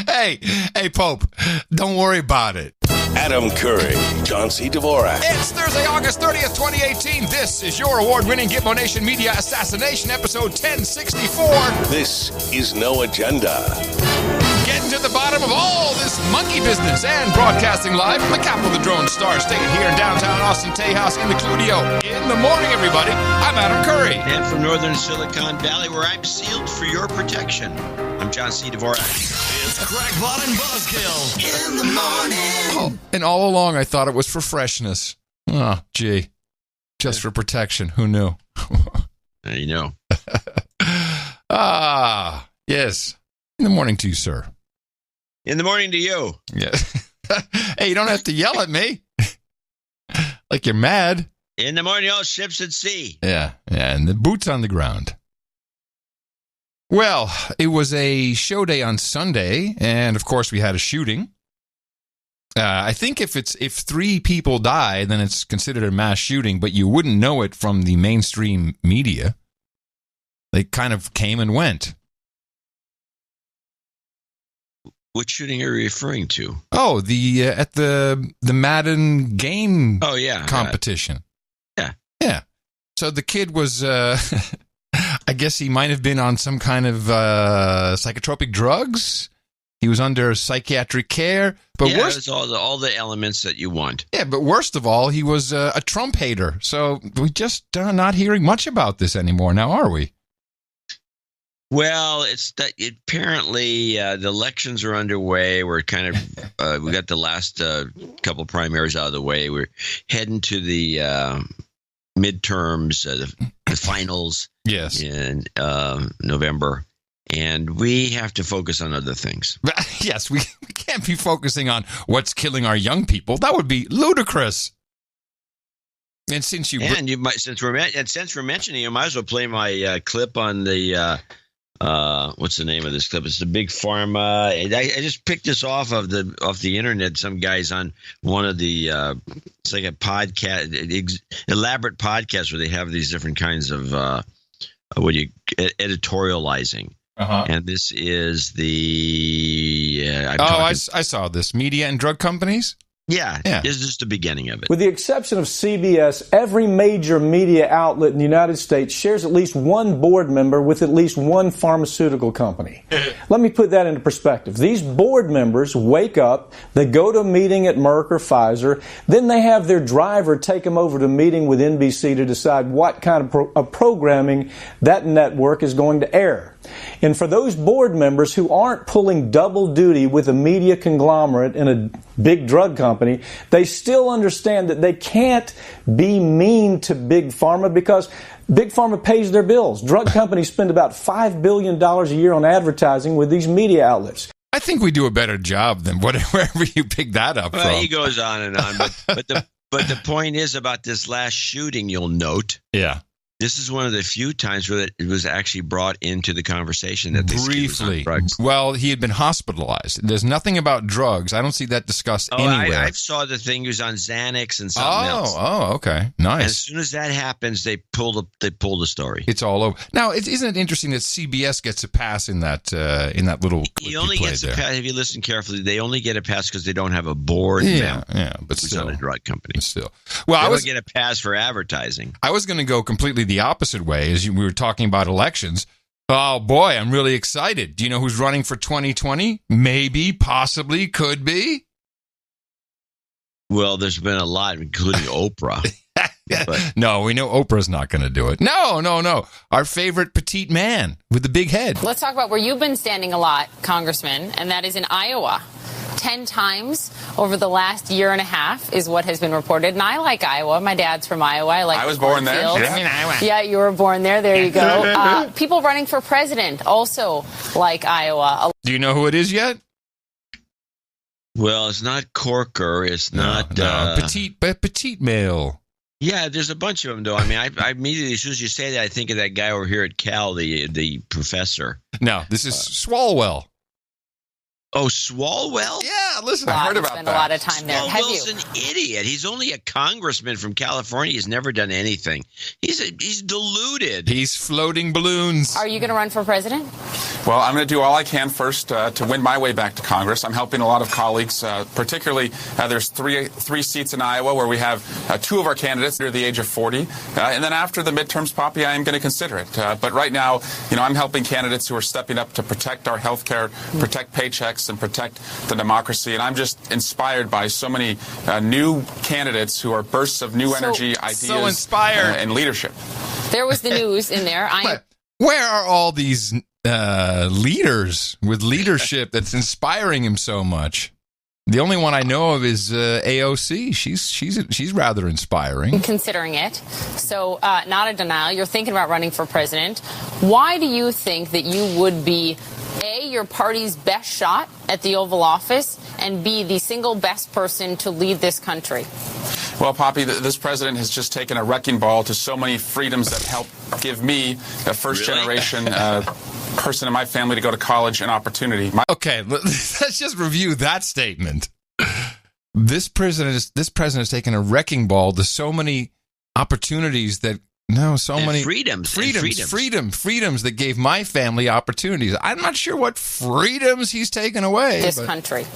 Hey, Pope, don't worry about it. Adam Curry, John C. Dvorak. It's Thursday, August 30th, 2018. This is your award-winning Gitmo Nation Media Assassination, episode 1064. This is No Agenda. Getting to the bottom of all this monkey business and broadcasting live from the capital of the Drone Star State here in downtown Austin Tejas in the Cludio. In the morning, everybody. I'm Adam Curry. And from northern Silicon Valley, where I'm sealed for your protection, I'm John C. Dvorak. It's Crackpot and Buzzkill in the morning. Oh, and all along, I thought it was for freshness. Oh, gee. Just for protection. Who knew? You know. Yes. In the morning to you, sir. In the morning to you. Yeah. Hey, you don't have to yell at me. Like you're mad. In the morning, all ships at sea. Yeah, and the boots on the ground. Well, it was a show day on Sunday, and of course we had a shooting. I think if 3 people die, then it's considered a mass shooting, but you wouldn't know it from the mainstream media. They kind of came and went. What shooting are you referring to? Oh, the at the Madden game competition. Yeah. So the kid was, I guess he might have been on some kind of psychotropic drugs. He was under psychiatric care. But yeah, worst, it was all the elements that you want. Yeah, but worst of all, he was a Trump hater. So we just not hearing much about this anymore now, are we? Well, apparently the elections are underway. We're kind of we got the last couple primaries out of the way. We're heading to the midterms, the finals. Yes. In November, and we have to focus on other things. Yes, we can't be focusing on what's killing our young people. That would be ludicrous. And since we're mentioning, you might as well play my clip on the. What's the name of this clip? It's the Big Pharma. I just picked this off the internet. Some guys on one of the it's like a podcast, elaborate podcast where they have these different kinds of editorializing. Uh-huh. And this is the I saw this media and drug companies. Yeah, this is just the beginning of it. With the exception of CBS, every major media outlet in the United States shares at least one board member with at least one pharmaceutical company. Let me put that into perspective. These board members wake up, they go to a meeting at Merck or Pfizer, then they have their driver take them over to a meeting with NBC to decide what kind of programming that network is going to air. And for those board members who aren't pulling double duty with a media conglomerate and a big drug company, they still understand that they can't be mean to Big Pharma because Big Pharma pays their bills. Drug companies spend about $5 billion a year on advertising with these media outlets. I think we do a better job than wherever you pick that up from. He goes on and on, but the point is about this last shooting, you'll note. Yeah. This is one of the few times where it was actually brought into the conversation that this kid was on drugs. Well, he had been hospitalized. There's nothing about drugs. I don't see that discussed anywhere. I saw the thing. He was on Xanax and something else. Oh, okay. Nice. And as soon as that happens, they pull the story. It's all over. Now, isn't it interesting that CBS gets a pass in that little clip he only gets a pass, if you listen carefully, they only get a pass because they don't have a board member but who's still. on a drug company. Still. Well, I would get a pass for advertising. I was going to go completely the opposite way as we were talking about elections. Oh boy, I'm really excited. Do you know who's running for 2020? Maybe, possibly, could be. Well, there's been a lot, including Oprah. But. No, we know Oprah's not going to do it. No. Our favorite petite man with the big head. Let's talk about where you've been standing a lot, Congressman, and that is in Iowa. 10 times over the last year and a half is what has been reported. And I like Iowa. My dad's from Iowa. I was born there. Yeah. In Iowa. Yeah, you were born there. There you go. People running for president also like Iowa. Do you know who it is yet? Well, it's not Corker. It's not petite male. Yeah, there's a bunch of them, though. I mean, I immediately, as soon as you say that, I think of that guy over here at Cal, the professor. No, this is Swalwell. Oh, Swalwell? Yeah, listen, Wow, I heard you about spend that. a lot of time there. Have you? Swalwell's an idiot. He's only a congressman from California. He's never done anything. He's deluded. He's floating balloons. Are you going to run for president? Well, I'm going to do all I can first to win my way back to Congress. I'm helping a lot of colleagues, particularly there's three seats in Iowa where we have two of our candidates under the age of 40. And then after the midterms, Poppy, I am going to consider it. But right now, I'm helping candidates who are stepping up to protect our health care, protect paychecks, and protect the democracy. And I'm just inspired by so many new candidates who are bursts of new energy, ideas, so inspired. And leadership. There was the news in there. Where are all these leaders with leadership that's inspiring him so much? The only one I know of is AOC. She's rather inspiring. Considering it. So not a denial. You're thinking about running for president. Why do you think that you would be, A, your party's best shot at the Oval Office, and B, the single best person to lead this country? Well, Poppy, this president has just taken a wrecking ball to so many freedoms that help give me, a first-generation person in my family, to go to college and opportunity. Okay, let's just review that statement. This president has taken a wrecking ball to so many opportunities that freedoms that gave my family opportunities. I'm not sure what freedoms he's taken away. This country.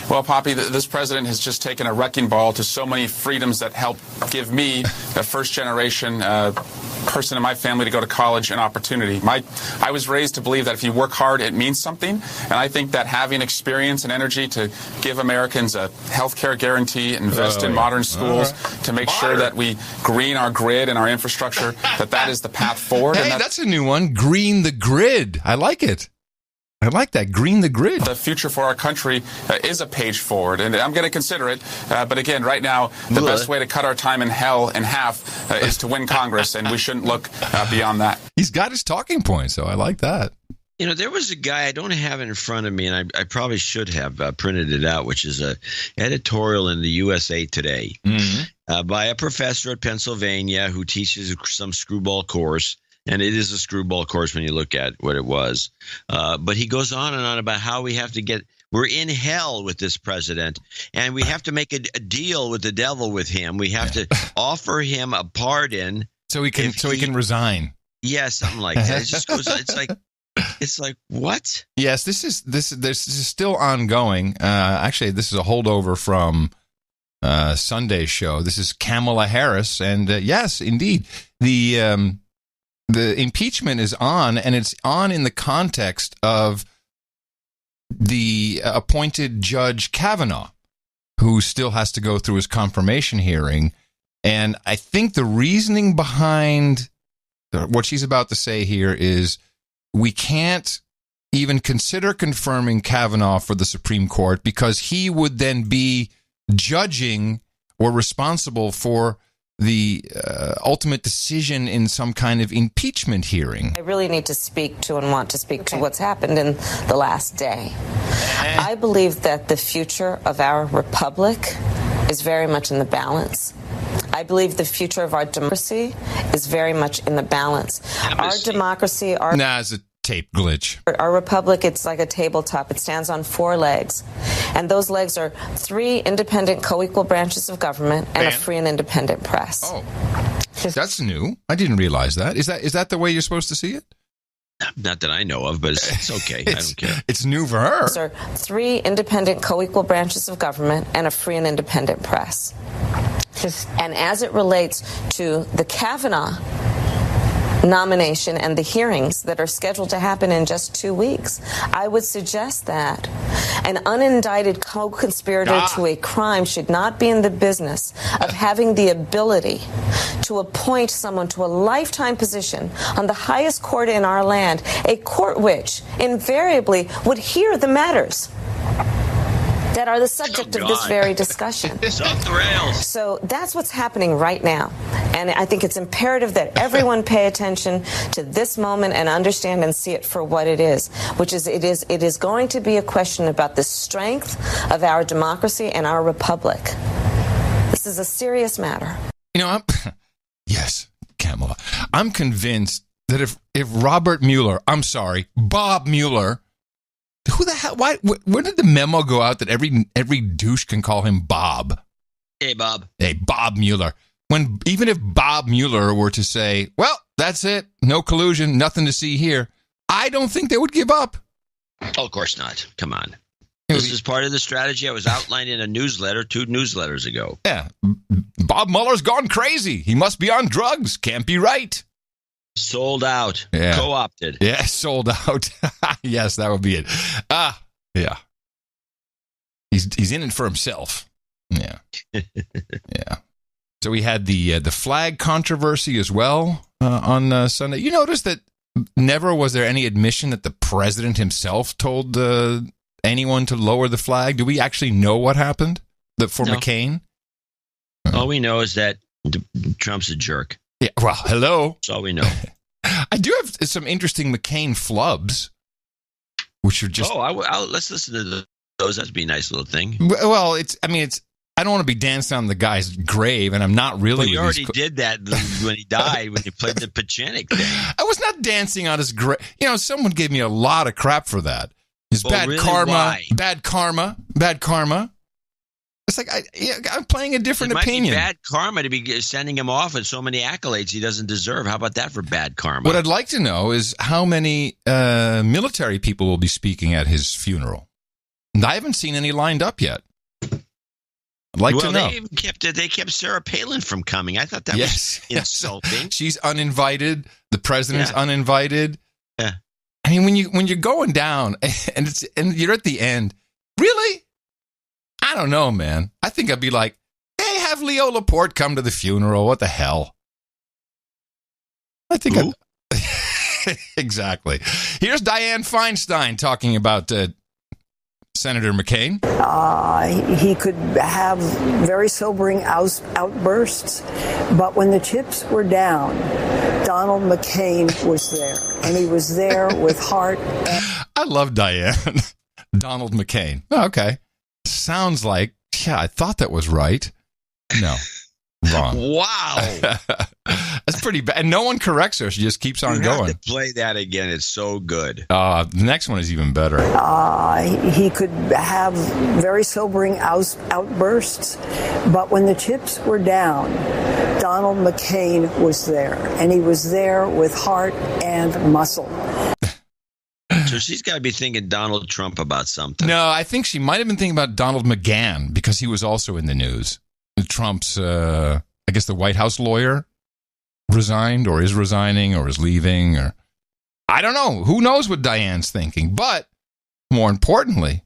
Well, Poppy, this president has just taken a wrecking ball to so many freedoms that help give me, a first-generation person in my family, to go to college and opportunity. I was raised to believe that if you work hard, it means something. And I think that having experience and energy to give Americans a health care guarantee, invest in modern schools, to make sure that we green our grid and our infrastructure, that is the path forward. Hey, that's a new one. Green the grid. I like it. I like that. Green the grid. The future for our country is a page forward, and I'm going to consider it. But again, right now, the best way to cut our time in hell in half is to win Congress, and we shouldn't look beyond that. He's got his talking points, so I like that. There was a guy, I don't have it in front of me, and I probably should have printed it out, which is a editorial in the USA Today by a professor at Pennsylvania who teaches some screwball course. And it is a screwball course when you look at what it was. But he goes on and on about how we're in hell with this president, and we have to make a deal with the devil with him. We have to offer him a pardon. So he can resign. Yeah, something like that. It just goes on. It's like what? Yes, this is still ongoing. Actually, this is a holdover from Sunday's show. This is Kamala Harris, and yes, indeed, the impeachment is on, and it's on in the context of the appointed Judge Kavanaugh, who still has to go through his confirmation hearing. And I think the reasoning behind what she's about to say here is we can't even consider confirming Kavanaugh for the Supreme Court because he would then be judging or responsible for the ultimate decision in some kind of impeachment hearing. I really need to speak to and want to speak to what's happened in the last day. I believe that the future of our republic is very much in the balance. I believe the future of our democracy is very much in the balance. Our democracy, it's a tape glitch. Our republic, it's like a tabletop. It stands on 4 legs. And those legs are 3 independent, co-equal branches of government and a free and independent press. Oh, that's new. I didn't realize that. Is that the way you're supposed to see it? Not that I know of, but it's okay. I don't care. It's new for her. Those are 3 independent, co-equal branches of government and a free and independent press. And as it relates to the Kavanaugh nomination and the hearings that are scheduled to happen in just 2 weeks, I would suggest that an unindicted co-conspirator to a crime should not be in the business of having the ability to appoint someone to a lifetime position on the highest court in our land, a court which invariably would hear the matters that are the subject of this very discussion. It's off the rails. So that's what's happening right now. And I think it's imperative that everyone pay attention to this moment and understand and see it for what it is, which is it is going to be a question about the strength of our democracy and our republic. This is a serious matter. Yes, Kamala, I'm convinced that if Bob Mueller Who the hell? Why? Where did the memo go out that every douche can call him Bob? Hey, Bob. Hey, Bob Mueller. Even if Bob Mueller were to say, well, that's it, no collusion, nothing to see here, I don't think they would give up. Oh, of course not. Come on. This is part of the strategy I was outlined in a newsletter 2 newsletters ago. Yeah. Bob Mueller's gone crazy. He must be on drugs. Can't be right. Sold out. Yeah. Co-opted. Yeah, sold out. Yes, that would be it. Yeah. He's in it for himself. Yeah. Yeah. So we had the flag controversy as well on Sunday. You notice that never was there any admission that the president himself told anyone to lower the flag. Do we actually know what happened for McCain? All we know is that Trump's a jerk. Yeah. Well, hello. That's all we know. I do have some interesting McCain flubs, which are just. Let's listen to those. That'd be a nice little thing. Well, I don't want to be dancing on the guy's grave, and I'm not really. Well, you already did that when he died, when you played the Pachenik thing. I was not dancing on his grave. Someone gave me a lot of crap for that. It's bad karma. Why? Bad karma. It's like I'm playing a different opinion. It might be bad karma to be sending him off with so many accolades he doesn't deserve. How about that for bad karma? What I'd like to know is how many military people will be speaking at his funeral. And I haven't seen any lined up yet. I'd like to know. They kept Sarah Palin from coming. I thought that was insulting. She's uninvited. The president's uninvited. Yeah. I mean, when you're going down and you're at the end, really? I don't know, man. I think I'd be like, hey, have Leo Laporte come to the funeral. What the hell? I think exactly. Here's Dianne Feinstein talking about Senator McCain. He could have very sobering outbursts, but when the chips were down, Donald McCain was there, and he was there with heart. I love Dianne. Donald McCain. Oh, okay. Sounds like, I thought that was right. No. Wrong. Wow. That's pretty bad. And no one corrects her. She just keeps on going. Have to play that again. It's so good. The next one is even better. He could have very sobering outbursts, but when the chips were down, Donald McCain was there, and he was there with heart and muscle. So she's got to be thinking Donald Trump about something. No, I think she might have been thinking about Donald McGahn because he was also in the news. Trump's, I guess the White House lawyer resigned or is resigning or is leaving or I don't know. Who knows what Diane's thinking? But more importantly,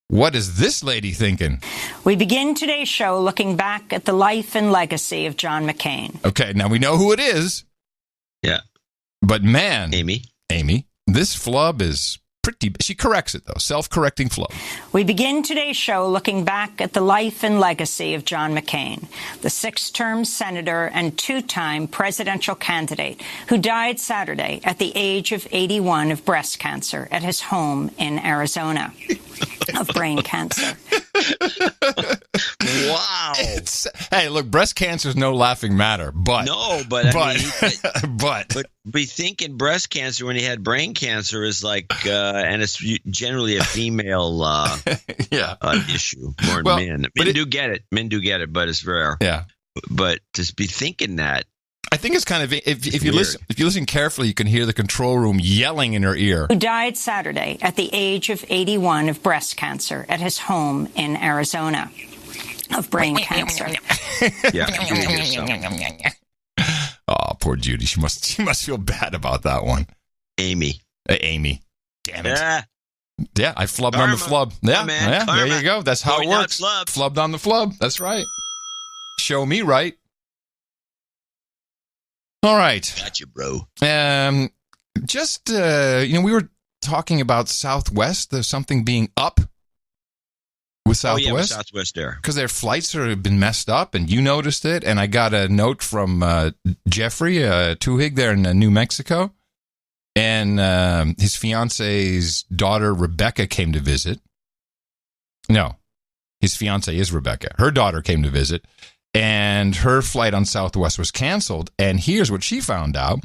what is this lady thinking? We begin today's show looking back at the life and legacy of John McCain. Okay, now we know who it is. Yeah. But man, Amy, this flub is pretty. She corrects it, though. Self-correcting flub. We begin today's show looking back at the life and legacy of John McCain, the 6-term senator and 2-time presidential candidate who died Saturday at the age of 81 of breast cancer at his home in Arizona. Of brain cancer. Wow. Hey, look, breast cancer is no laughing matter, but but be thinking breast cancer when he had brain cancer is like, and it's generally a female issue more than men. Men do get it, but it's rare. Yeah, but to be thinking that. I think it's kind of if you listen carefully, you can hear the control room yelling in her ear. Who died Saturday at the age of 81 of breast cancer at his home in Arizona of brain cancer. Oh, poor Judy. She must feel bad about that one. Amy. Damn it. Yeah, I flubbed on the flub. Yeah, there you go. That's how it works. Flubbed on the flub. That's right. Show me right. All right. Gotcha, bro. We were talking about Southwest. There's something being up with Southwest. Oh, yeah, with Southwest Air. Because their flights have been messed up, and you noticed it. And I got a note from Jeffrey Tuhig there in New Mexico. And his fiance's daughter, Rebecca, came to visit. No, his fiance is Rebecca. Her daughter came to visit. And her flight on Southwest was canceled. And here's what she found out.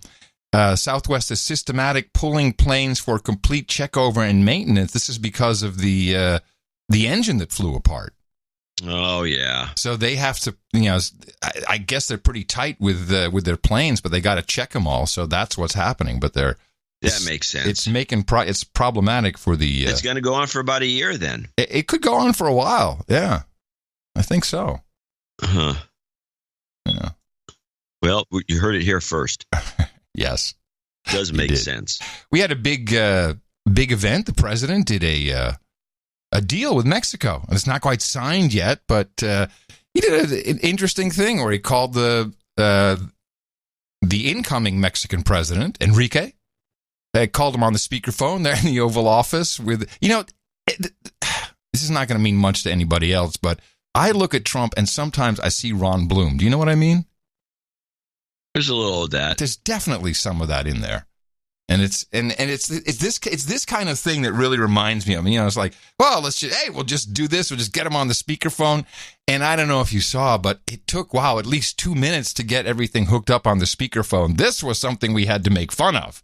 Southwest is systematic pulling planes for complete checkover and maintenance. This is because of the engine that flew apart. Oh, yeah. So they have to, I guess they're pretty tight with their planes, but they got to check them all. So that's what's happening. But that makes sense. It's problematic for the. It's going to go on for about a year then. It could go on for a while. Yeah, I think so. Huh. Yeah. Well, you heard it here first. Yes. Does make sense. We had a big event. The president did a deal with Mexico. It's not quite signed yet, but he did an interesting thing where he called the incoming Mexican president, Enrique. Called him on the speakerphone there in the Oval Office with, this is not going to mean much to anybody else, but I look at Trump and sometimes I see Ron Bloom. Do you know what I mean? There's a little of that. There's definitely some of that in there. And it's this kind of thing that really reminds me of, it's like, well, we'll just do this. We'll just get him on the speakerphone. And I don't know if you saw, but it took, at least 2 minutes to get everything hooked up on the speakerphone. This was something we had to make fun of.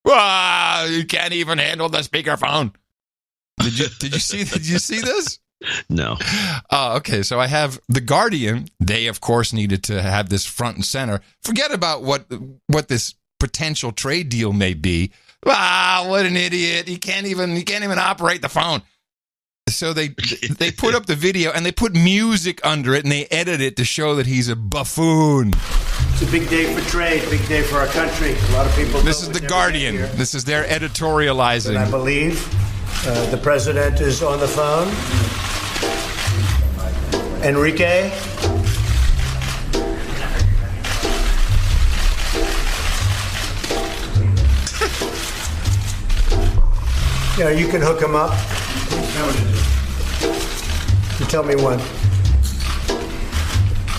Wow, you can't even handle the speakerphone. Did you see this? No. Okay, so I have The Guardian. They, of course, needed to have this front and center. Forget about what this potential trade deal may be. Wow, what an idiot. He can't even operate the phone. So they put up the video and they put music under it and they edit it to show that he's a buffoon. It's a big day for trade, big day for our country. A lot of people. This is The Guardian. This is their editorializing. And I believe the president is on the phone. Enrique. Yeah, you can hook him up. You tell me when.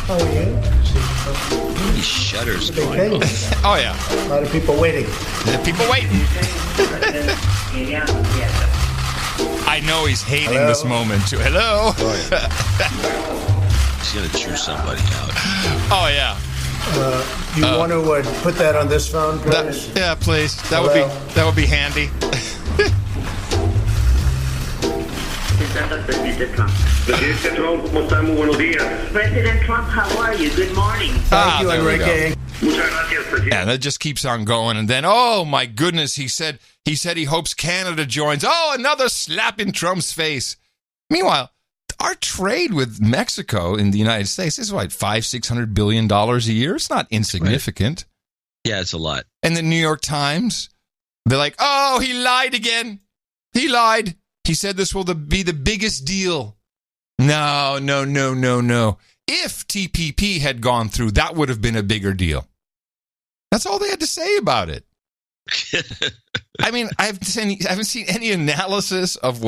Oh, yeah. These shutters going on. Oh, yeah. A lot of people waiting. People waiting. I know he's hating this moment, too. Hello? Oh, yeah. He's going to chew somebody out. Oh, yeah. You want to put that on this phone, please? Yeah, please. That would be handy. President Trump, how are you? Good morning. Thank you, Enrique. Yeah, that just keeps on going. And then, oh, my goodness, he said he hopes Canada joins. Oh, another slap in Trump's face. Meanwhile, our trade with Mexico in the United States is $500-600 billion a year. It's not insignificant. Right. Yeah, it's a lot. And the New York Times, they're like, oh, he lied again. He lied. He said this will be the biggest deal. No. If TPP had gone through, that would have been a bigger deal. That's all they had to say about it. I mean, I haven't seen any analysis of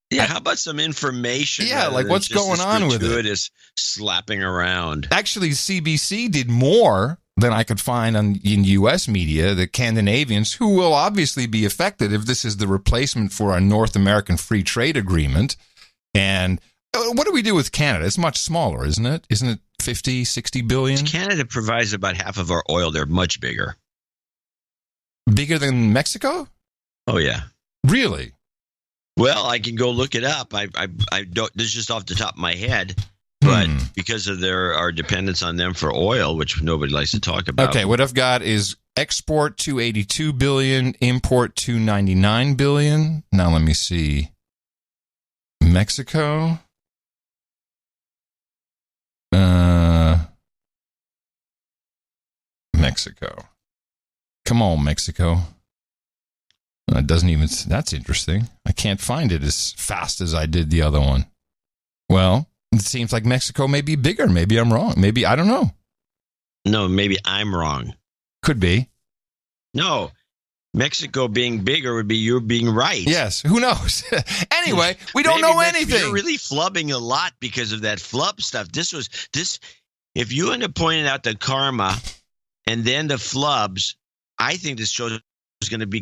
Yeah, how about some information? Yeah, like what's going on with it? Is slapping around. Actually, CBC did more than I could find in U.S. media. The Scandinavians, who will obviously be affected if this is the replacement for our North American Free Trade Agreement. And what do we do with Canada? It's much smaller, isn't it? Isn't it 50, 60 billion? Canada provides about half of our oil. They're much bigger. Bigger than Mexico? Oh, yeah. Really? Well, I can go look it up. I don't. This is just off the top of my head, but because of our dependence on them for oil, which nobody likes to talk about. Okay, what I've got is export $282 billion, import $299 billion. Now let me see. Mexico. Mexico. Come on, Mexico. It doesn't even. That's interesting. I can't find it as fast as I did the other one. Well, it seems like Mexico may be bigger. Maybe I'm wrong. Maybe I don't know. No, maybe I'm wrong. Could be. No, Mexico being bigger would be you being right. Yes. Who knows? Anyway, we don't know anything. You're really flubbing a lot because of that flub stuff. This. If you end up pointing out the karma and then the flubs, I think this show is going to be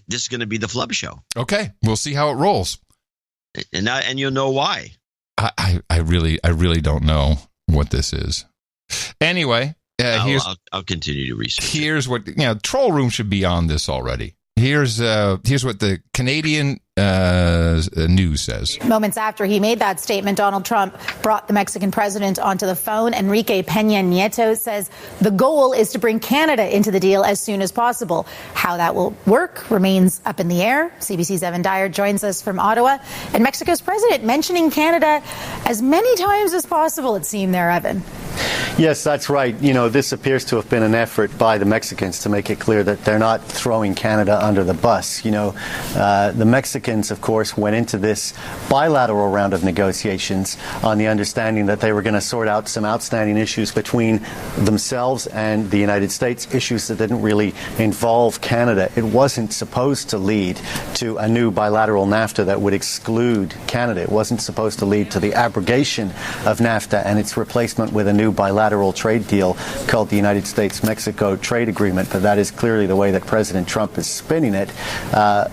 This is going to be the flub show. Okay, we'll see how it rolls, and you'll know why. I really don't know what this is. Anyway, I'll continue to research. Here's what Troll Room should be on this already. Here's what the Canadian news says. Moments after he made that statement, Donald Trump brought the Mexican president onto the phone. Enrique Peña Nieto says the goal is to bring Canada into the deal as soon as possible. How that will work remains up in the air. CBC's Evan Dyer joins us from Ottawa. And Mexico's president mentioning Canada as many times as possible, it seemed there, Evan. Yes, that's right. This appears to have been an effort by the Mexicans to make it clear that they're not throwing Canada under the bus. The Mexicans, of course, went into this bilateral round of negotiations on the understanding that they were going to sort out some outstanding issues between themselves and the United States, issues that didn't really involve Canada. It wasn't supposed to lead to a new bilateral NAFTA that would exclude Canada. It wasn't supposed to lead to the abrogation of NAFTA and its replacement with a new bilateral trade deal called the United States-Mexico Trade Agreement. But that is clearly the way that President Trump is spinning it,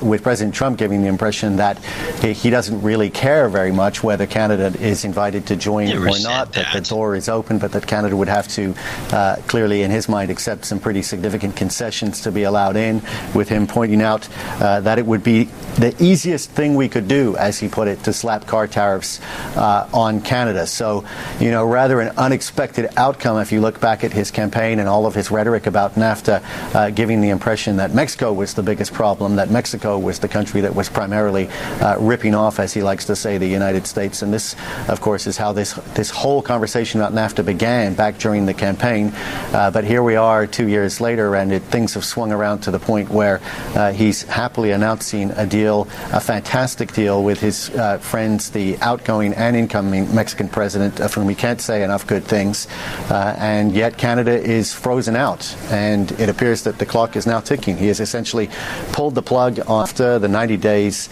with President Trump giving the impression that he doesn't really care very much whether Canada is invited to join or not, that the door is open, but that Canada would have to clearly, in his mind, accept some pretty significant concessions to be allowed in, with him pointing out that it would be the easiest thing we could do, as he put it, to slap car tariffs on Canada. So, rather an unexpected outcome if you look back at his campaign and all of his rhetoric about NAFTA, giving the impression that Mexico was the biggest problem, that Mexico was the country that was primarily ripping off, as he likes to say, the United States. And this, of course, is how this whole conversation about NAFTA began back during the campaign. But here we are 2 years later, and things have swung around to the point where he's happily announcing a deal, a fantastic deal with his friends, the outgoing and incoming Mexican president, of whom he can't say enough good things. And yet Canada is frozen out, and it appears that the clock is now ticking. He has essentially pulled the plug after the 90 days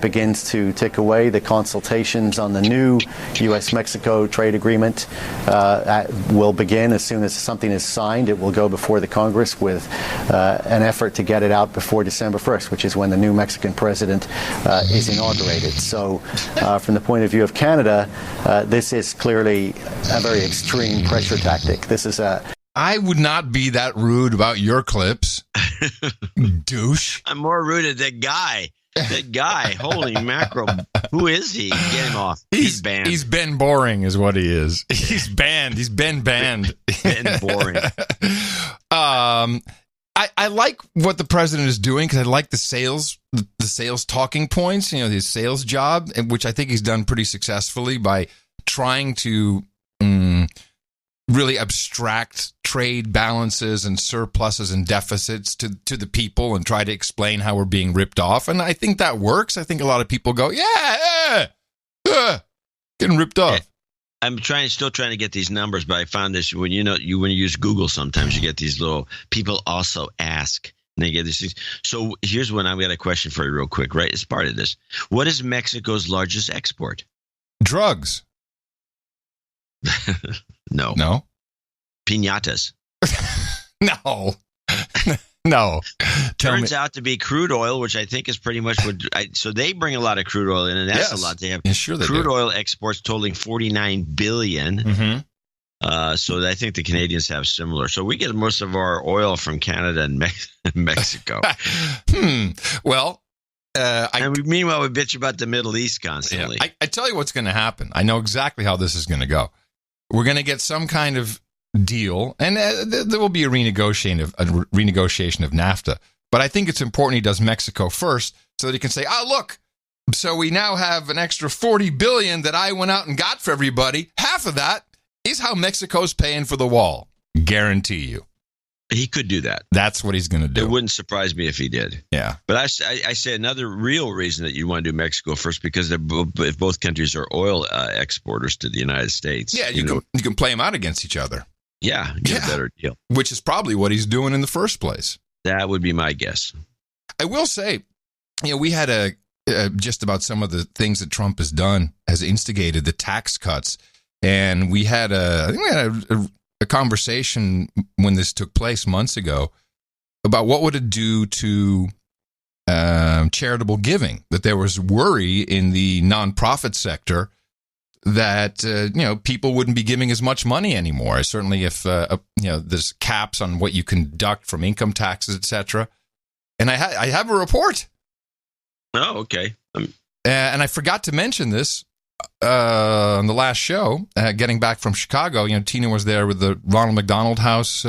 begins to tick away. The consultations on the new U.S.-Mexico trade agreement will begin as soon as something is signed. It will go before the Congress with an effort to get it out before December 1st, which is when the new Mexican president is inaugurated. So from the point of view of Canada, this is clearly a very extreme pressure tactic. This is I would not be that rude about your clips, douche. I'm more rude at that guy. That guy, holy mackerel. Who is he? Get him off. He's banned. He's Ben Boring is what he is. He's banned. He's been banned. Ben Boring. I like what the president is doing because I like the sales talking points, his sales job, which I think he's done pretty successfully by trying to really abstract trade balances and surpluses and deficits to the people and try to explain how we're being ripped off. And I think that works. I think a lot of people go, getting ripped off. I'm still trying to get these numbers, but I found this when you use Google, sometimes you get these little people also ask, and they get these things. So here's one. I've got a question for you real quick, right? As part of this. What is Mexico's largest export? Drugs. No. Piñatas. No. No. Turns out to be crude oil, which I think is pretty much what. So they bring a lot of crude oil in, and that's a lot. They have crude oil exports totaling $49 billion. Mm-hmm. So I think the Canadians have similar. So we get most of our oil from Canada and Mexico. Well. Meanwhile, we bitch about the Middle East constantly. Yeah. I tell you what's going to happen. I know exactly how this is going to go. We're going to get some kind of deal, and there will be a renegotiation of NAFTA. But I think it's important he does Mexico first, so that he can say, "Oh, look, so we now have an extra $40 billion that I went out and got for everybody. Half of that is how Mexico's paying for the wall. Guarantee you." He could do that. That's what he's going to do. It wouldn't surprise me if he did. Yeah. But I say another real reason that you want to do Mexico first, because if both countries are oil exporters to the United States. Yeah, you can play them out against each other. Yeah, get a better deal. Which is probably what he's doing in the first place. That would be my guess. I will say, we had just about some of the things that Trump has done, has instigated the tax cuts. And we had a conversation when this took place months ago about what would it do to charitable giving, that there was worry in the nonprofit sector that people wouldn't be giving as much money anymore. Certainly, if there's caps on what you can deduct from income taxes, etc. And I have a report. Oh, okay. And I forgot to mention this on the last show. Getting back from Chicago, Tina was there with the Ronald McDonald House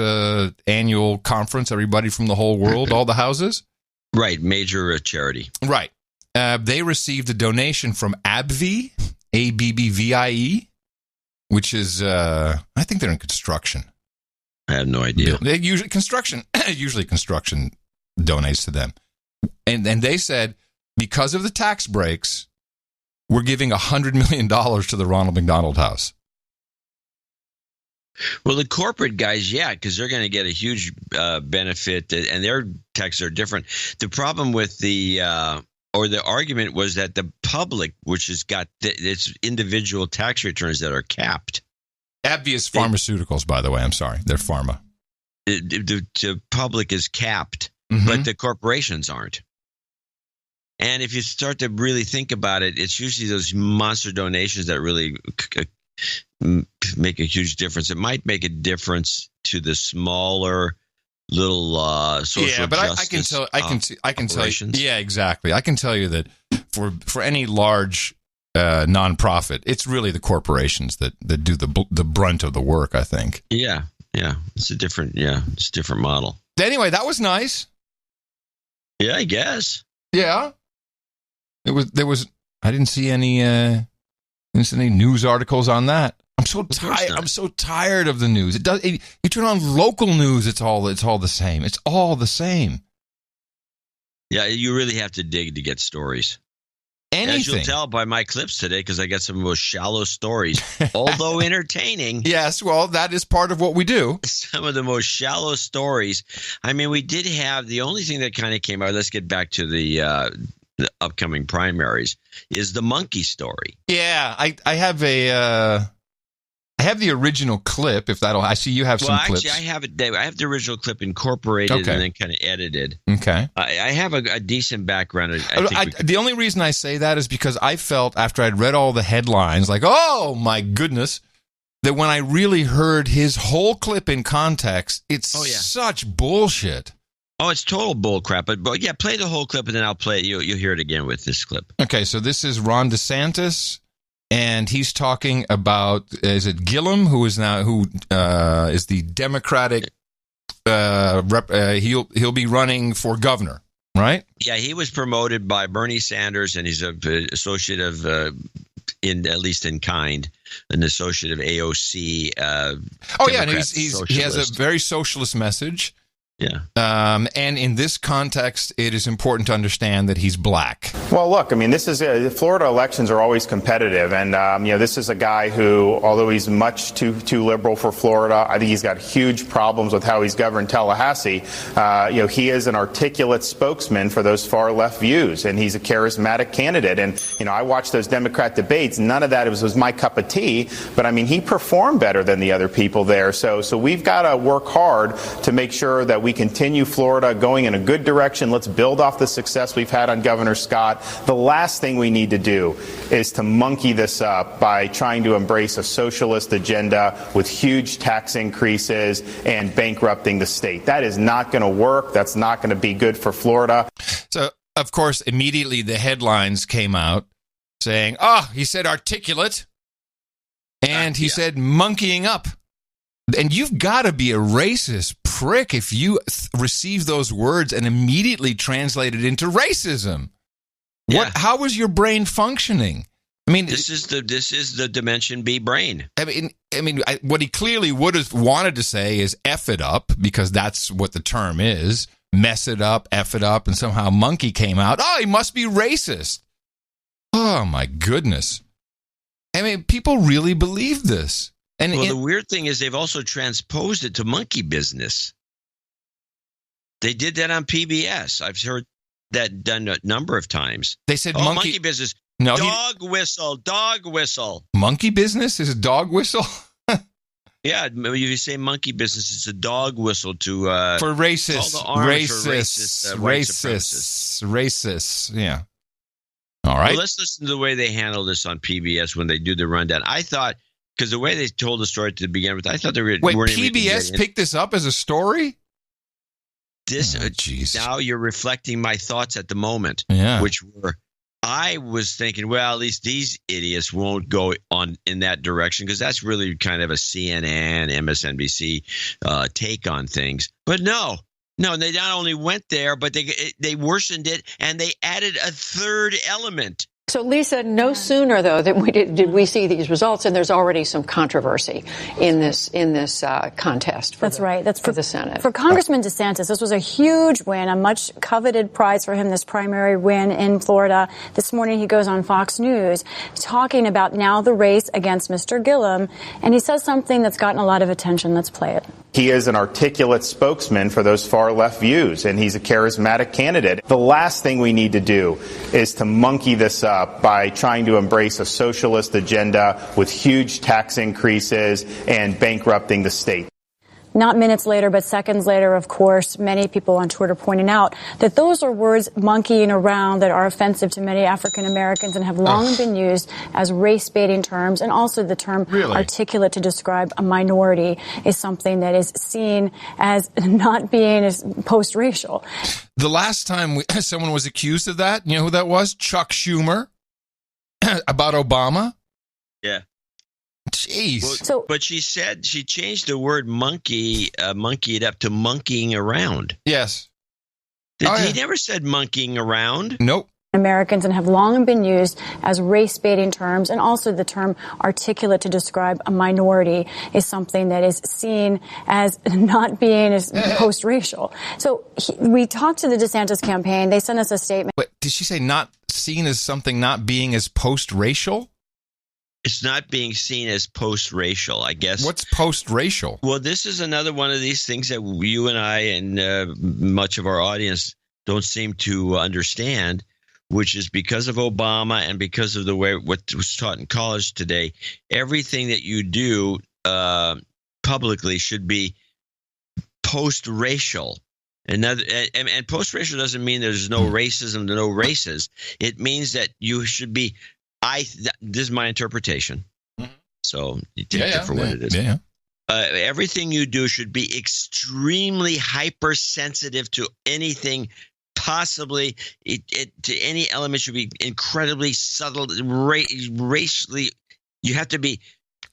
annual conference. Everybody from the whole world, all the houses. Right, major charity. Right. They received a donation from ABVIE, ABBVIE, which is, I think they're in construction. I have no idea. They usually construction donates to them. And they said, because of the tax breaks, we're giving $100 million to the Ronald McDonald House. Well, the corporate guys, yeah, because they're going to get a huge benefit, and their taxes are different. The problem with the argument was that the public, which has got its individual tax returns that are capped. AbbVie is pharmaceuticals, by the way. I'm sorry. They're pharma. The public is capped, but the corporations aren't. And if you start to really think about it, it's usually those monster donations that really make a huge difference. It might make a difference to the smaller little social justice. I can tell you. Yeah, exactly. I can tell you that for any large nonprofit, it's really the corporations that do the brunt of the work, I think. Yeah. It's a different model. Anyway, that was nice. Yeah, I guess. Yeah. There was I didn't see any news articles on that. I'm so tired. I'm so tired of the news. You turn on local news, it's all the same. It's all the same. Yeah, you really have to dig to get stories. Anything. As you'll tell by my clips today, because I got some of those shallow stories, although entertaining. Yes, well, that is part of what we do. Some of the most shallow stories. I mean, we did have the only thing that kind of came out. Let's get back to the upcoming primaries. Is the monkey story? Yeah, I have I have the original clip. If that'll, I see you have some clips. Actually, I have it. I have the original clip incorporated and then kind of edited. Okay. I have a decent background. The only reason I say that is because I felt after I'd read all the headlines, like, oh my goodness, that when I really heard his whole clip in context, it's such bullshit. Oh, it's total bullcrap. But yeah, play the whole clip and then I'll play it. You'll hear it again with this clip. Okay, so this is Ron DeSantis. And he's talking about, is it Gillum, who is the Democratic he'll be running for governor, right? Yeah, he was promoted by Bernie Sanders, and he's an associate of, at least in kind, an associate of AOC. And he has a very socialist message. Yeah. And in this context, it is important to understand that he's black. Well, look, I mean, Florida elections are always competitive. And, this is a guy who, although he's much too liberal for Florida, I think he's got huge problems with how he's governed Tallahassee. He is an articulate spokesman for those far left views, and he's a charismatic candidate. And, I watched those Democrat debates. None of that was my cup of tea. But, I mean, he performed better than the other people there. So we've got to work hard to make sure that we continue Florida going in a good direction. Let's build off the success we've had on Governor Scott. The last thing we need to do is to monkey this up by trying to embrace a socialist agenda with huge tax increases and bankrupting the state. That is not going to work. That's not going to be good for Florida. So, of course, immediately the headlines came out saying, he said articulate, and he said monkeying up. And you've got to be a racist prick if you receive those words and immediately translate it into racism. Yeah. How was your brain functioning? I mean, this is the Dimension B brain. What he clearly would have wanted to say is F it up, because that's what the term is. Mess it up, F it up, and somehow monkey came out. Oh, he must be racist. Oh, my goodness. I mean, people really believe this. And the weird thing is they've also transposed it to monkey business. They did that on PBS. I've heard that done a number of times. They said monkey business. No, dog whistle. Monkey business is a dog whistle? Yeah, if you say monkey business, it's a dog whistle to for racists. Racists. Yeah. All right. Well, let's listen to the way they handle this on PBS when they do the rundown. I thought, because the way they told the story to begin with, I thought they were... Wait, PBS picked this up as a story? Now you're reflecting my thoughts at the moment, which were, I was thinking, well, at least these idiots won't go on in that direction, because that's really kind of a CNN, MSNBC take on things. But no, they not only went there, but they worsened it, and they added a third element. So, Lisa, no sooner, though, did we see these results, and there's already some controversy in this contest. That's right. That's for the Senate. For Congressman DeSantis, this was a huge win, a much coveted prize for him, this primary win in Florida. This morning he goes on Fox News talking about now the race against Mr. Gillum, and he says something that's gotten a lot of attention. Let's play it. He is an articulate spokesman for those far-left views, and he's a charismatic candidate. The last thing we need to do is to monkey this up by trying to embrace a socialist agenda with huge tax increases and bankrupting the state. Not minutes later, but seconds later, of course, many people on Twitter pointing out that those are words monkeying around that are offensive to many African Americans and have long been used as race-baiting terms. And also the term articulate to describe a minority is something that is seen as not being as post-racial. The last time someone was accused of that, you know who that was? Chuck Schumer about Obama. Yeah. Jeez. Well, but she said she changed the word monkey it up to monkeying around. Yes. He never said monkeying around. Nope. Americans and have long been used as race-baiting terms, and also the term articulate to describe a minority is something that is seen as not being as post-racial. So we talked to the DeSantis campaign. They sent us a statement. Wait, did she say not seen as something not being as post-racial? It's not being seen as post-racial, I guess. What's post-racial? Well, this is another one of these things that you and I and much of our audience don't seem to understand, which is because of Obama and because of the way what was taught in college today, everything that you do publicly should be post-racial. And post-racial doesn't mean there's no racism, no races. It means that you should be this is my interpretation. So you take it for what it is. Yeah. Everything you do should be extremely hypersensitive to anything, possibly to any element should be incredibly subtle, racially. You have to be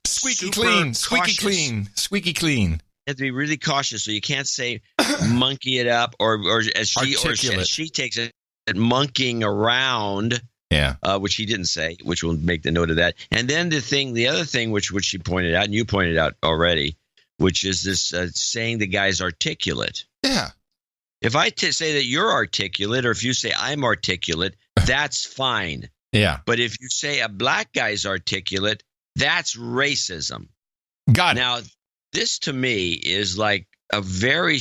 squeaky clean. You have to be really cautious, so you can't say monkey it up or as she takes it, monkeying around. Yeah, which he didn't say, which will make the note of that. And then the other thing, which she pointed out, and you pointed out already, which is this saying the guy's articulate. Yeah. If I say that you're articulate, or if you say I'm articulate, that's fine. Yeah. But if you say a black guy's articulate, that's racism. Got it. Now, this to me is like a very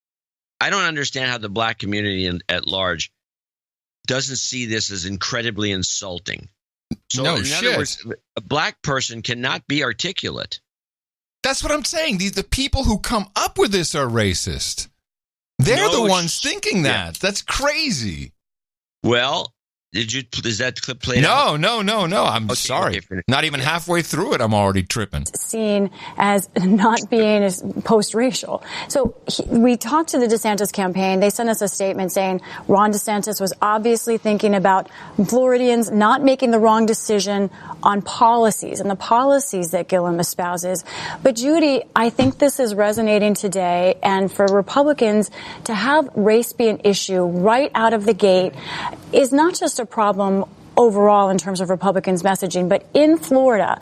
– I don't understand how the black community at large – doesn't see this as incredibly insulting. So in other words, a black person cannot be articulate. That's what I'm saying. The people who come up with this are racist. They're the ones thinking that. Yeah. That's crazy. Well, is that clip played out? No. I'm sorry. Not even halfway through it, I'm already tripping. Seen as not being as post-racial. So we talked to the DeSantis campaign. They sent us a statement saying Ron DeSantis was obviously thinking about Floridians not making the wrong decision on policies and the policies that Gillum espouses. But Judy, I think this is resonating today. And for Republicans to have race be an issue right out of the gate is not just a problem overall in terms of Republicans' messaging, but in Florida.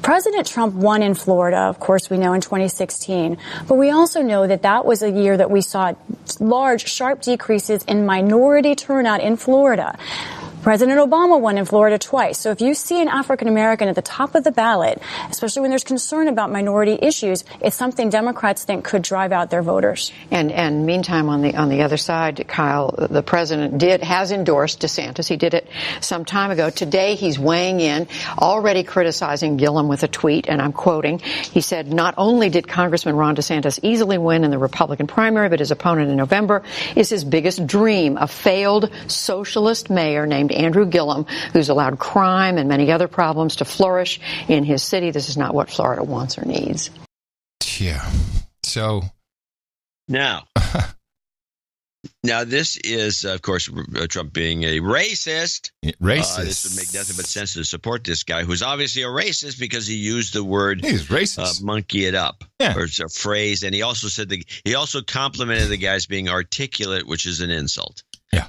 President Trump won in Florida, of course, we know in 2016. But we also know that that was a year that we saw large, sharp decreases in minority turnout in Florida. President Obama won in Florida twice. So if you see an African American at the top of the ballot, especially when there's concern about minority issues, it's something Democrats think could drive out their voters. And meantime, on the other side, Kyle, the president has endorsed DeSantis. He did it some time ago. Today, he's weighing in, already criticizing Gillum with a tweet, and I'm quoting. He said, "Not only did Congressman Ron DeSantis easily win in the Republican primary, but his opponent in November is his biggest dream, a failed socialist mayor named named Andrew Gillum, who's allowed crime and many other problems to flourish in his city. This is not what Florida wants or needs. Yeah. So now this is, of course, Trump being a racist. Racist. This would make nothing but sense to support this guy, who's obviously a racist because he used the word "he's racist." Monkey it up, yeah. Or it's a phrase, and he also said he also complimented the guy as being articulate, which is an insult. Yeah.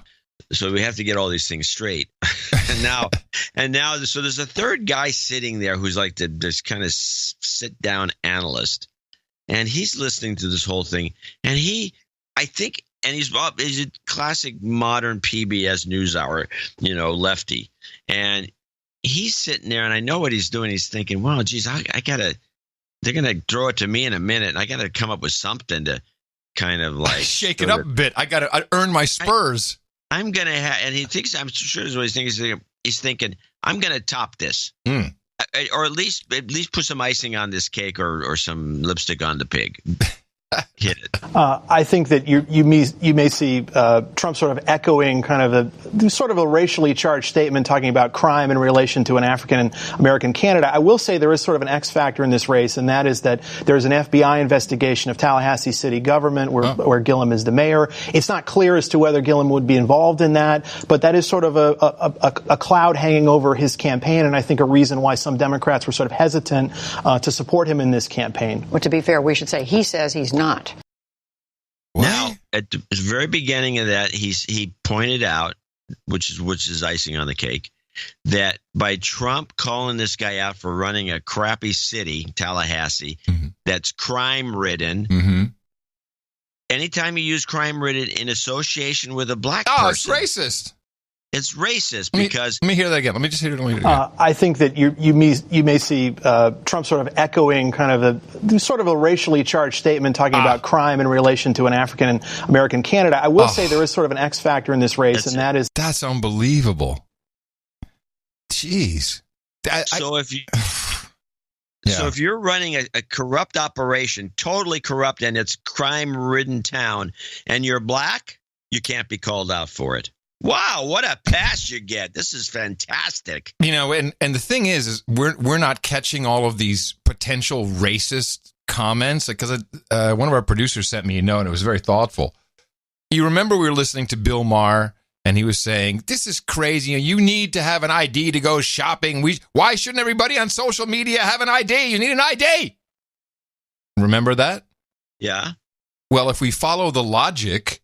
So we have to get all these things straight. and now, so there's a third guy sitting there who's like this kind of sit down analyst, and he's listening to this whole thing, and he's a classic modern PBS NewsHour, lefty. And he's sitting there, and I know what he's doing. He's thinking, well, geez, they're going to throw it to me in a minute, and I got to come up with something to kind of like shake it up a bit. I earn my spurs. I'm going to have, and he thinks, I'm sure that's what he's thinking. He's thinking, I'm going to top this. Or at least put some icing on this cake or some lipstick on the pig. Hit it. I think that you may see Trump sort of echoing kind of a racially charged statement talking about crime in relation to an African American candidate. I will say there is sort of an X factor in this race, and that is that there's an FBI investigation of Tallahassee city government where Gillum is the mayor. It's not clear as to whether Gillum would be involved in that, but that is sort of a cloud hanging over his campaign, and I think a reason why some Democrats were sort of hesitant to support him in this campaign. Well, to be fair, we should say he says he's not. Now, at the very beginning of that, he pointed out, which is icing on the cake, that by Trump calling this guy out for running a crappy city, Tallahassee, that's crime-ridden, anytime you use crime-ridden in association with a black person, it's racist. It's racist because... Let me hear that again. Let me just hear it again. I think that you may see Trump sort of echoing kind of a racially charged statement talking about crime in relation to an African American candidate. I will say there is sort of an X factor in this race, that's unbelievable. Jeez. So if you're running a corrupt operation, totally corrupt, and it's crime-ridden town, and you're black, you can't be called out for it. Wow, what a pass you get. This is fantastic. And the thing is we're not catching all of these potential racist comments, because one of our producers sent me a note, and it was very thoughtful. You remember we were listening to Bill Maher, and he was saying, this is crazy. You need to have an ID to go shopping. Why shouldn't everybody on social media have an ID? You need an ID. Remember that? Yeah. Well, if we follow the logic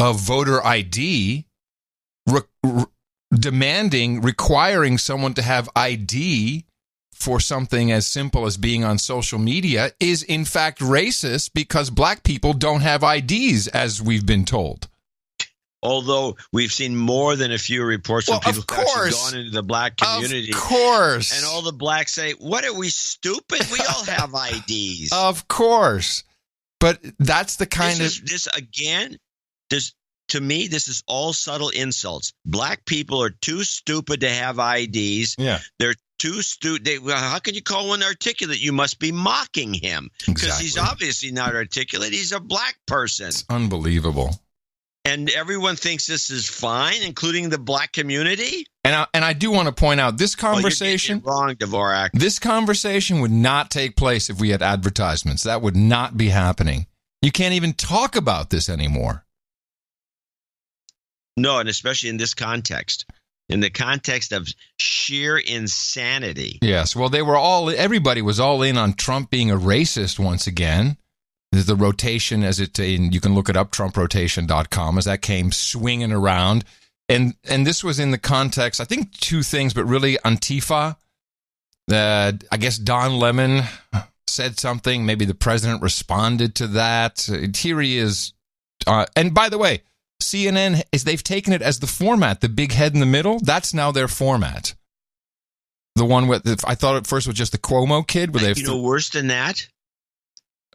of voter ID, requiring someone to have ID for something as simple as being on social media is in fact racist, because black people don't have IDs, as we've been told. Although we've seen more than a few reports of people who have actually gone into the black community. Of course. And all the blacks say, what, are we stupid? We all have IDs. Of course. But that's the kind of... To me, this is all subtle insults. Black people are too stupid to have IDs. Yeah. They're too stupid. How can you call one articulate? You must be mocking him. Because he's obviously not articulate. He's a black person. It's unbelievable. And everyone thinks this is fine, including the black community. And I do want to point out, this conversation... You're wrong, Dvorak. This conversation would not take place if we had advertisements. That would not be happening. You can't even talk about this anymore. No, and especially in this context, in the context of sheer insanity. Yes, well, everybody was all in on Trump being a racist once again. The rotation, you can look it up, TrumpRotation.com, as that came swinging around. And this was in the context, I think, two things, but really Antifa. I guess Don Lemon said something. Maybe the president responded to that. Here he is. And by the way, CNN, they've taken it as the format, the big head in the middle. That's now their format. The one with, I thought at first was just the Cuomo kid. Worse than that?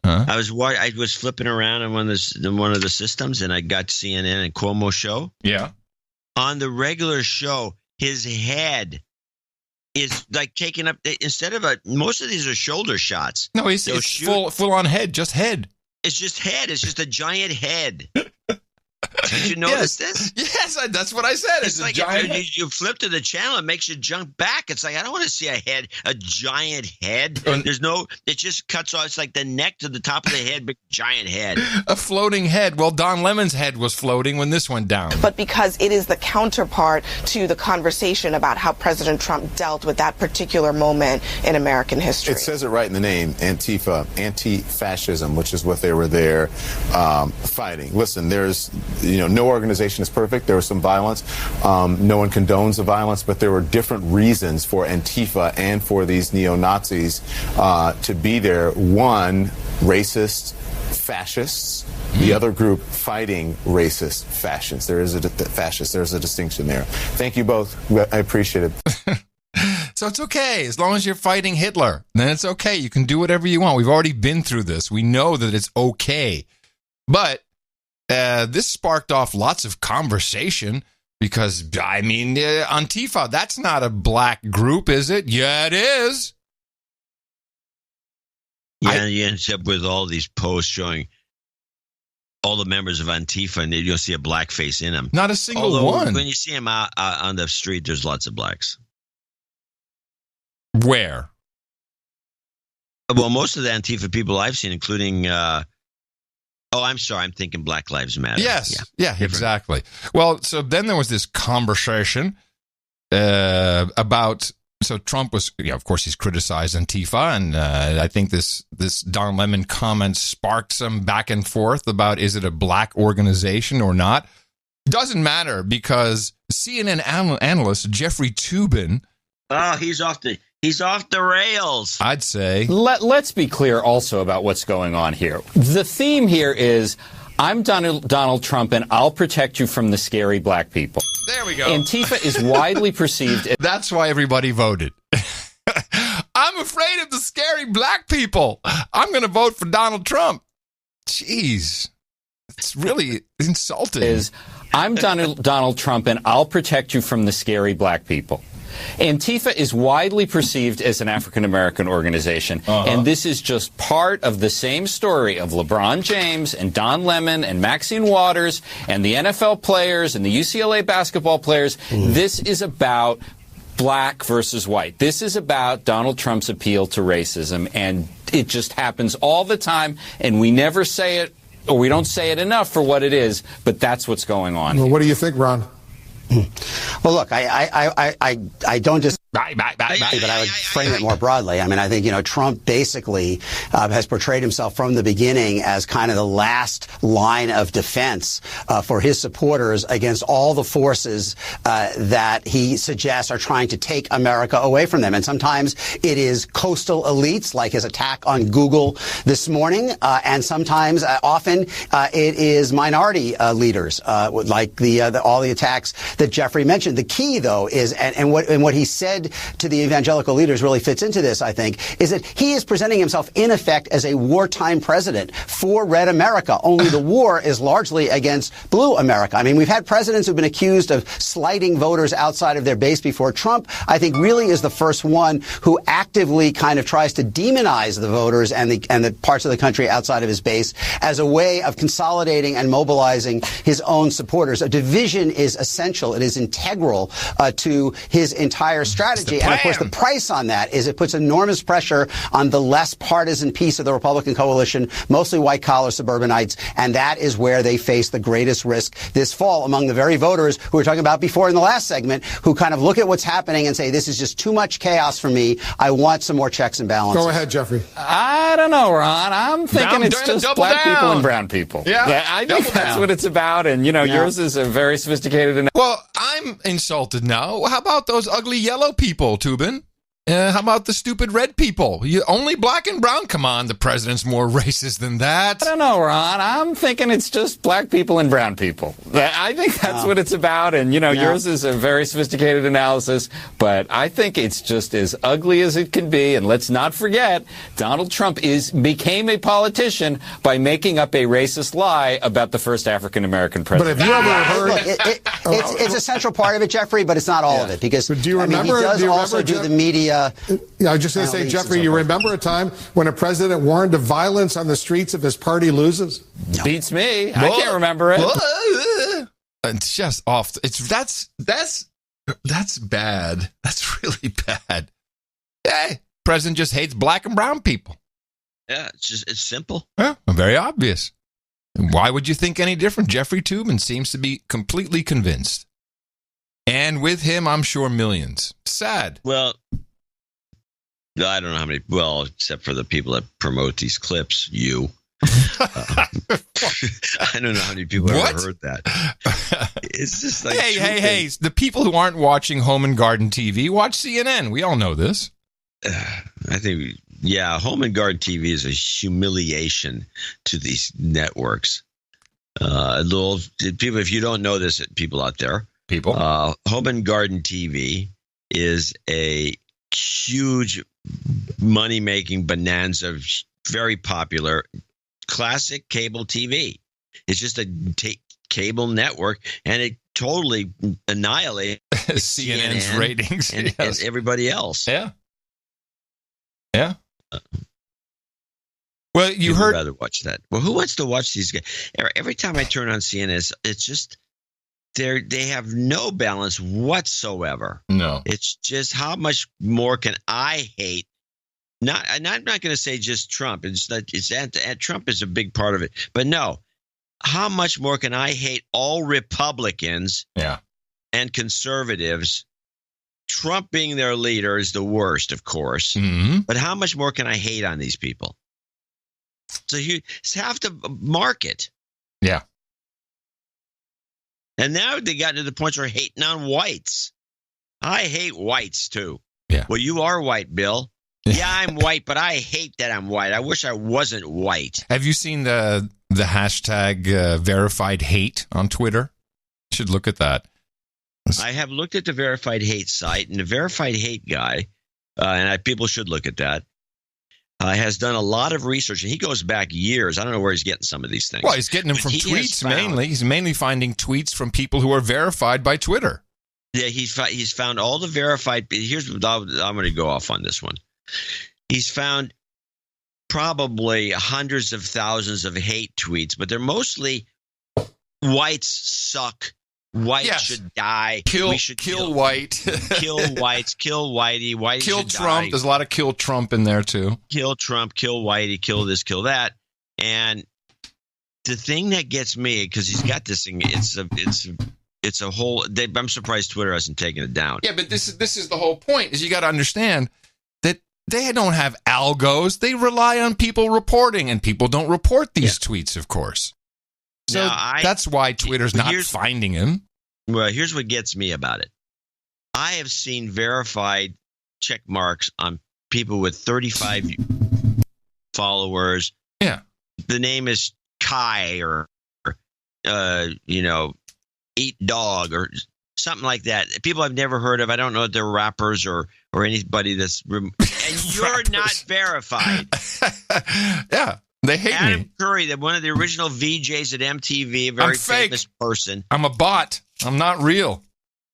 Huh? I was flipping around on one of the systems, and I got CNN and Cuomo show. Yeah. On the regular show, his head is like taking up, instead of most of these are shoulder shots. No, it's full on head, just head. It's just head. It's just a giant head. Did you notice this? Yes, that's what I said. It's like giant. you flip to the channel, it makes you jump back. It's like, I don't want to see a giant head. It just cuts off. It's like the neck to the top of the head, big giant head. A floating head. Well, Don Lemon's head was floating when this went down. But because it is the counterpart to the conversation about how President Trump dealt with that particular moment in American history. It says it right in the name, Antifa, anti-fascism, which is what they were there fighting. Listen, there's, no organization is perfect. There was some violence. No one condones the violence, but there were different reasons for Antifa and for these neo-Nazis to be there. One, racist fascists. The other group fighting racist fascists. There's a distinction there. Thank you both. I appreciate it. So it's okay. As long as you're fighting Hitler, then it's okay. You can do whatever you want. We've already been through this. We know that it's okay. But this sparked off lots of conversation because, Antifa, that's not a black group, is it? Yeah, it is. Yeah, and you end up with all these posts showing all the members of Antifa, and you'll see a black face in them. Not a single one. When you see them out on the street, there's lots of blacks. Where? Well, most of the Antifa people I've seen, including... I'm sorry. I'm thinking Black Lives Matter. Yes. Yeah, exactly. Well, so then there was this conversation about... So Trump was, of course, he's criticized Antifa, and I think this Don Lemon comment sparked some back and forth about, is it a black organization or not? Doesn't matter, because CNN analyst Jeffrey Toobin... Oh, he's off the rails. I'd say. Let's be clear also about what's going on here. The theme here is, I'm Donald Trump, and I'll protect you from the scary black people. There we go. Antifa is widely perceived. That's why everybody voted. I'm afraid of the scary black people. I'm going to vote for Donald Trump. Jeez. It's really insulting. I'm Donald Trump, and I'll protect you from the scary black people. Antifa is widely perceived as an African-American organization, and this is just part of the same story of LeBron James and Don Lemon and Maxine Waters and the NFL players and the UCLA basketball players. This is about black versus white. This is about Donald Trump's appeal to racism, and it just happens all the time, and we never say it, or we don't say it enough for what it is, but that's what's going on. Well, what do you think, Ron? Well, look, I don't just. But I would frame it more broadly. I mean, I think, Trump basically has portrayed himself from the beginning as kind of the last line of defense for his supporters against all the forces that he suggests are trying to take America away from them. And sometimes it is coastal elites, like his attack on Google this morning, and sometimes, often, it is minority leaders, like all the attacks that Jeffrey mentioned. The key, though, is, and what he said to the evangelical leaders really fits into this, I think, is that he is presenting himself, in effect, as a wartime president for Red America. Only the war is largely against Blue America. I mean, we've had presidents who've been accused of slighting voters outside of their base before. Trump, I think, really is the first one who actively kind of tries to demonize the voters and the parts of the country outside of his base as a way of consolidating and mobilizing his own supporters. A division is essential. It is integral to his entire strategy. And, of course, the price on that is it puts enormous pressure on the less partisan piece of the Republican coalition, mostly white-collar suburbanites, and that is where they face the greatest risk this fall among the very voters who we were talking about before in the last segment, who kind of look at what's happening and say, this is just too much chaos for me. I want some more checks and balances. Go ahead, Jeffrey. I don't know, Ron. I'm thinking it's just black people and brown people. Yeah, I think that's what it's about, and, yours is a very sophisticated... Well, I'm insulted now. How about those ugly yellow people, Toobin? How about the stupid red people? Only black and brown? Come on, the president's more racist than that. I don't know, Ron. I'm thinking it's just black people and brown people. I think that's what it's about, and, yours is a very sophisticated analysis, but I think it's just as ugly as it can be, and let's not forget, Donald Trump became a politician by making up a racist lie about the first African-American president. But have you ever heard... Look, it's a central part of it, Jeffrey, but it's not all of it, because do you remember, he does also do the media... I was just going to say, Jeffrey, you remember a time when a president warned of violence on the streets if his party loses? No. Beats me. I can't remember it. It's just off. That's bad. That's really bad. Hey, president just hates black and brown people. Yeah, it's simple. Yeah, very obvious. And why would you think any different? Jeffrey Toobin seems to be completely convinced. And with him, I'm sure millions. Sad. Well, I don't know how many, except for the people that promote these clips, you. I don't know how many people have ever heard that. It's just like, hey, the people who aren't watching Home and Garden TV, watch CNN. We all know this. I think, Home and Garden TV is a humiliation to these networks. People, if you don't know this, people out there, Home and Garden TV is a huge money-making bonanza, very popular, classic cable TV. It's just a cable network, and it totally annihilates CNN's ratings and everybody else. Yeah. Well, you I'd heard. rather watch that. Well, who wants to watch these guys? Every time I turn on CNN, it's just they have no balance whatsoever. No, it's just how much more can I hate? I'm not going to say just Trump. Trump is a big part of it, but no, how much more can I hate all Republicans? And conservatives? Trump being their leader is the worst, of course. Mm-hmm. But how much more can I hate on these people? So you have to mark it. Yeah. And now they got to the point where hating on whites. I hate whites too. Yeah. Well, you are white, Bill. Yeah, I'm white, but I hate that I'm white. I wish I wasn't white. Have you seen the hashtag verified hate on Twitter? You should look at that. I have looked at the verified hate site, and the verified hate guy, people should look at that, has done a lot of research, and he goes back years. I don't know where he's getting some of these things. Well, he's getting them from tweets mainly. He's mainly finding tweets from people who are verified by Twitter. Yeah, he's found all the verified. Here's what I'm going to go off on this one. He's found probably hundreds of thousands of hate tweets, but they're mostly whites suck. Whites should die. Kill white. Kill whites. Kill whitey. Whitey kill should Trump. Die. There's a lot of kill Trump in there too. Kill Trump. Kill whitey. Kill this. Kill that. And the thing that gets me, because he's got this thing, it's a whole. I'm surprised Twitter hasn't taken it down. Yeah, but this is the whole point. Is you got to understand that they don't have algos. They rely on people reporting, and people don't report these tweets, of course. So that's why Twitter's not finding him. Well, here's what gets me about it. I have seen verified check marks on people with 35 followers. Yeah. The name is Kai or Eat Dog or something like that. People I've never heard of. I don't know if they're rappers or anybody that's... And you're not verified. Yeah. They hate Adam me. Curry, one of the original VJs at MTV, a very famous person. I'm a bot. I'm not real.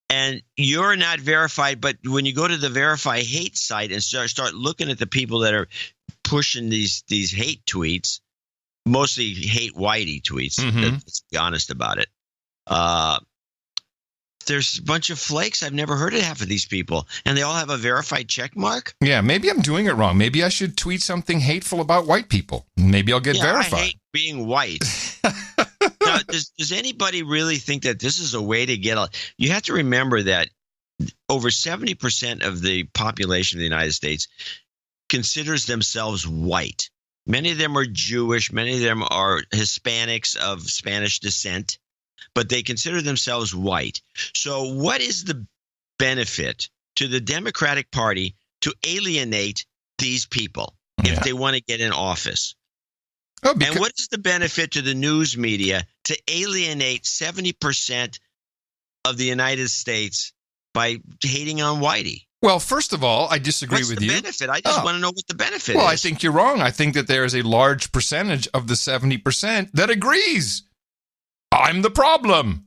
And you're not verified, but when you go to the Verify Hate site and start looking at the people that are pushing these hate tweets, mostly hate whitey tweets, let's be honest about it, there's a bunch of flakes. I've never heard of half of these people, and they all have a verified check mark. Yeah, maybe I'm doing it wrong. Maybe I should tweet something hateful about white people. Maybe I'll get verified. I hate being white. Now, does anybody really think that this is a way to get you have to remember that over 70% of the population of the United States considers themselves white. Many of them are Jewish. Many of them are Hispanics of Spanish descent. But they consider themselves white. So what is the benefit to the Democratic Party to alienate these people if they want to get in office? And what is the benefit to the news media to alienate 70% of the United States by hating on whitey? Well, first of all, I disagree with you. What's the benefit? I just want to know what the benefit is. Well, I think you're wrong. I think that there is a large percentage of the 70% that agrees. I'm the problem.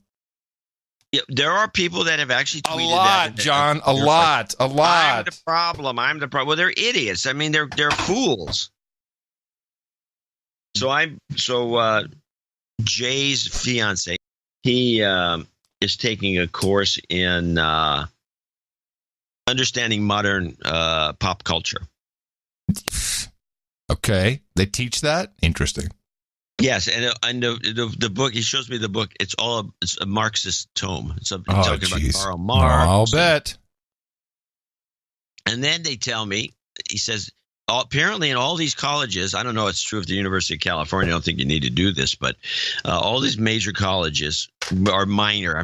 Yeah, there are people that have actually tweeted a lot, that. John. A lot. I'm the problem. Well, they're idiots. I mean, they're fools. So Jay's fiance, he is taking a course in understanding modern pop culture. Okay, they teach that? Interesting. Yes, and the book, he shows me the book, it's a Marxist tome. It's talking about Karl Marx. I'll bet. And then they tell me, he says, apparently in all these colleges, I don't know if it's true of the University of California, I don't think you need to do this, but all these major colleges, or minor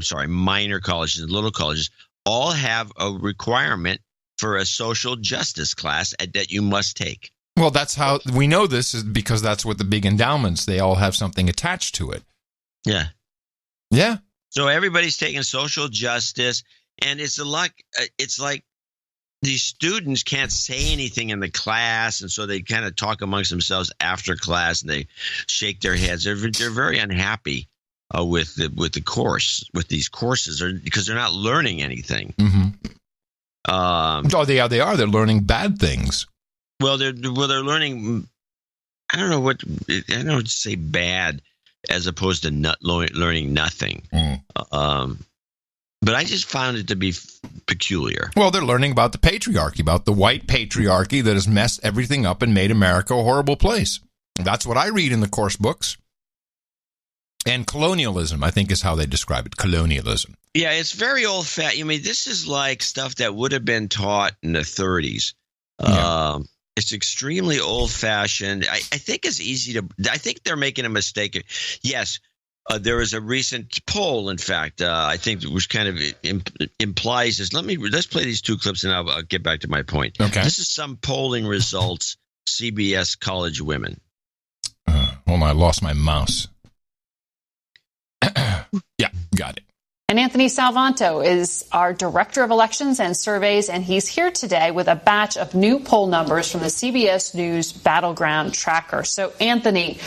colleges and little colleges, all have a requirement for a social justice class that you must take. Well, that's how we know this, is because that's what the big endowments, they all have something attached to it. Yeah. Yeah. So everybody's taking social justice, and it's like these students can't say anything in the class, and so they kind of talk amongst themselves after class, and they shake their heads. They're very unhappy with the course, with these courses, because they're not learning anything. Mm-hmm. They are. They're learning bad things. Well, they're learning. I don't know what to say, bad, as opposed to learning nothing. But I just found it to be peculiar. Well, they're learning about the patriarchy, about the white patriarchy that has messed everything up and made America a horrible place. That's what I read in the course books. And colonialism, I think, is how they describe it. Colonialism. Yeah, it's very old-fashioned. I mean, this is like stuff that would have been taught in the 30s. Yeah. It's extremely old-fashioned. I think it's easy to – I think they're making a mistake. Yes, there was a recent poll, in fact, I think, which kind of implies this. Let's play these two clips, and I'll get back to my point. Okay. This is some polling results, CBS College Women. Hold on, I lost my mouse. Yeah, got it. And Anthony Salvanto is our Director of Elections and Surveys, and he's here today with a batch of new poll numbers from the CBS News Battleground Tracker. So, Anthony,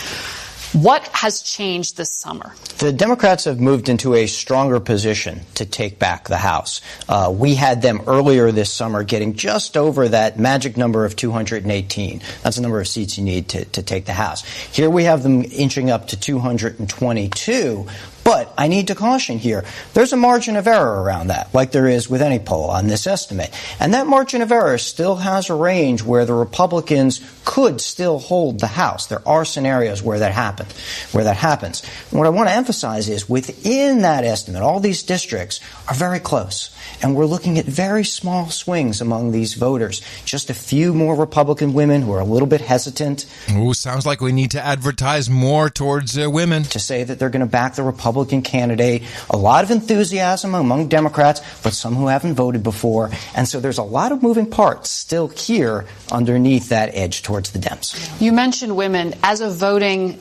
what has changed this summer? The Democrats have moved into a stronger position to take back the House. We had them earlier this summer getting just over that magic number of 218. That's the number of seats you need to take the House. Here we have them inching up to 222. But I need to caution here, there's a margin of error around that, like there is with any poll on this estimate. And that margin of error still has a range where the Republicans could still hold the House. There are scenarios where that happens. And what I want to emphasize is within that estimate, all these districts are very close. And we're looking at very small swings among these voters. Just a few more Republican women who are a little bit hesitant. Ooh, sounds like we need to advertise more towards women. To say that they're going to back the Republican candidate. A lot of enthusiasm among Democrats, but some who haven't voted before. And so there's a lot of moving parts still here underneath that edge towards the Dems. You mentioned women as a voting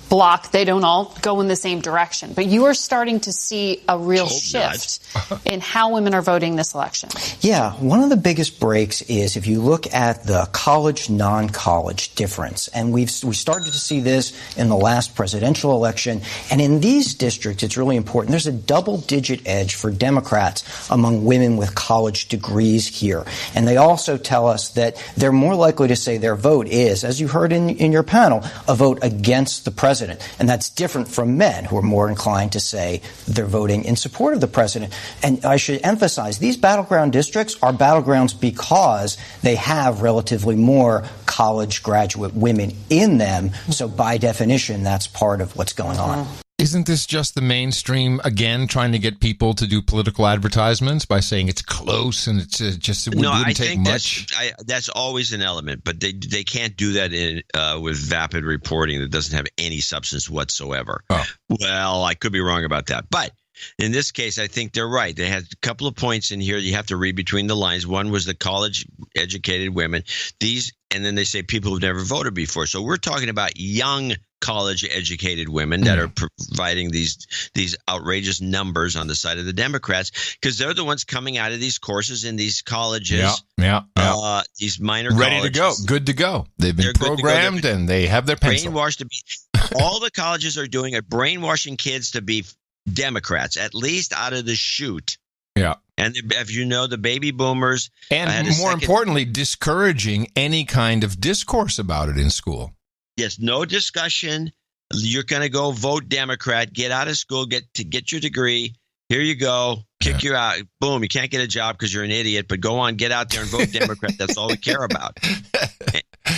block. They don't all go in the same direction. But you are starting to see a real shift in how women are voting this election. Yeah, one of the biggest breaks is if you look at the college, non-college difference. And we started to see this in the last presidential election. And in these districts, it's really important. There's a double-digit edge for Democrats among women with college degrees here. And they also tell us that they're more likely to say their vote is, as you heard in your panel, a vote against the president. And that's different from men who are more inclined to say they're voting in support of the president. And I should emphasize, these battleground districts are battlegrounds because they have relatively more college graduate women in them. So by definition, that's part of what's going on. Isn't this just the mainstream, again, trying to get people to do political advertisements by saying it's close and it's it wouldn't take much? That's always an element, but they can't do that with vapid reporting that doesn't have any substance whatsoever. Oh. Well, I could be wrong about that, but in this case, I think they're right. They had a couple of points in here you have to read between the lines. One was the college-educated women. And then they say people who've never voted before. So we're talking about young college-educated women that are providing these outrageous numbers on the side of the Democrats because they're the ones coming out of these courses in these colleges. These minor ready colleges. To go, good to go. They've been programmed and they have their pencil. Brainwashed to be. All the colleges are doing it, brainwashing kids to be Democrats, at least out of the chute. Yeah. And if you know, the baby boomers. And more importantly, discouraging any kind of discourse about it in school. Yes, no discussion. You're going to go vote Democrat, get out of school, get your degree, Here you go. Kick you out. Boom. You can't get a job because you're an idiot, but go on, get out there and vote Democrat. That's all we care about.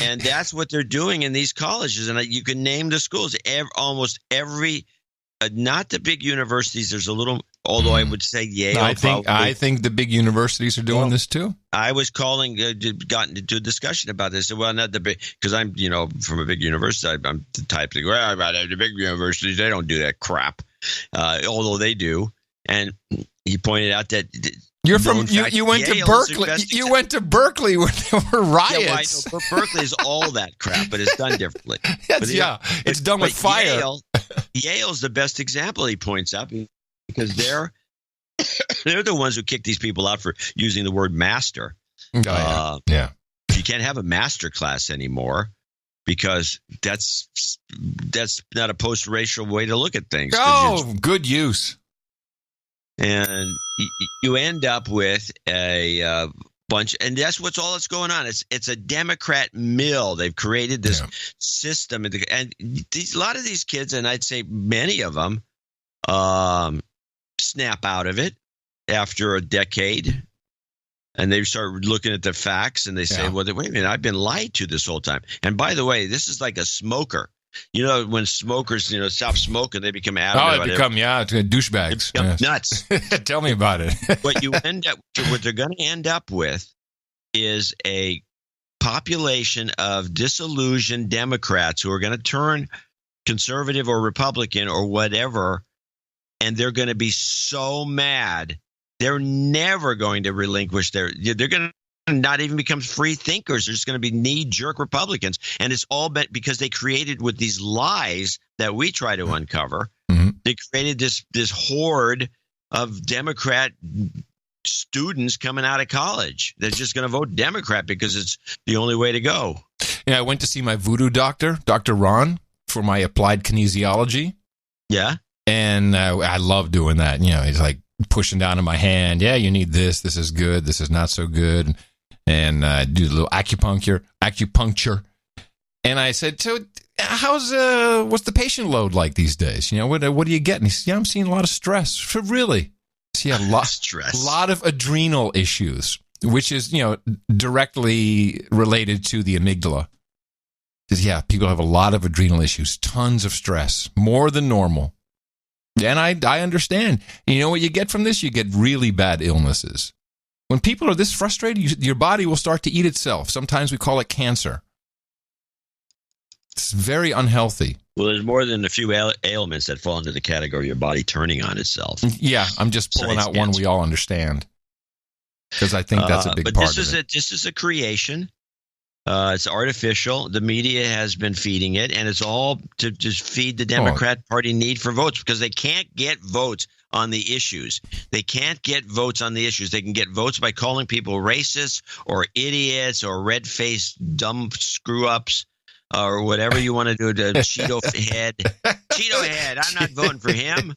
And that's what they're doing in these colleges. And you can name the schools. Almost every, not the big universities. There's a little, although I would say Yale. I think the big universities are doing this too. I was gotten into a discussion about this. Well, not the big, because I'm, from a big university. I'm the type to go, the big universities, they don't do that crap. Although they do. And he pointed out that you went to Berkeley. You went to Berkeley where there were riots. Yeah, well, I know. Berkeley is all that crap, but it's done differently. It's done with fire. Yale's the best example. He points out because they're the ones who kick these people out for using the word master. Yeah. You can't have a master class anymore because that's not a post-racial way to look at things. Oh, good use. And you end up with a bunch, and that's what's going on. It's a Democrat mill. They've created this system, and a lot of these kids, and I'd say many of them, snap out of it after a decade, and they start looking at the facts, and they say, "Well, wait a minute, I've been lied to this whole time." And by the way, this is like a smoker. When smokers, stop smoking, they become adamant. Douchebags. They become nuts. Tell me about it. What they're going to end up with is a population of disillusioned Democrats who are going to turn conservative or Republican or whatever, and they're going to be so mad. They're never going to relinquish they're going to not even become free thinkers. They're just going to be knee-jerk Republicans. And it's all because they created with these lies that we try to uncover. Mm-hmm. They created this horde of Democrat students coming out of college. They're just going to vote Democrat because it's the only way to go. Yeah, I went to see my voodoo doctor, Dr. Ron, for my applied kinesiology. Yeah. And I love doing that. He's like pushing down in my hand. Yeah, you need this. This is good. This is not so good. And do a little acupuncture. And I said, so what's the patient load like these days? What do you get? And he said, I'm seeing a lot of stress. Really? A lot of adrenal issues, which is, directly related to the amygdala. Because, people have a lot of adrenal issues, tons of stress, more than normal. And I understand. You know what you get from this? You get really bad illnesses. When people are this frustrated, your body will start to eat itself. Sometimes we call it cancer. It's very unhealthy. Well, there's more than a few ailments that fall into the category of your body turning on itself. Yeah, I'm just pulling out one we all understand. Because I think that's a big part of it. This is a creation. It's artificial. The media has been feeding it, and it's all to just feed the Democrat Party need for votes because they can't get votes on the issues. They can't get votes on the issues. They can get votes by calling people racists or idiots or red-faced dumb screw-ups or whatever you want to do to Cheeto head. Cheeto head. I'm not voting for him.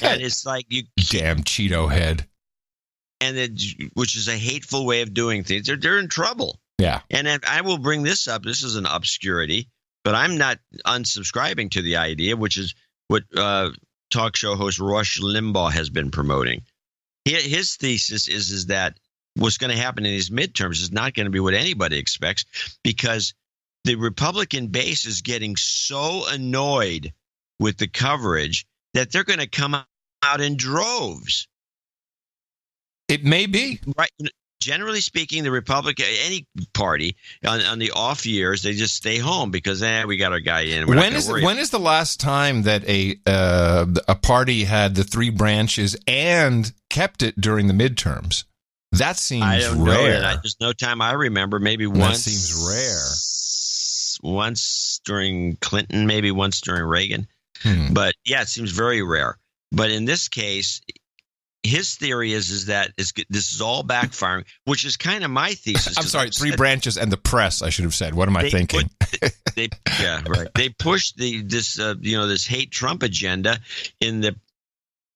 And it's like you damn Cheeto head. And which is a hateful way of doing things. They're in trouble. Yeah. And I will bring this up. This is an obscurity, but I'm not unsubscribing to the idea, which is what talk show host Rush Limbaugh has been promoting. His thesis is that what's going to happen in these midterms is not going to be what anybody expects because the Republican base is getting so annoyed with the coverage that they're going to come out in droves. It may be. Right. Generally speaking, the Republican, any party on the off years, they just stay home because we got our guy in. When is the last time that a party had the three branches and kept it during the midterms? That seems I don't rare. Know. There's no time I remember. Maybe that once. Seems rare. Once during Clinton, maybe once during Reagan. But yeah, it seems very rare. But in this case, his theory is that this is all backfiring, which is kind of my thesis. I'm sorry, three branches and the press, I should have said. What am I thinking? They pushed this hate Trump agenda in the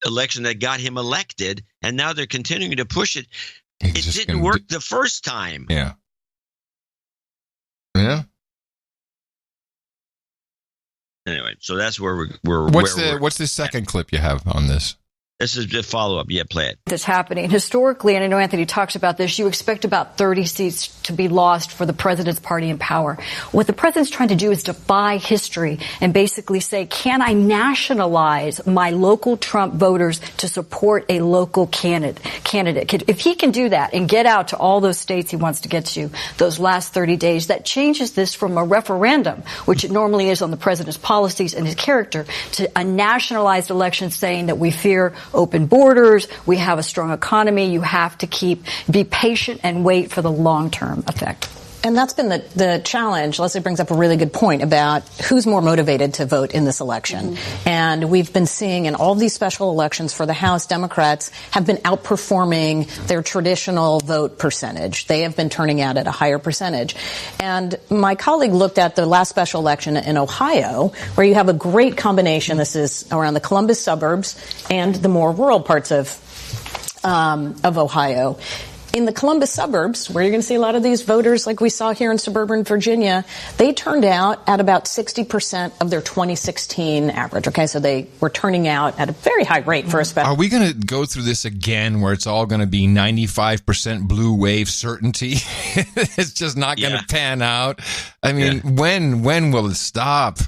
election that got him elected, and now they're continuing to push it. It didn't work the first time. Yeah. Yeah. Anyway, so that's where we're. What's the second clip you have on this? This is the follow-up. Yeah, play it. That's happening. Historically, and I know Anthony talks about this, you expect about 30 seats to be lost for the president's party in power. What the president's trying to do is defy history and basically say, can I nationalize my local Trump voters to support a local candidate? If he can do that and get out to all those states he wants to get to those last 30 days, that changes this from a referendum, which it normally is on the president's policies and his character, to a nationalized election saying that we fear open borders, we have a strong economy, you have to be patient and wait for the long-term effect. And that's been the challenge. Leslie brings up a really good point about who's more motivated to vote in this election. Mm-hmm. And we've been seeing in all these special elections for the House, Democrats have been outperforming their traditional vote percentage. They have been turning out at a higher percentage. And my colleague looked at the last special election in Ohio, where you have a great combination. This is around the Columbus suburbs and the more rural parts of Ohio. In the Columbus suburbs, where you're going to see a lot of these voters like we saw here in suburban Virginia, they turned out at about 60% of their 2016 average. Okay, so they were turning out at a very high rate for a special. Are we going to go through this again where it's all going to be 95% blue wave certainty? It's just not going to pan out. I mean, when will it stop?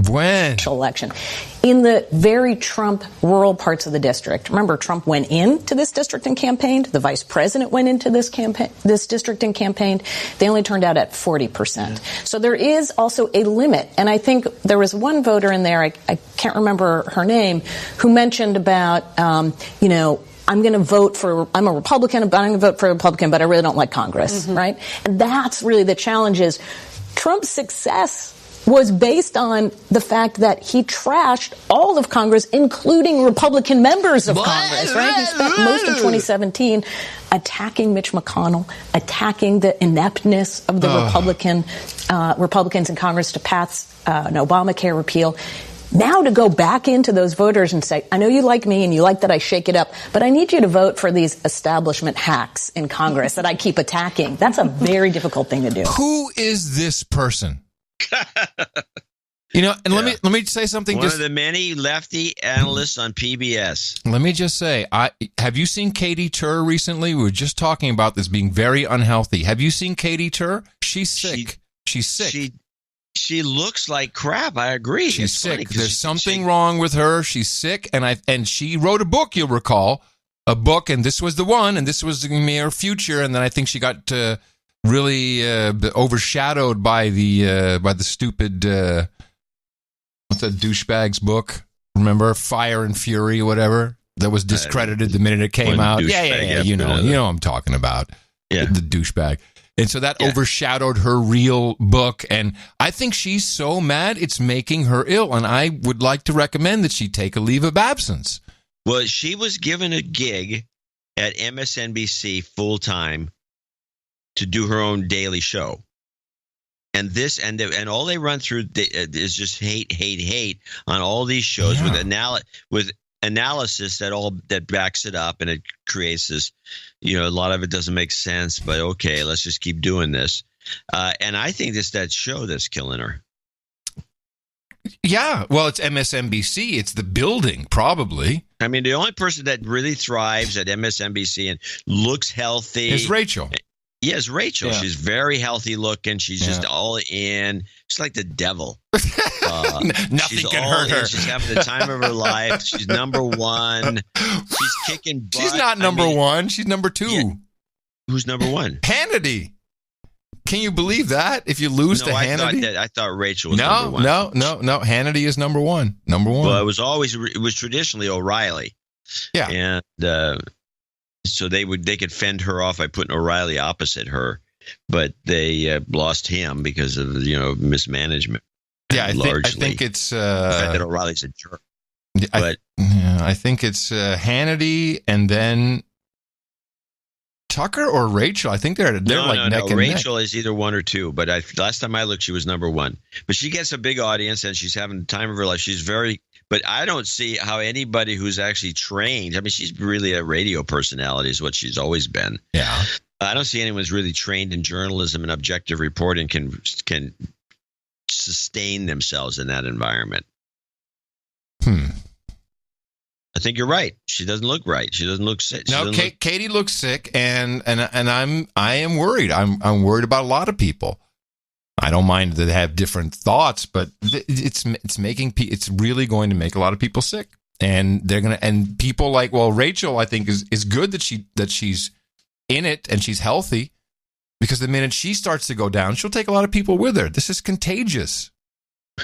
When? Election. In the very Trump rural parts of the district. Remember, Trump went into this district and campaigned. The vice president went into this district and campaigned. They only turned out at 40%. Yeah. So there is also a limit. And I think there was one voter in there, I can't remember her name, who mentioned about, I'm going to vote for, I'm a Republican, but I'm going to vote for a Republican, but I really don't like Congress, right? And that's really the challenge is Trump's success was based on the fact that he trashed all of Congress, including Republican members of Congress, right? He spent most of 2017 attacking Mitch McConnell, attacking the ineptness of the Republicans in Congress to pass an Obamacare repeal. Now to go back into those voters and say, I know you like me and you like that I shake it up, but I need you to vote for these establishment hacks in Congress that I keep attacking. That's a very difficult thing to do. Who is this person? Let me say something. One of the many lefty analysts on PBS. Let me just say, have you seen Katie Tur recently? We were just talking about this being very unhealthy. Have you seen Katie Tur? She's sick. She's sick. She looks like crap. I agree. She's sick. There's something wrong with her. She's sick, and she wrote a book. You'll recall a book, and this was the one, and this was her future, and then I think she got really overshadowed by the stupid what's that douchebag's book? Remember, Fire and Fury, or whatever, that was discredited the minute it came out. Yeah. You know what I'm talking about. Yeah, the douchebag. And so that overshadowed her real book. And I think she's so mad it's making her ill. And I would like to recommend that she take a leave of absence. Well, she was given a gig at MSNBC full time to do her own daily show. And this and all they run through is just hate on all these shows with analysis that backs it up, and it creates this, a lot of it doesn't make sense, but okay, let's just keep doing this. And I think it's that show that's killing her. Yeah, well, it's MSNBC. It's the building, probably. I mean, the only person that really thrives at MSNBC and looks healthy is Rachel. Yes, Rachel. Yeah. She's very healthy looking. She's just all in. She's like the devil. Nothing can hurt her. She's having the time of her life. She's number one. She's kicking butt. She's not number one. She's number two. Yeah. Who's number one? Hannity. Can you believe that? If you lose to Hannity? I thought Rachel was number one. No. Hannity is number one. Number one. Well, it was traditionally O'Reilly. Yeah. And so they could fend her off by putting O'Reilly opposite her, but they lost him because of mismanagement. Yeah, I think it's the fact that O'Reilly's a jerk. I think it's Hannity and then Tucker or Rachel. I think they're neck and neck. Rachel is either one or two, but last time I looked, she was number one. But she gets a big audience and she's having the time of her life. She's very. But I don't see how anybody who's actually trained. I mean, she's really a radio personality, is what she's always been. Yeah. I don't see anyone who's really trained in journalism and objective reporting can sustain themselves in that environment. I think you're right. She doesn't look right. She doesn't look sick. No, Katie looks sick, and I am worried. I'm worried about a lot of people. I don't mind that they have different thoughts, but it's really going to make a lot of people sick, and and people like, well, Rachel, I think is good that she's in it and she's healthy, because the minute she starts to go down, she'll take a lot of people with her. This is contagious.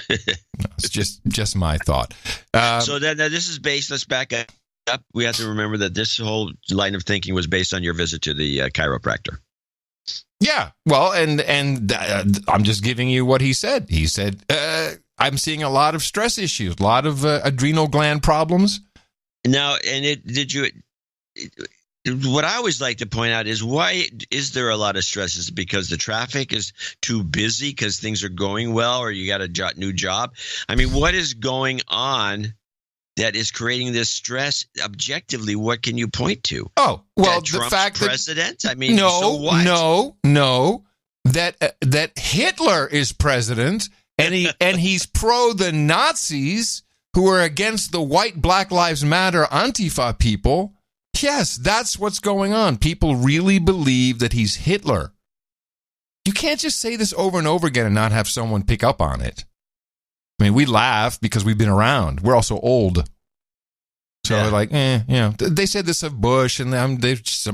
It's just my thought. So then this is based. Let's back up. We have to remember that this whole line of thinking was based on your visit to the chiropractor. Yeah, well, and I'm just giving you what he said. He said, I'm seeing a lot of stress issues, a lot of adrenal gland problems. Now, what I always like to point out is, why is there a lot of stress? Is it because the traffic is too busy because things are going well, or you got a new job? I mean, what is going on that is creating this stress? Objectively, what can you point to? Oh, well, that the Trump's fact president? that I mean, so what? No, that Hitler is president, and he's pro the Nazis who are against the white Black Lives Matter Antifa people. Yes, that's what's going on. People really believe that he's Hitler. You can't just say this over and over again and not have someone pick up on it. I mean, we laugh because we've been around. We're also old. So we're like, They said this of Bush, and I'm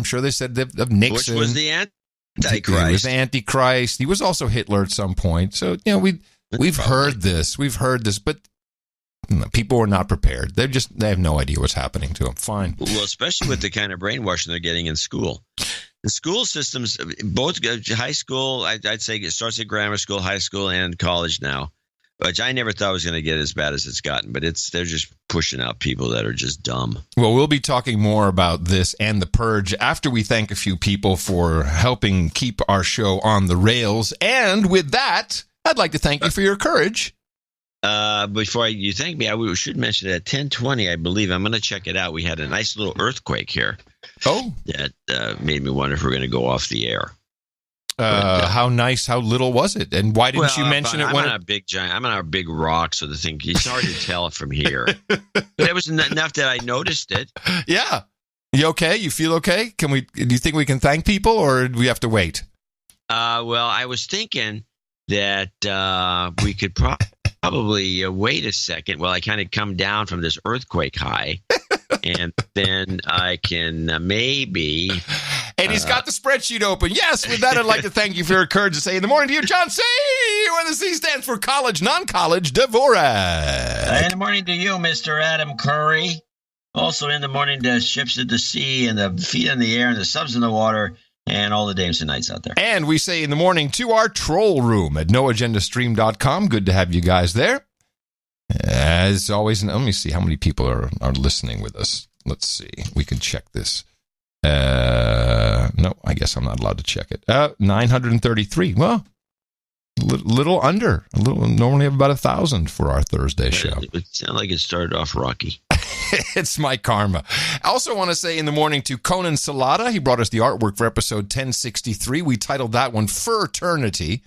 sure they said of Nixon. Bush was the Antichrist. He was the Antichrist. He was also Hitler at some point. So, we've heard this. We've heard this, but people are not prepared. They have no idea what's happening to them. Fine. Well, especially with the kind of brainwashing they're getting in school. The school systems, both high school, I'd say it starts at grammar school, high school, and college now, which I never thought was going to get as bad as it's gotten. But they're just pushing out people that are just dumb. Well, we'll be talking more about this and the purge after we thank a few people for helping keep our show on the rails. And with that, I'd like to thank you for your courage. Before you thank me, I should mention that at 10:20, I believe, I'm going to check it out. We had a nice little earthquake here. Oh, that made me wonder if we're going to go off the air. How nice? How little was it? And why didn't you mention it? I'm on a big rock, so the thing, it's hard to tell it from here. But it was enough that I noticed it. Yeah. You okay? You feel okay? Do you think we can thank people, or do we have to wait? Well, I was thinking that we could probably wait a second while I kind of come down from this earthquake high, and then I can maybe. And he's got the spreadsheet open. Yes, with that, I'd like to thank you for your courage to say in the morning to you, John C., where the C stands for college, non-college, Dvorak. In the morning to you, Mr. Adam Curry. Also in the morning to ships at the sea and the feet in the air and the subs in the water. And all the dames and nights out there. And we say in the morning to our troll room at noagendastream.com. Good to have you guys there. As always, let me see how many people are listening with us. Let's see. We can check this. No, I guess I'm not allowed to check it. 933. Well, little under. Normally have about 1,000 for our Thursday show. It sounded like it started off rocky. It's my karma. I also want to say in the morning to Conan Salata. He brought us the artwork for episode 1063. We titled that one Fraternity.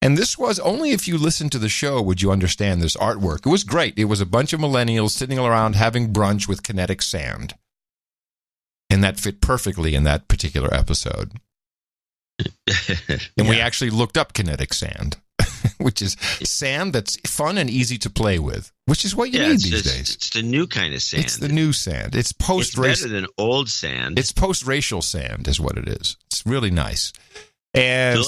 And this was, only if you listened to the show would you understand this artwork. It was great. It was a bunch of millennials sitting around having brunch with kinetic sand. And that fit perfectly in that particular episode. And we actually looked up kinetic sand, which is sand that's fun and easy to play with, which is what you need these days. It's the new kind of sand. It's the new sand. It's post-racial. It's better than old sand. It's post-racial sand is what it is. It's really nice. And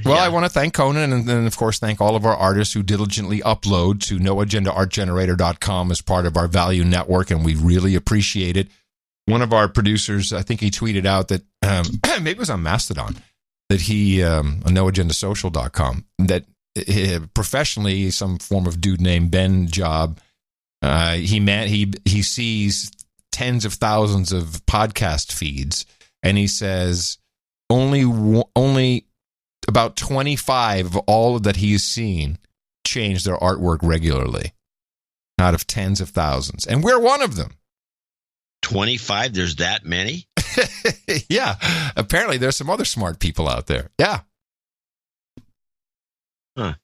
I want to thank Conan and then, of course, thank all of our artists who diligently upload to noagendaartgenerator.com as part of our value network, and we really appreciate it. One of our producers, I think he tweeted out that, maybe it was on Mastodon, that he, on noagendasocial.com, that professionally, some form of dude named Ben Job, he sees tens of thousands of podcast feeds, and he says only about 25 of all that he's seen change their artwork regularly out of tens of thousands, and we're one of them. 25? There's that many? Yeah. Apparently, there's some other smart people out there. Yeah. Huh.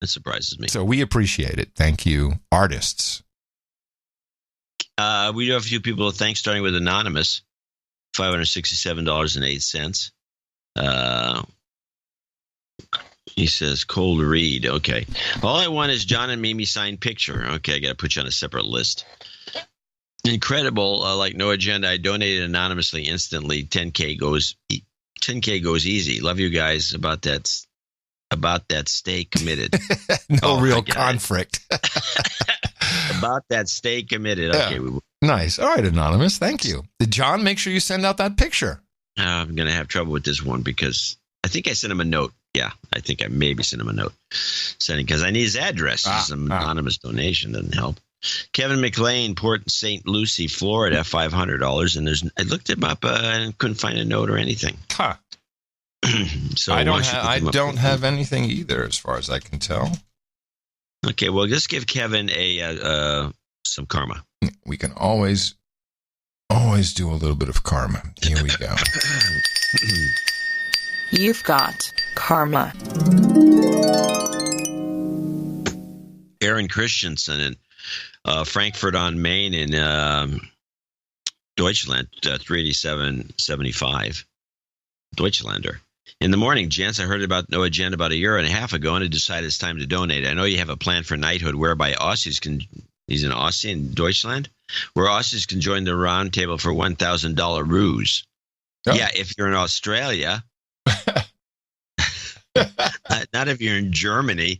That surprises me. So we appreciate it. Thank you, artists. We do have a few people to thank, starting with Anonymous, $567.08. He says, cold read. Okay. All I want is John and Mimi signed picture. Okay, I got to put you on a separate list. Incredible. Like No Agenda, I donated anonymously instantly. 10K goes easy. Love you guys. About that, stay committed. No real conflict. About that, stay committed. Okay. Yeah. Nice. All right, Anonymous. Thank you. John, make sure you send out that picture. I'm going to have trouble with this one because I think I sent him a note. Yeah, I think I maybe sent him a note. Because I need his address. Some anonymous donation doesn't help. Kevin McLean, Port St. Lucie, Florida, $500. And I looked him up and couldn't find a note or anything. Huh. So I don't have anything either, as far as I can tell. Okay, well, just give Kevin some karma. We can always do a little bit of karma. Here we go. You've got karma. Aaron Christensen in Frankfurt on Main in Deutschland, 387.75. Deutschlander. In the morning, gents, I heard about No Agenda about a year and a half ago, and I decided it's time to donate. I know you have a plan for knighthood whereby Aussies can, he's an Aussie in Deutschland, where Aussies can join the round table for $1,000 ruse. Oh. Yeah, if you're in Australia, not if you're in Germany,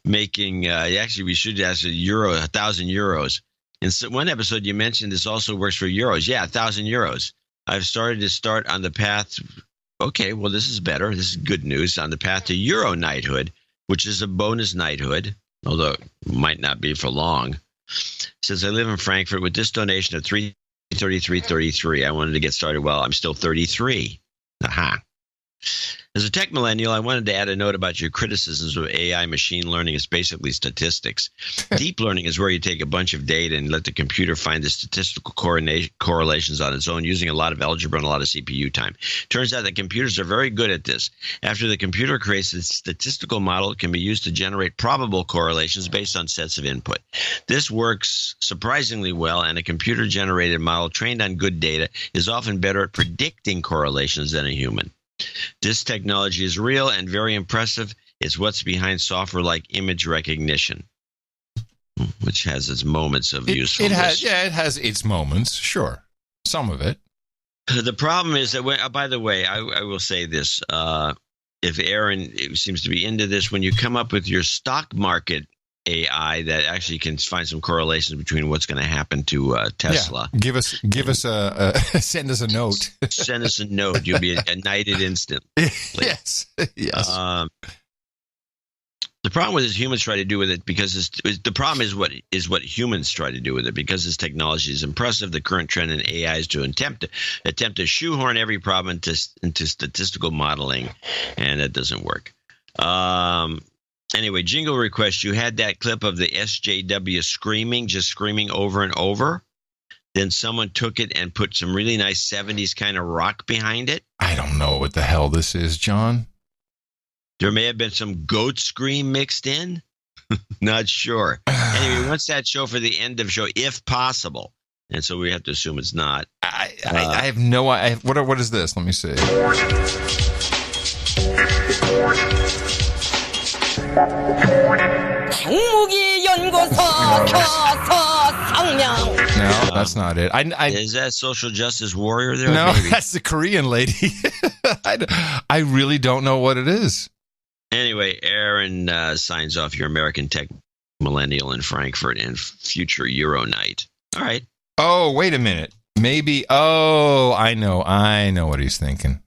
making, actually, we should ask €1,000 euros. In one episode, you mentioned this also works for euros. Yeah, 1,000 euros. I've started on the path. Okay, well, this is better. This is good news. On the path to Euro knighthood, which is a bonus knighthood, although it might not be for long. Since I live in Frankfurt, with this donation of $333.33, I wanted to get started. Well, I'm still 33. Aha. As a tech millennial, I wanted to add a note about your criticisms of AI machine learning. It's basically statistics. Deep learning is where you take a bunch of data and let the computer find the statistical correlations on its own using a lot of algebra and a lot of CPU time. Turns out that computers are very good at this. After the computer creates a statistical model, it can be used to generate probable correlations based on sets of input. This works surprisingly well, and a computer-generated model trained on good data is often better at predicting correlations than a human. This technology is real and very impressive. It's what's behind software like image recognition, which has its moments of usefulness. It has its moments, sure. Some of it. The problem is that, by the way, I will say this. If Aaron seems to be into this, when you come up with your stock market AI that actually can find some correlations between what's going to happen to Tesla. Yeah. Give us send us a note. Send us a note. You'll be knighted instantly. Yes. The problem with this, humans try to do with it because the problem is what humans try to do with it because this technology is impressive. The current trend in AI is to attempt to shoehorn every problem into statistical modeling, and that doesn't work. Anyway, jingle request. You had that clip of the SJW screaming over and over. Then someone took it and put some really nice 70s kind of rock behind it. I don't know what the hell this is, John. There may have been some goat scream mixed in. Not sure. Anyway, what's that show for the end of show, if possible? And so we have to assume it's not. I have no idea. What is this? Let me see. No, that's not it. Is that Social Justice Warrior there? No, that's the Korean lady. I really don't know what it is. Anyway, Aaron signs off, your American tech millennial in Frankfurt and future Euro night. All right. Oh, wait a minute. Maybe. Oh, I know what he's thinking.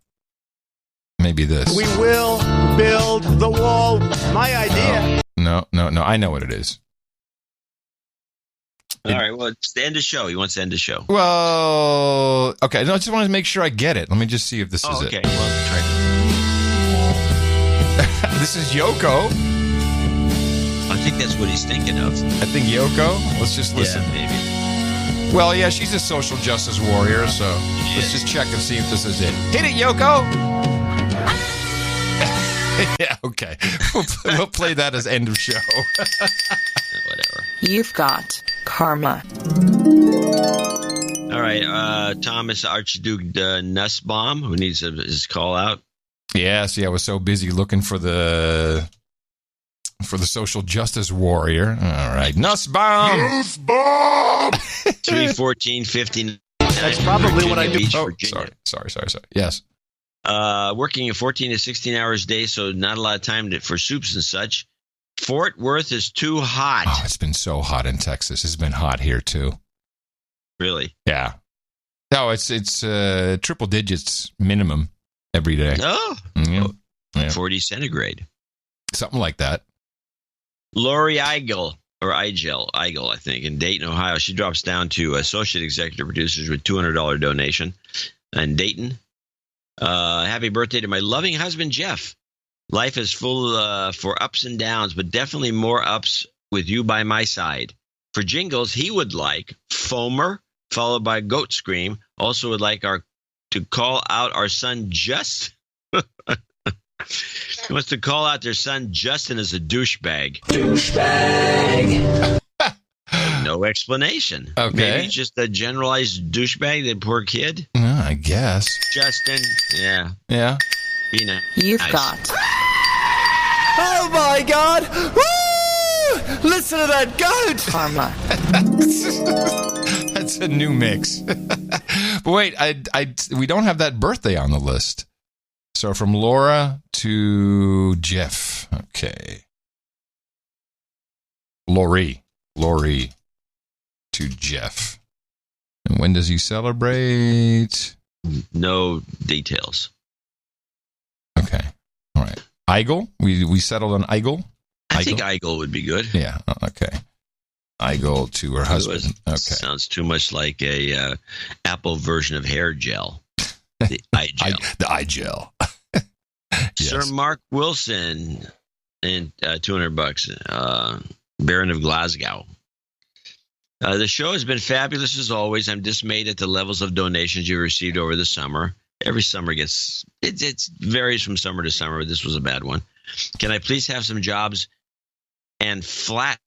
Maybe this. We will build the wall. My idea. No. I know what it is. All right. Well, it's the end of the show. He wants to end the show. Well, okay. No, I just wanted to make sure I get it. Let me just see if this is it. Okay. Well, try it. This is Yoko. I think that's what he's thinking of. I think Yoko. Let's just listen. Yeah, maybe. Well, yeah, she's a social justice warrior, so let's just check and see if this is it. Hit it, Yoko! Yeah, okay. We'll play that as end of show. Whatever. You've got karma. All right, Thomas Archduke Nussbaum, who needs his call out. Yeah, see, I was so busy looking for the social justice warrior. All right, Nussbaum. 314-59. That's probably what I do. Oh, sorry. Yes. Working 14 to 16 hours a day, so not a lot of time for soups and such. Fort Worth is too hot. Oh, it's been so hot in Texas. It's been hot here too. Really? Yeah. No, it's triple digits minimum every day. Oh. Yeah. 40 centigrade. Something like that. Lori Eigel, I think, in Dayton, Ohio. She drops down to associate executive producers with $200 donation in Dayton. Happy birthday to my loving husband, Jeff. Life is full for ups and downs, but definitely more ups with you by my side. For jingles, he would like Foamer, followed by Goat Scream. Also would like to call out our son, Just. He wants to call out their son, Justin, as a douchebag. No explanation. Okay. Maybe just a generalized douchebag, that poor kid. I guess. Justin, yeah. Yeah. Be nice. You've got. Oh my God! Woo! Listen to that goat! Karma. That's a new mix. But wait, we don't have that birthday on the list. So from Laura to Jeff. Okay. Lori to Jeff. And when does he celebrate? No details. Okay. All right. Eigel? We settled on Eigel? I think Eigel would be good. Yeah. Okay. Eigel to her husband. Okay. Sounds too much like a Apple version of hair gel. The eye gel. The eye gel. Yes. Sir Mark Wilson and $200. Baron of Glasgow. The show has been fabulous as always. I'm dismayed at the levels of donations you received over the summer. Every summer it varies from summer to summer, but this was a bad one. Can I please have some jobs and flat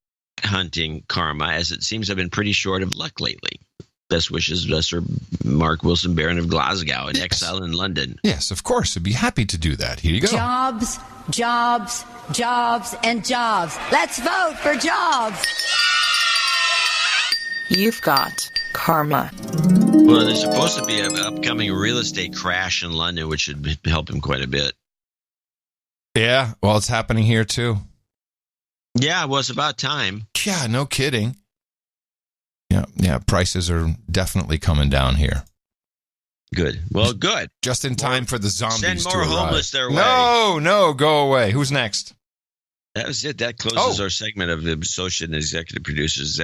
hunting karma, as it seems I've been pretty short of luck lately. Best wishes, Sir Mark Wilson, Baron of Glasgow, in exile in London. Yes, of course. I'd be happy to do that. Here you go. Jobs, jobs, jobs, and jobs. Let's vote for jobs. You've got karma. Well, there's supposed to be an upcoming real estate crash in London, which should help him quite a bit. Yeah, well, it's happening here too. Yeah, well, it's about time. Yeah, no kidding. Yeah, prices are definitely coming down here. Good. Well, good. Just in time for the zombies to arrive. Send more homeless their way. No, go away. Who's next? That was it. That closes our segment of the associate and executive producers,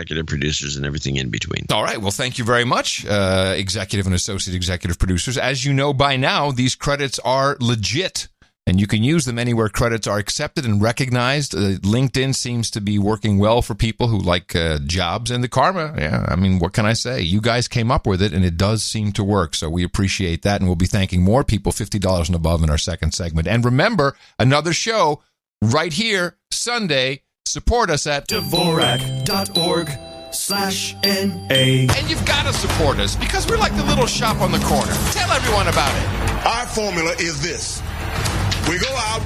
and everything in between. All right. Well, thank you very much, executive and associate executive producers. As you know by now, these credits are legit, and you can use them anywhere credits are accepted and recognized. LinkedIn seems to be working well for people who like jobs and the karma. Yeah, I mean, what can I say? You guys came up with it, and it does seem to work, so we appreciate that, and we'll be thanking more people, $50 and above, in our second segment. And remember, another show right here, Sunday. Support us at Dvorak.org/NA. And you've got to support us because we're like the little shop on the corner. Tell everyone about it. Our formula is this. We go out,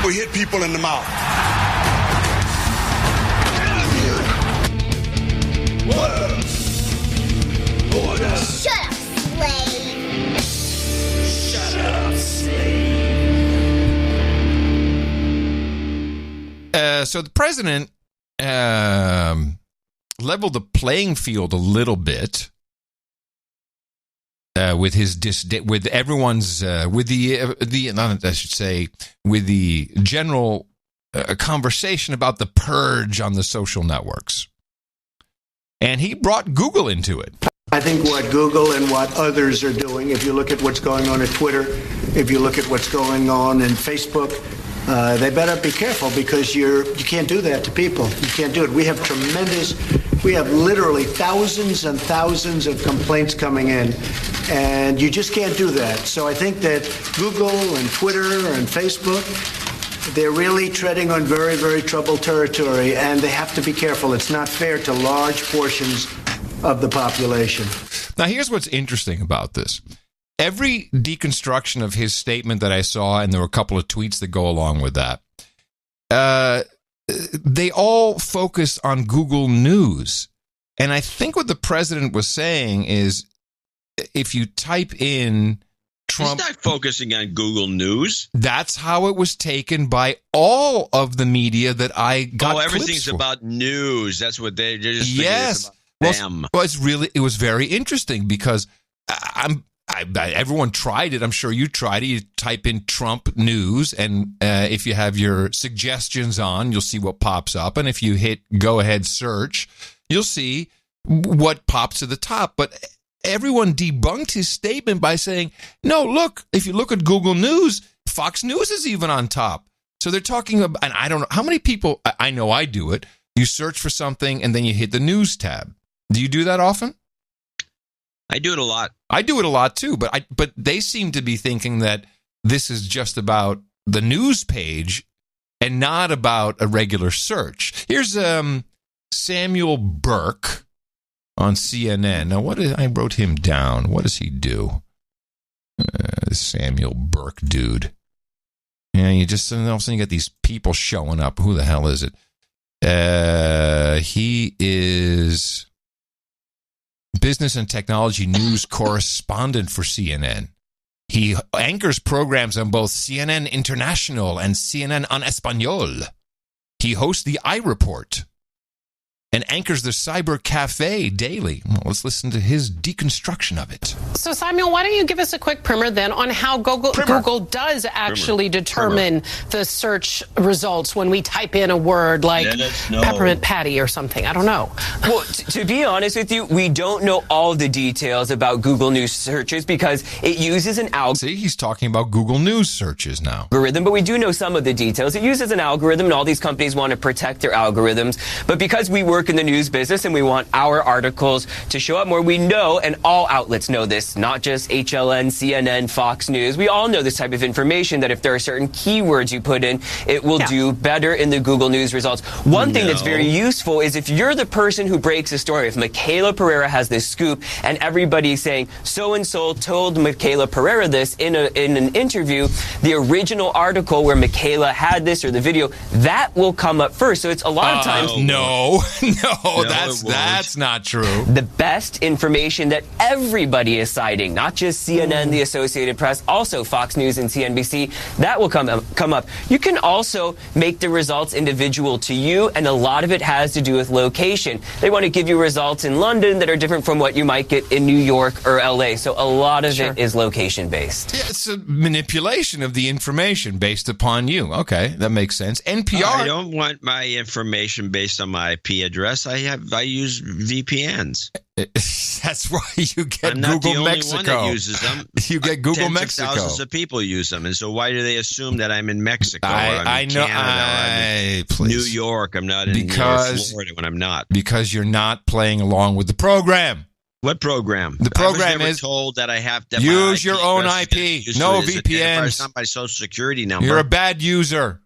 we hit people in the mouth. Shut up, slave. Shut up, slave. So the president leveled the playing field a little bit with his with everyone's with the general conversation about the purge on the social networks, and he brought Google into it. I think what Google and what others are doing, if you look at what's going on at Twitter, if you look at what's going on in Facebook, they better be careful because you can't do that to people. You can't do it. We have literally thousands and thousands of complaints coming in, and you just can't do that. So I think that Google and Twitter and Facebook, they're really treading on very, very troubled territory, and they have to be careful. It's not fair to large portions of the population. Now, here's what's interesting about this. Every deconstruction of his statement that I saw, and there were a couple of tweets that go along with that, they all focus on Google News. And I think what the president was saying is, if you type in Trump... He's not focusing on Google News. That's how it was taken by all of the media that I got. Everything's about news. That's what they're just yes. Them. Well, it was very interesting because everyone tried it. I'm sure you tried it. You type in Trump news, and if you have your suggestions on, you'll see what pops up. And if you hit go ahead search, you'll see what pops to the top. But everyone debunked his statement by saying, no, look, if you look at Google News, Fox News is even on top. So they're talking about, and I don't know how many people, I know I do it. You search for something and then you hit the news tab. Do you do that often? I do it a lot. I do it a lot too, but they seem to be thinking that this is just about the news page and not about a regular search. Here's Samuel Burke on CNN. Now, I wrote him down. What does he do? Samuel Burke, dude. Yeah, all of a sudden you get these people showing up. Who the hell is it? He is business and technology news correspondent for CNN. He anchors programs on both CNN International and CNN en Español. He hosts the iReport and anchors the Cyber Cafe daily. Well, let's listen to his deconstruction of it. So, Samuel, why don't you give us a quick primer then on how Google does actually determine the search results when we type in a word like peppermint patty or something? I don't know. Well, to be honest with you, we don't know all the details about Google News searches because it uses an algorithm. See, he's talking about Google News searches now. But we do know some of the details. It uses an algorithm, and all these companies want to protect their algorithms. But because we work in the news business and we want our articles to show up more, we know, and all outlets know this, not just HLN, CNN, Fox News. We all know this type of information, that if there are certain keywords you put in, it will do better in the Google News results. One thing that's very useful is if you're the person who breaks a story, if Michaela Pereira has this scoop and everybody's saying so-and-so told Michaela Pereira this in an interview, the original article where Michaela had this or the video, that will come up first. So it's a lot of times... No, that's not true. The best information that everybody is citing, not just CNN, the Associated Press, also Fox News and CNBC, that will come up. You can also make the results individual to you, and a lot of it has to do with location. They want to give you results in London that are different from what you might get in New York or LA. So a lot of it is location-based. Yeah, it's a manipulation of the information based upon you. Okay, that makes sense. NPR. I don't want my information based on my IP address. I use VPNs. That's why you get I'm not Google the only Mexico. One that uses them. You get Google Tens Mexico. Of thousands of people use them, and so why do they assume that I'm in Mexico? I know. I'm in New York. I'm not in Florida when I'm not. Because you're not playing along with the program. What program? The program I was never is told that I have to use your own IP. No VPNs. It's not my social security number. You're a bad user.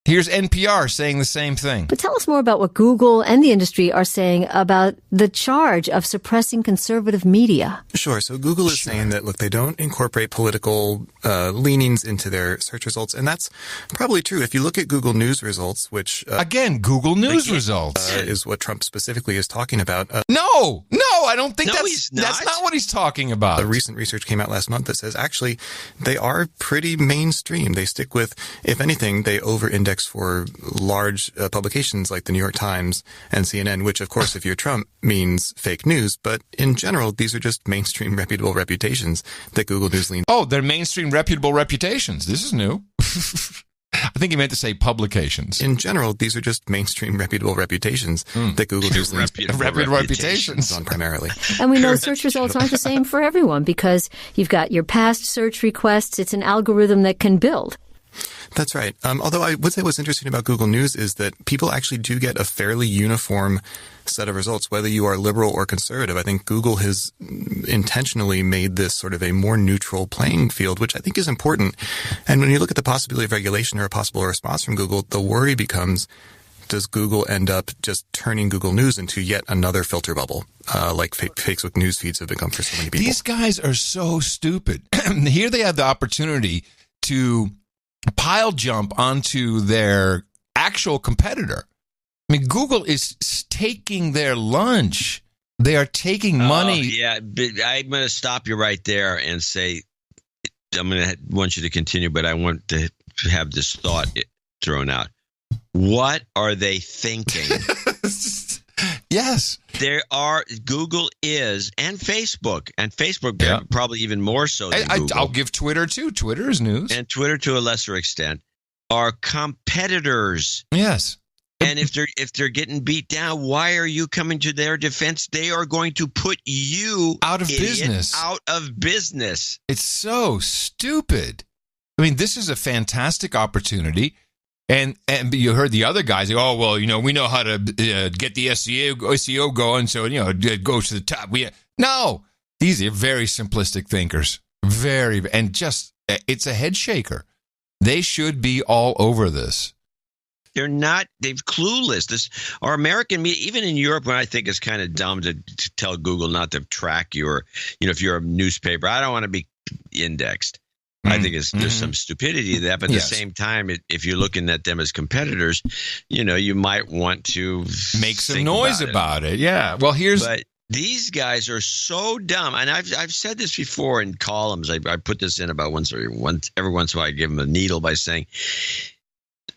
Here's NPR saying the same thing. But tell us more about what Google and the industry are saying about the charge of suppressing conservative media. Sure. So Google is saying that, look, they don't incorporate political leanings into their search results. And that's probably true. If you look at Google News results, which... Again, Google News results. Is what Trump specifically is talking about. No, I don't think that's not what he's talking about. A recent research came out last month that says, actually, they are pretty mainstream. They stick with, if anything, they over-index for large publications like the New York Times and CNN, which, of course, if you're Trump, means fake news. But in general, these are just mainstream reputable reputations that Google News leans. Oh, they're mainstream reputable reputations. This is new. I think he meant to say publications. In general, these are just mainstream reputable reputations that Google News leans reputable reputations on primarily. And we know search results aren't the same for everyone because you've got your past search requests. It's an algorithm that can build. That's right. Although I would say what's interesting about Google News is that people actually do get a fairly uniform set of results, whether you are liberal or conservative. I think Google has intentionally made this sort of a more neutral playing field, which I think is important. And when you look at the possibility of regulation or a possible response from Google, the worry becomes, does Google end up just turning Google News into yet another filter bubble, like Facebook news feeds have become for so many people? These guys are so stupid. Here they have the opportunity to pile jump onto their actual competitor. I mean, Google is taking their lunch. They are taking money. Yeah, but I'm going to stop you right there and say, I'm going to want you to continue, but I want to have this thought thrown out. What are they thinking? Yes. Google is, and Facebook probably even more so than Google. I'll give Twitter too. Twitter is news. And Twitter to a lesser extent are competitors. Yes. And if they're getting beat down, why are you coming to their defense? They are going to put you out of business. Out of business. It's so stupid. I mean, this is a fantastic opportunity. And you heard the other guys, oh, well, we know how to get the SEO going, so, it goes to the top. No, these are very simplistic thinkers. It's a head shaker. They should be all over this. They're clueless. Our American media, even in Europe, when I think it's kind of dumb to tell Google not to track you, or, if you're a newspaper, I don't want to be indexed. I think there's some stupidity to that, but at the same time, if you're looking at them as competitors, you might want to make some noise about it. Yeah. Well, but these guys are so dumb, and I've said this before in columns. I put this in about every once in a while. I give them a needle by saying,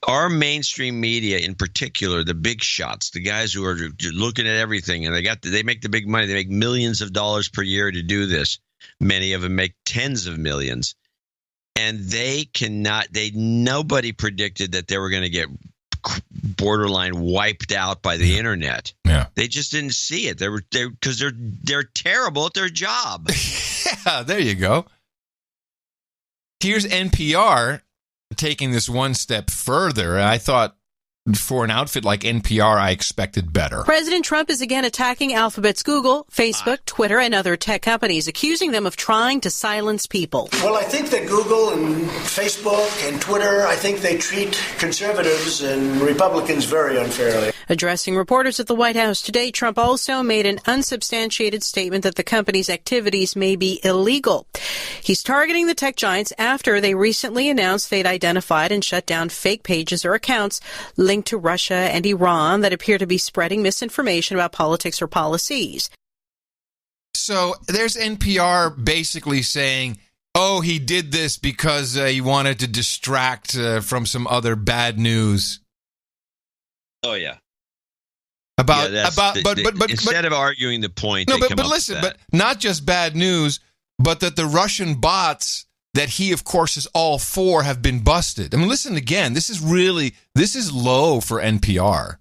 our mainstream media, in particular, the big shots, the guys who are looking at everything, and they make the big money. They make millions of dollars per year to do this. Many of them make tens of millions. And nobody predicted that they were going to get borderline wiped out by the internet. Yeah. They just didn't see it. Because they're terrible at their job. Yeah, there you go. Here's NPR taking this one step further. I thought for an outfit like NPR, I expected better. President Trump is again attacking Alphabet's Google, Facebook, Twitter, and other tech companies, accusing them of trying to silence people. Well, I think that Google and Facebook and Twitter, I think they treat conservatives and Republicans very unfairly. Addressing reporters at the White House today, Trump also made an unsubstantiated statement that the company's activities may be illegal. He's targeting the tech giants after they recently announced they'd identified and shut down fake pages or accounts linked to Russia and Iran that appear to be spreading misinformation about politics or policies. So there's NPR basically saying, oh, he did this because he wanted to distract from some other bad news. Oh, yeah. But instead of arguing the point, but listen, but not just bad news, but that the Russian bots that he, of course, is all for have been busted. I mean, listen again. This is low for NPR.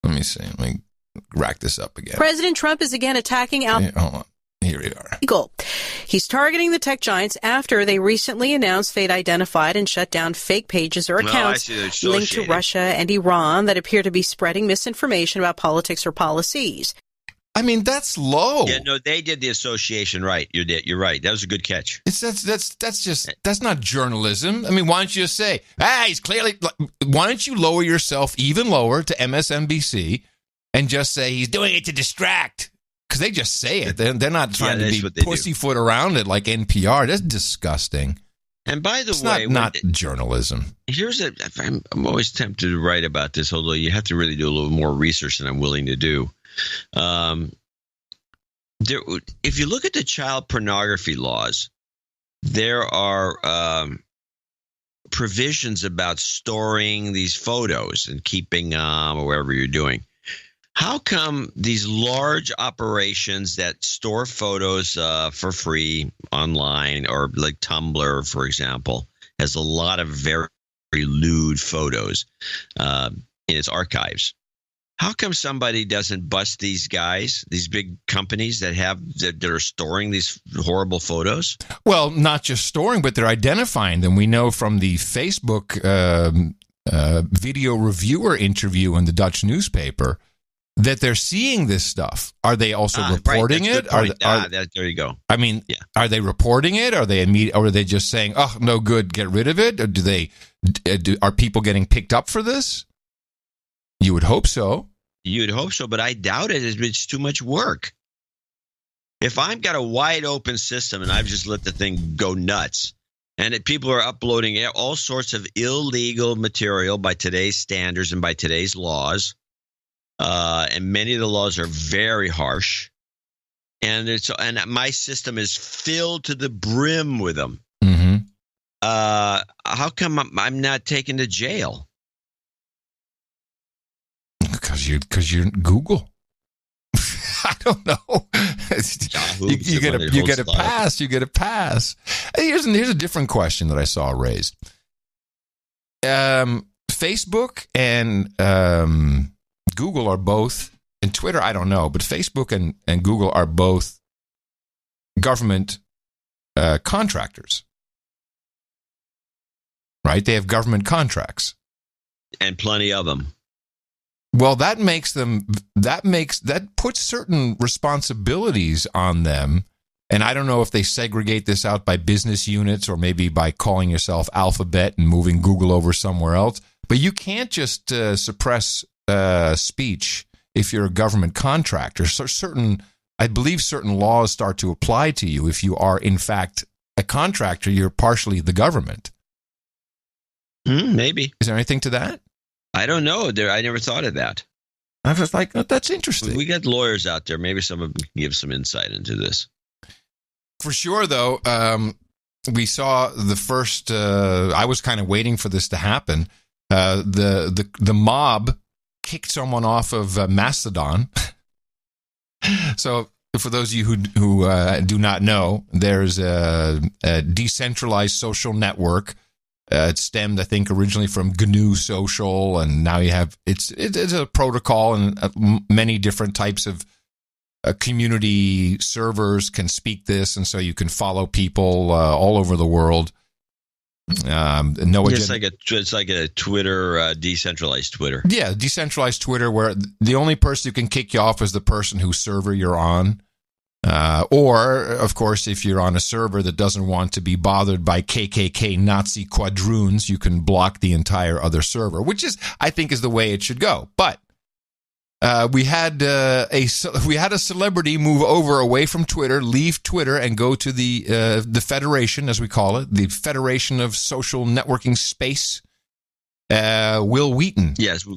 Let me see. Let me rack this up again. President Trump is again attacking Hold on. Here we are. He's targeting the tech giants after they recently announced they'd identified and shut down fake pages or accounts linked to Russia and Iran that appear to be spreading misinformation about politics or policies. I mean, that's low. Yeah, no, they did the association right. You're right. That was a good catch. That's not journalism. I mean, why don't you just say, he's clearly. Why don't you lower yourself even lower to MSNBC and just say he's doing it to distract? Because they just say it. They're not trying to be pussyfoot around it like NPR. That's disgusting. And by the way, not journalism. I'm always tempted to write about this, although you have to really do a little more research than I'm willing to do. If you look at the child pornography laws, there are provisions about storing these photos and keeping them or whatever you're doing. How come these large operations that store photos for free online, or like Tumblr, for example, has a lot of very, very lewd photos in its archives? How come somebody doesn't bust these guys, these big companies that are storing these horrible photos? Well, not just storing, but they're identifying them. We know from the Facebook video reviewer interview in the Dutch newspaper that they're seeing this stuff. Are they also reporting it? There you go. I mean, Are they reporting it? Are they just saying, "Oh, no good, get rid of it"? Or are people getting picked up for this? You would hope so. You'd hope so, but I doubt it. It's too much work. If I've got a wide open system and I've just let the thing go nuts, and people are uploading all sorts of illegal material by today's standards and by today's laws, and many of the laws are very harsh, and my system is filled to the brim with them. Mm-hmm. How come I'm not taken to jail? Because you're Google. I don't know. You get a pass. You get a pass. Here's a different question that I saw raised. Facebook and Google are both, and Twitter, I don't know, but Facebook and Google are both government contractors. Right? They have government contracts. And plenty of them. Well, that puts certain responsibilities on them. And I don't know if they segregate this out by business units or maybe by calling yourself Alphabet and moving Google over somewhere else. But you can't just suppress speech if you're a government contractor. So I believe certain laws start to apply to you if you are, in fact, a contractor. You're partially the government. Maybe. Is there anything to that? I don't know. I never thought of that. I was just like, oh, that's interesting. We got lawyers out there. Maybe some of them can give some insight into this. For sure, though, we saw the first. I was kind of waiting for this to happen. The mob kicked someone off of Mastodon. So, for those of you who do not know, there's a decentralized social network. It stemmed, I think, originally from GNU Social, and now you have it's a protocol, and many different types of community servers can speak this, and so you can follow people all over the world. It's like a Twitter, decentralized Twitter. Yeah, decentralized Twitter, where the only person who can kick you off is the person whose server you're on. Or, of course, if you're on a server that doesn't want to be bothered by KKK Nazi quadroons, you can block the entire other server, which I think is the way it should go. But we had a celebrity move away from Twitter, leave Twitter, and go to the Federation, as we call it, the Federation of Social Networking Space. Wil Wheaton. Yes.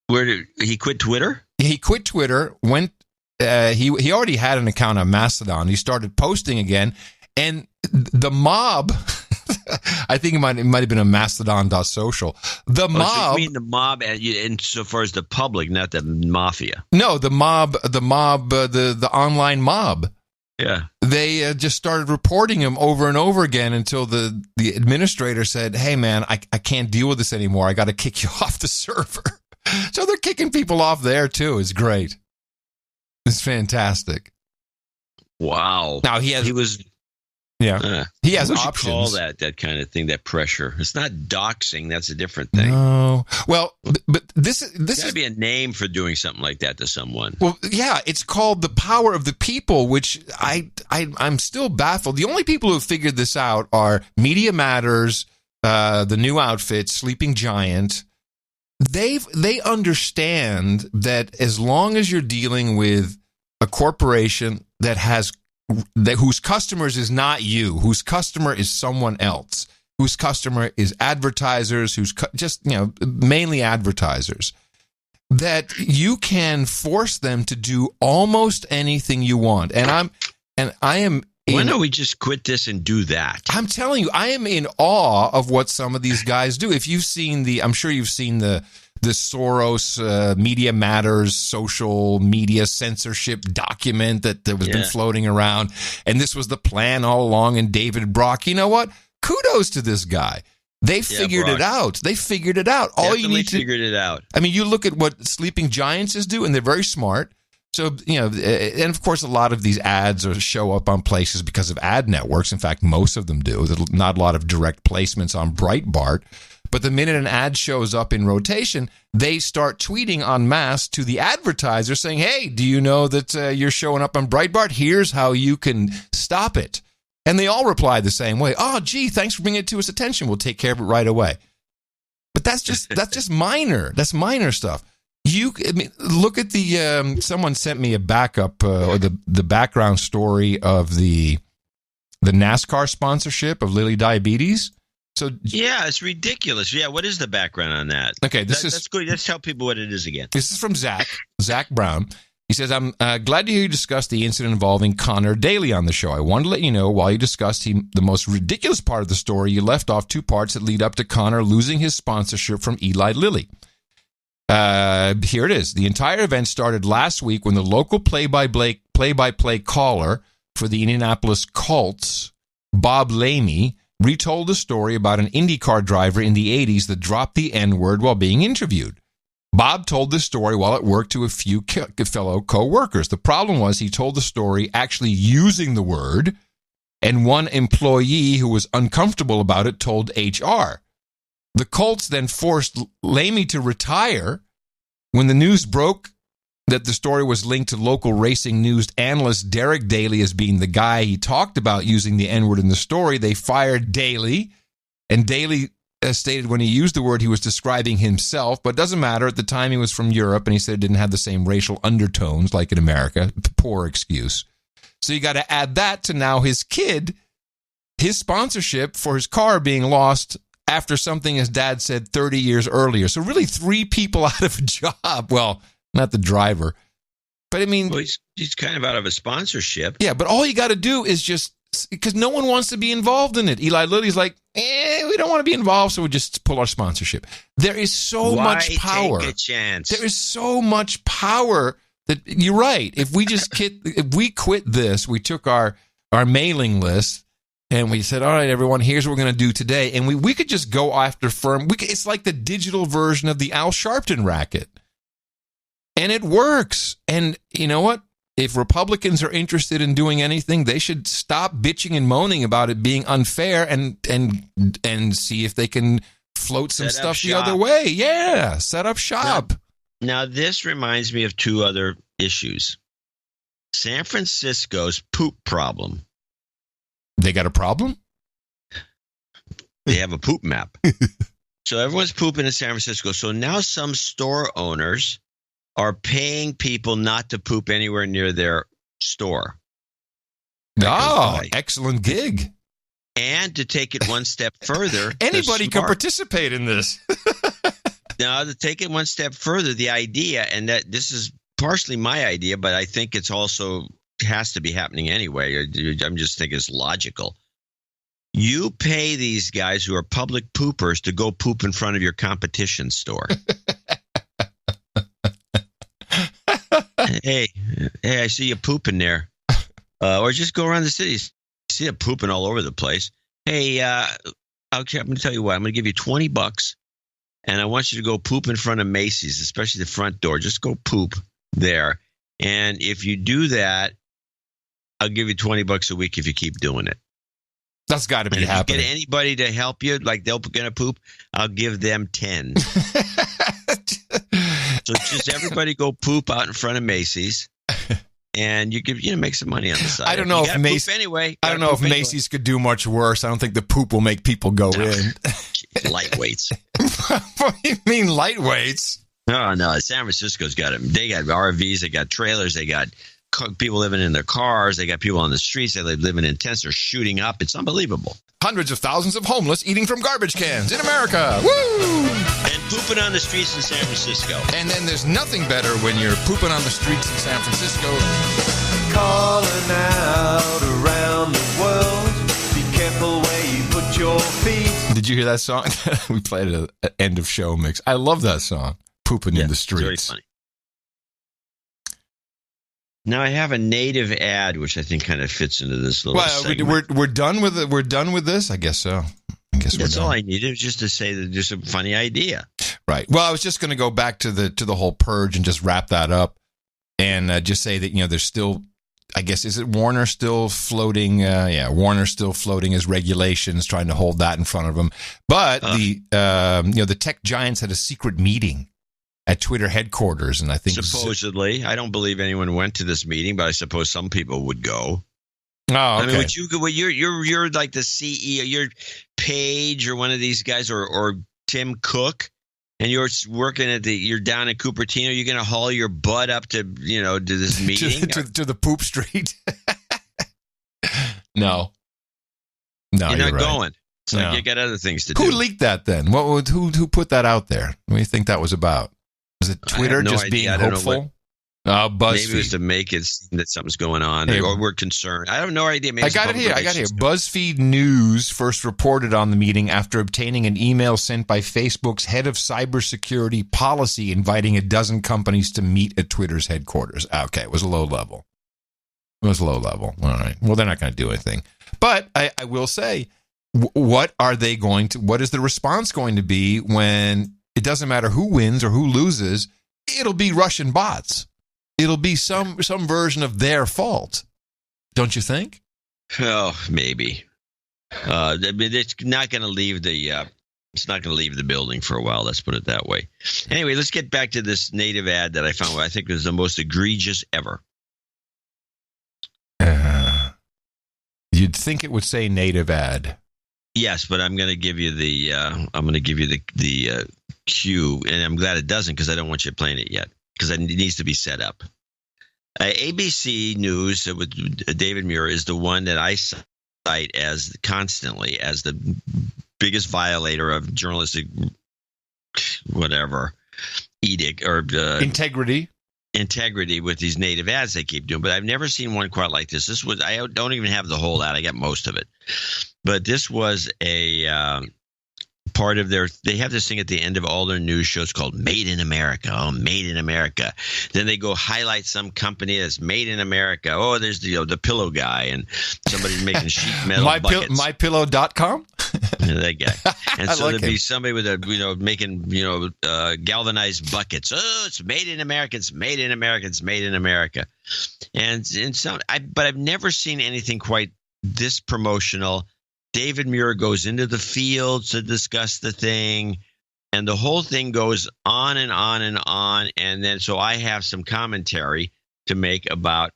Where did he quit Twitter? He quit Twitter. Went. He already had an account on Mastodon. He started posting again, and the mob. I think it might have been a Mastodon.social. The mob. So you mean the mob, insofar as the public, not the mafia? No, the mob, the online mob. Yeah, they just started reporting him over and over again until the administrator said, "Hey, man, I can't deal with this anymore. I got to kick you off the server." So they're kicking people off there too. It's great. It's fantastic. Wow. Now he has options. Call that kind of thing, that pressure. It's not doxing. That's a different thing. No. Well, but this is be a name for doing something like that to someone. Well, yeah, it's called the power of the people, which I'm still baffled. The only people who figured this out are Media Matters, the New Outfit, Sleeping Giant. They understand that as long as you're dealing with a corporation whose customers is not you, whose customer is someone else, whose customer is advertisers, mainly advertisers, that you can force them to do almost anything you want. And I am. Why don't we just quit this and do that? I'm telling you, I am in awe of what some of these guys do. If you've seen I'm sure you've seen the Soros Media Matters social media censorship document that was been floating around. And this was the plan all along. And David Brock, you know what? Kudos to this guy. They figured it out. They figured it out. All you need to figured it out. I mean, you look at what Sleeping Giants is doing, and they're very smart. So, and of course, a lot of these ads show up on places because of ad networks. In fact, most of them do. There's not a lot of direct placements on Breitbart. But the minute an ad shows up in rotation, they start tweeting en masse to the advertiser saying, hey, do you know that you're showing up on Breitbart? Here's how you can stop it. And they all reply the same way. Oh, gee, thanks for bringing it to us attention. We'll take care of it right away. But that's just minor. That's minor stuff. Look at the someone sent me a backup or the background story of the NASCAR sponsorship of Lilly Diabetes. So yeah, it's ridiculous. Yeah, what is the background on that? Okay, that's good. Let's tell people what it is again. This is from Zach Brown. He says, I'm glad to hear you discuss the incident involving Connor Daly on the show. I wanted to let you know while you discussed the most ridiculous part of the story, you left off two parts that lead up to Connor losing his sponsorship from Eli Lilly. Here it is. The entire event started last week when the local play-by-play caller for the Indianapolis Colts, Bob Lamey, retold a story about an IndyCar driver in the 80s that dropped the N-word while being interviewed. Bob told the story while at work to a few fellow co-workers. The problem was he told the story actually using the word, and one employee who was uncomfortable about it told HR. The Colts then forced Lamey to retire. When the news broke that the story was linked to local racing news analyst Derek Daly as being the guy he talked about using the N-word in the story, they fired Daly, and Daly stated when he used the word he was describing himself, but it doesn't matter. At the time he was from Europe, and he said it didn't have the same racial undertones like in America. Poor excuse. So you got to add that to now his kid, his sponsorship for his car being lost after something his dad said 30 years earlier. So really 3 people out of a job. Well, not the driver. But I mean... Well, he's kind of out of a sponsorship. Yeah, but all you got to do is just... Because no one wants to be involved in it. Eli Lilly's like, we don't want to be involved, so we'll just pull our sponsorship. There is so much power. Take a chance? There is so much power that you're right. If we quit this, we took our mailing list and we said, all right, everyone, here's what we're going to do today. And we could just go after firm. It's like the digital version of the Al Sharpton racket. And it works. And you know what? If Republicans are interested in doing anything, they should stop bitching and moaning about it being unfair and see if they can float some stuff the other way. Yeah, set up shop. Now, this reminds me of 2 other issues. San Francisco's poop problem. They got a problem? They have a poop map. So everyone's pooping in San Francisco. So now some store owners are paying people not to poop anywhere near their store. Oh, excellent gig. And to take it one step further. Anybody can participate in this. Now, to take it one step further, the idea, and that this is partially my idea, but I think it's also has to be happening anyway. I'm just thinking it's logical. You pay these guys who are public poopers to go poop in front of your competition store. Hey, I see you pooping there. Or just go around the city. See you pooping all over the place. Hey, I'm going to tell you what. I'm going to give you $20, and I want you to go poop in front of Macy's, especially the front door. Just go poop there. And if you do that, I'll give you $20 a week if you keep doing it. That's got to be happening. If you get anybody to help you, like they're going to poop, I'll give them 10. So just everybody go poop out in front of Macy's, and you make some money on the side. I don't know if Macy's anyway. I don't know if Macy's could do much worse. I don't think the poop will make people go in. Lightweights. What do you mean lightweights? No. San Francisco's got them. They got RVs. They got trailers. They got people living in their cars. They got people on the streets. They living in tents. They're shooting up. It's unbelievable. Hundreds of thousands of homeless eating from garbage cans in America. Woo! And pooping on the streets in San Francisco. And then there's nothing better when you're pooping on the streets in San Francisco. Calling out around the world. Be careful where you put your feet. Did you hear that song? We played it at end of show mix. I love that song. Pooping in the streets. Very funny. Now I have a native ad, which I think kind of fits into this little. Well, we're done with it. We're done with this. I guess so. That's all I needed, was just to say that there's a funny idea. Right. Well, I was just going to go back to the whole purge and just wrap that up, and just say that there's still, I guess, is it Warner still floating? Warner still floating as regulations, trying to hold that in front of them. But the tech giants had a secret meeting at Twitter headquarters, and I think supposedly, I don't believe anyone went to this meeting, but I suppose some people would go. Oh, okay. I mean, you're like the CEO, your Page or one of these guys, or Tim Cook, and you're working you're down in Cupertino, you're going to haul your butt up to this meeting to the poop street. No, you're not right. going. It's like you got other things to do. Who leaked that then? Who put that out there? What do you think that was about? Was it Twitter just being hopeful? BuzzFeed. Maybe it was to make it seem that something's going on, or we're concerned. I have no idea. Maybe I got it here. BuzzFeed News first reported on the meeting after obtaining an email sent by Facebook's head of cybersecurity policy inviting a dozen companies to meet at Twitter's headquarters. Okay, it was low level. All right. Well, they're not going to do anything. But I will say, what is the response going to be when it doesn't matter who wins or who loses? It'll be Russian bots. It'll be some version of their fault. Don't you think? Oh, maybe. It's not going to leave the building for a while. Let's put it that way. Anyway, let's get back to this native ad that I found. I think was the most egregious ever. You'd think it would say native ad. Yes, but I'm going to give you the cue, and I'm glad it doesn't because I don't want you playing it yet because it needs to be set up. ABC News with David Muir is the one that I cite as constantly as the biggest violator of journalistic edict or integrity with these native ads they keep doing. But I've never seen one quite like this. I don't even have the whole ad. I got most of it. But this was a part of they have this thing at the end of all their news shows called Made in America. Oh, Made in America. Then they go highlight some company that's Made in America. Oh, there's the pillow guy and somebody's making sheet metal buckets. MyPillow.com? That guy. And so there'd be somebody with making galvanized buckets. Oh, it's Made in America. It's Made in America. It's Made in America. But I've never seen anything quite this promotional. David Muir goes into the field to discuss the thing, and the whole thing goes on and on and on. And then so I have some commentary to make about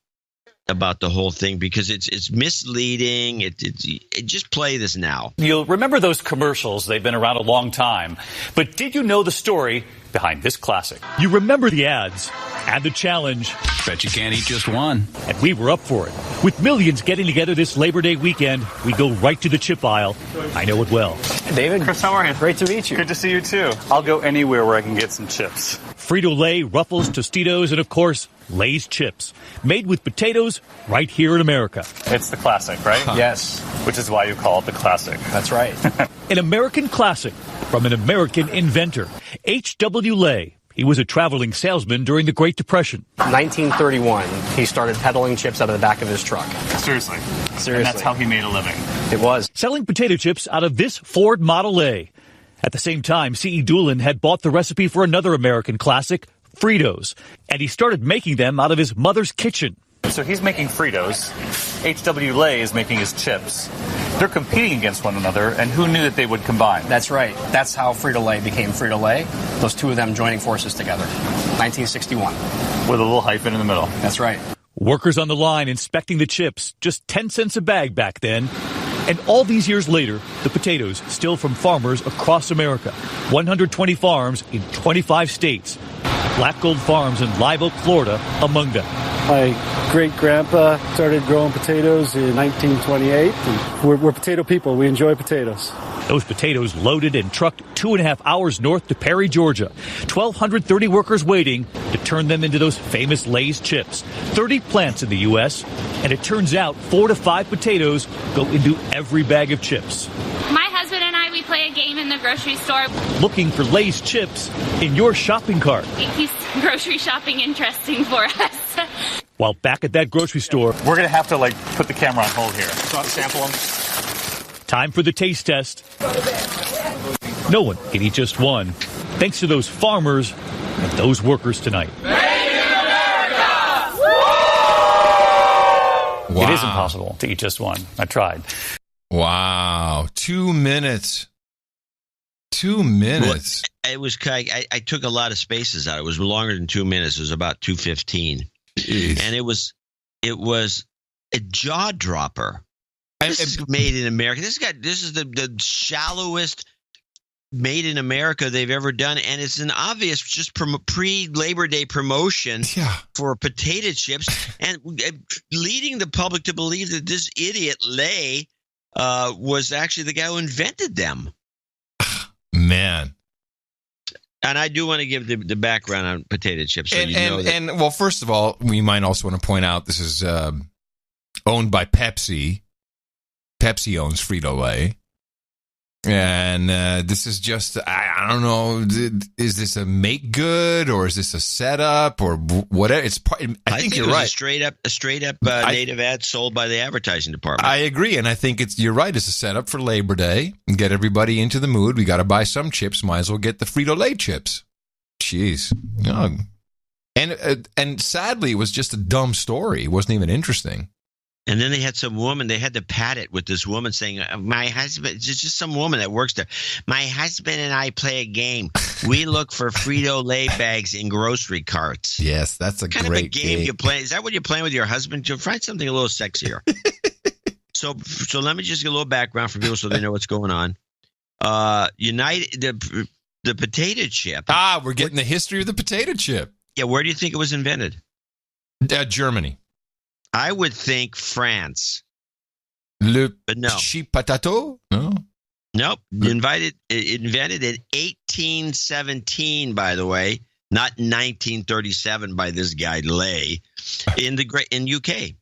the whole thing because it's misleading. It just play this now. You'll remember those commercials. They've been around a long time. But did you know the story behind this classic? You remember the ads and the challenge. Bet you can't eat just one. And we were up for it. With millions getting together this Labor Day weekend, we go right to the chip aisle. I know it well. Hey, David. Chris, how are you? Great to meet you. Good to see you, too. I'll go anywhere where I can get some chips. Frito-Lay, Ruffles, Tostitos, and, of course, Lay's chips. Made with potatoes right here in America. It's the classic, right? Yes. Which is why you call it the classic. That's right. An American classic from an American inventor, H.W. Lay. He was a traveling salesman during the Great Depression. 1931, he started peddling chips out of the back of his truck. Seriously. And that's how he made a living. It was. Selling potato chips out of this Ford Model A. At the same time, C.E. Doolin had bought the recipe for another American classic, Fritos, and he started making them out of his mother's kitchen. So he's making Fritos. H.W. Lay is making his chips. They're competing against one another, and who knew that they would combine? That's right. That's how Frito-Lay became Frito-Lay. Those two of them joining forces together. 1961. With a little hyphen in the middle. That's right. Workers on the line inspecting the chips, just 10 cents a bag back then. And all these years later, the potatoes still from farmers across America. 120 farms in 25 states. Black Gold Farms in Live Oak, Florida, among them. My great-grandpa started growing potatoes in 1928. And we're potato people. We enjoy potatoes. Those potatoes loaded and trucked 2.5 hours north to Perry, Georgia. 1,230 workers waiting to turn them into those famous Lay's chips. 30 plants in the U.S., and it turns out 4 to 5 potatoes go into every bag of chips. My husband and I, we play a game in the grocery store. Looking for Lay's chips in your shopping cart. It keeps grocery shopping interesting for us. While back at that grocery store, we're going to have to, put the camera on hold here. So I'll sample them. Time for the taste test. No one can eat just one, thanks to those farmers and those workers tonight. Made in America! Wow. It is impossible to eat just one. I tried. Wow. 2 minutes. 2 minutes. Well, it was I took a lot of spaces out. It was longer than 2 minutes. It was about 2:15. And it was a jaw dropper. This is Made in America. This is the shallowest made in America they've ever done, and it's an obvious just pre-Labor Day promotion for potato chips, and leading the public to believe that this idiot Lay was actually the guy who invented them. Man. And I do want to give the background on potato chips. So well, first of all, we might also want to point out this is owned by Pepsi. Pepsi owns Frito-Lay. And this is just, I don't know, is this a make good or is this a setup or whatever? I think you're right. A straight up native ad sold by the advertising department. I agree. And I think you're right. It's a setup for Labor Day and get everybody into the mood. We got to buy some chips. Might as well get the Frito-Lay chips. Jeez. Oh. And sadly, it was just a dumb story. It wasn't even interesting. And then they had some woman, they had to pat it with this woman saying, my husband, it's just some woman that works there. My husband and I play a game. We look for Frito-Lay bags in grocery carts. Yes, that's a kind great of a game you play. Is that what you're playing with your husband? You'll find something a little sexier. So let me just get a little background for people so they know what's going on. The potato chip. We're getting the history of the potato chip. Yeah, where do you think it was invented? Germany. I would think France. But no. Chip patato? No. Nope. Invented in 1817, by the way, not 1937 by this guy Lay, in UK.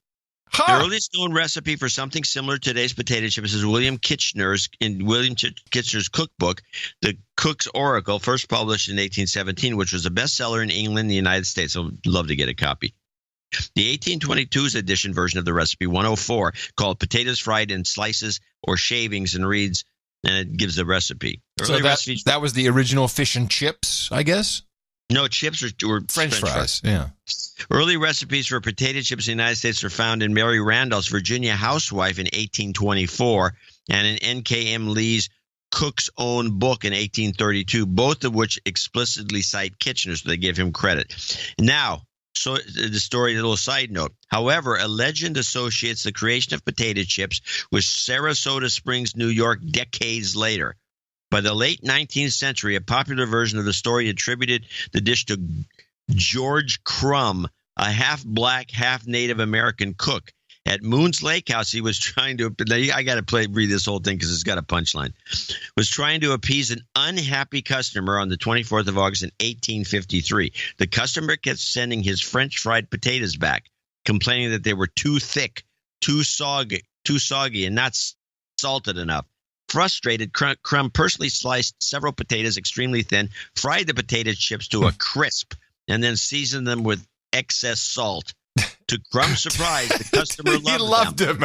The earliest known recipe for something similar to today's potato chips is William Kitchener's cookbook, The Cook's Oracle, first published in 1817, which was a bestseller in England and the United States. I'd love to get a copy. The 1822's edition version of the recipe, 104, called potatoes fried in slices or shavings, and reads, and it gives the recipe. So that was the original fish and chips, I guess? No, chips were French fries. Yeah. Early recipes for potato chips in the United States are found in Mary Randolph's Virginia Housewife in 1824 and in N.K.M. Lee's Cook's Own Book in 1832, both of which explicitly cite Kitchener, so they give him credit. Now, so the story, a little side note. However, a legend associates the creation of potato chips with Saratoga Springs, New York, decades later. By the late 19th century, a popular version of the story attributed the dish to George Crumb, a half-black, half-Native American cook. At Moon's Lake House, he was trying to – I got to read this whole thing because it's got a punchline. Was trying to appease an unhappy customer on the 24th of August in 1853. The customer kept sending his French fried potatoes back, complaining that they were too thick, too soggy, and not salted enough. Frustrated, Crumb personally sliced several potatoes extremely thin, fried the potato chips to a crisp, and then seasoned them with excess salt. To Crumb's surprise, the customer loved them.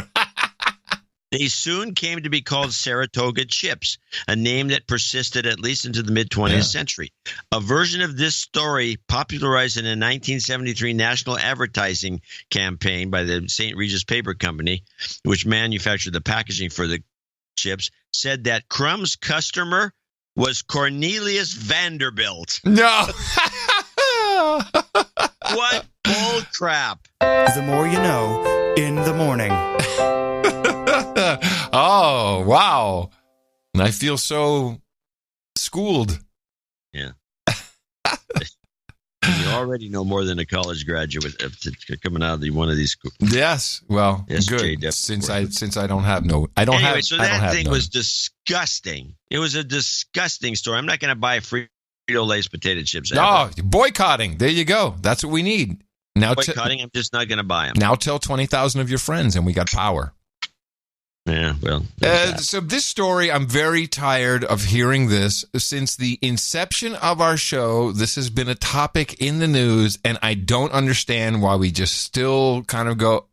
They soon came to be called Saratoga chips, a name that persisted at least into the mid-20th century. A version of this story, popularized in a 1973 national advertising campaign by the St. Regis Paper Company, which manufactured the packaging for the chips, said that Crumb's customer was Cornelius Vanderbilt. No. What bull crap. The more you know in the morning. Oh, wow. I feel so schooled. Yeah. You already know more than a college graduate coming out of one of these schools. Yes. Well, yes, good. Since I don't have no. I don't have. So that thing was disgusting. It was a disgusting story. I'm not going to buy Frito-Lay's potato chips. No, boycotting. There you go. That's what we need. Now boycotting. I'm just not going to buy them. Now tell 20,000 of your friends, and we got power. Yeah, well. So this story, I'm very tired of hearing this. Since the inception of our show, this has been a topic in the news, and I don't understand why we just still kind of go,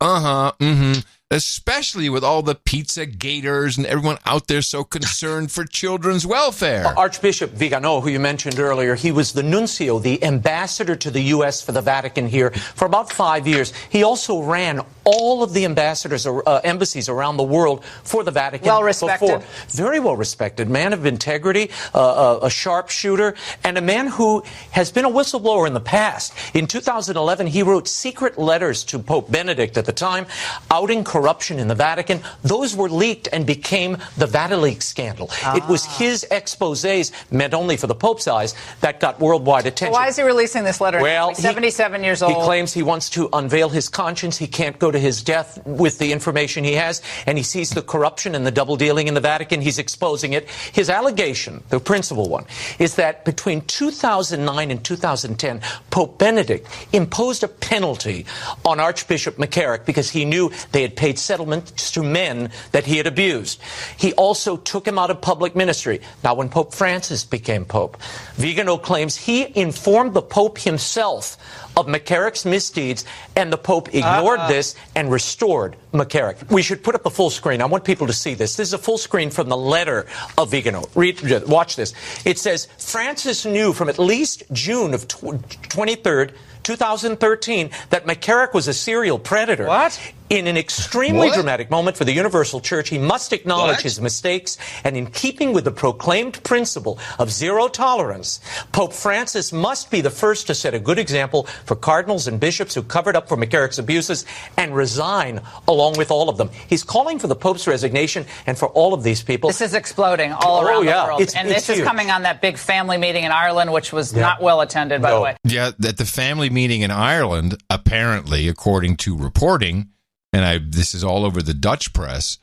especially with all the pizza gators and everyone out there so concerned for children's welfare. Archbishop Vigano, who you mentioned earlier, he was the nuncio, the ambassador to the U.S. for the Vatican here for about 5 years. He also ran all of the embassies around the world for the Vatican. Well respected. Before. Very well respected. Man of integrity, a sharpshooter, and a man who has been a whistleblower in the past. In 2011, he wrote secret letters to Pope Benedict at the time, outing corrupt corruption in the Vatican. Those were leaked and became the Vatileaks scandal. It was his exposés, meant only for the Pope's eyes, that got worldwide attention. Why is he releasing this letter? Well, he's 77 years old. He claims he wants to unveil his conscience. He can't go to his death with the information he has, and he sees the corruption and the double dealing in the Vatican. He's exposing it. His allegation, the principal one, is that between 2009 and 2010, Pope Benedict imposed a penalty on Archbishop McCarrick because he knew they had paid settlements to men that he had abused. He also took him out of public ministry. Now, when Pope Francis became Pope, Vigano claims he informed the Pope himself of McCarrick's misdeeds, and the Pope ignored this and restored McCarrick. We should put up the full screen. I want people to see this. This is a full screen from the letter of Vigano. Watch this. It says, Francis knew from at least June of 2013 that McCarrick was a serial predator. What? In an extremely dramatic moment for the Universal Church, he must acknowledge his mistakes, and in keeping with the proclaimed principle of zero tolerance, Pope Francis must be the first to set a good example for cardinals and bishops who covered up for McCarrick's abuses and resign along with all of them. He's calling for the Pope's resignation and for all of these people. This is exploding all around the world. And this is coming on that big family meeting in Ireland, which was not well attended, by the way. Yeah, at the family meeting in Ireland, apparently, according to reporting, and this is all over the Dutch press,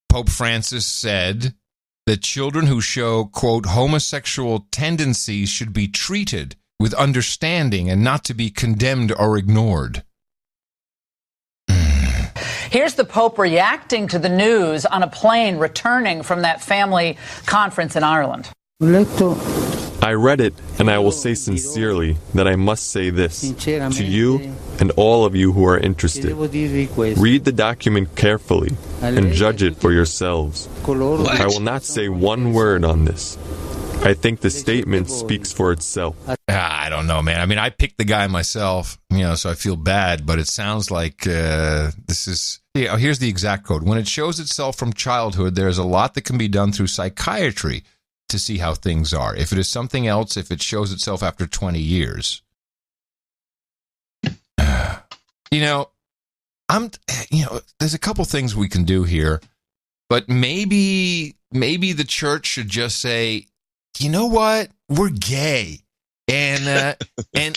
Pope Francis said that children who show, quote, homosexual tendencies should be treated with understanding and not to be condemned or ignored. Here's the Pope reacting to the news on a plane returning from that family conference in Ireland. I read it, and I will say sincerely that I must say this to you and all of you who are interested. Read the document carefully and judge it for yourselves. I will not say one word on this. I think the statement speaks for itself. I don't know, man. I mean, I picked the guy myself, so I feel bad, but it sounds like this is... here's the exact quote. When it shows itself from childhood, there is a lot that can be done through psychiatry to see how things are. If it is something else, if it shows itself after 20 years. There's a couple things we can do here, but maybe the church should just say, you know what? We're gay. And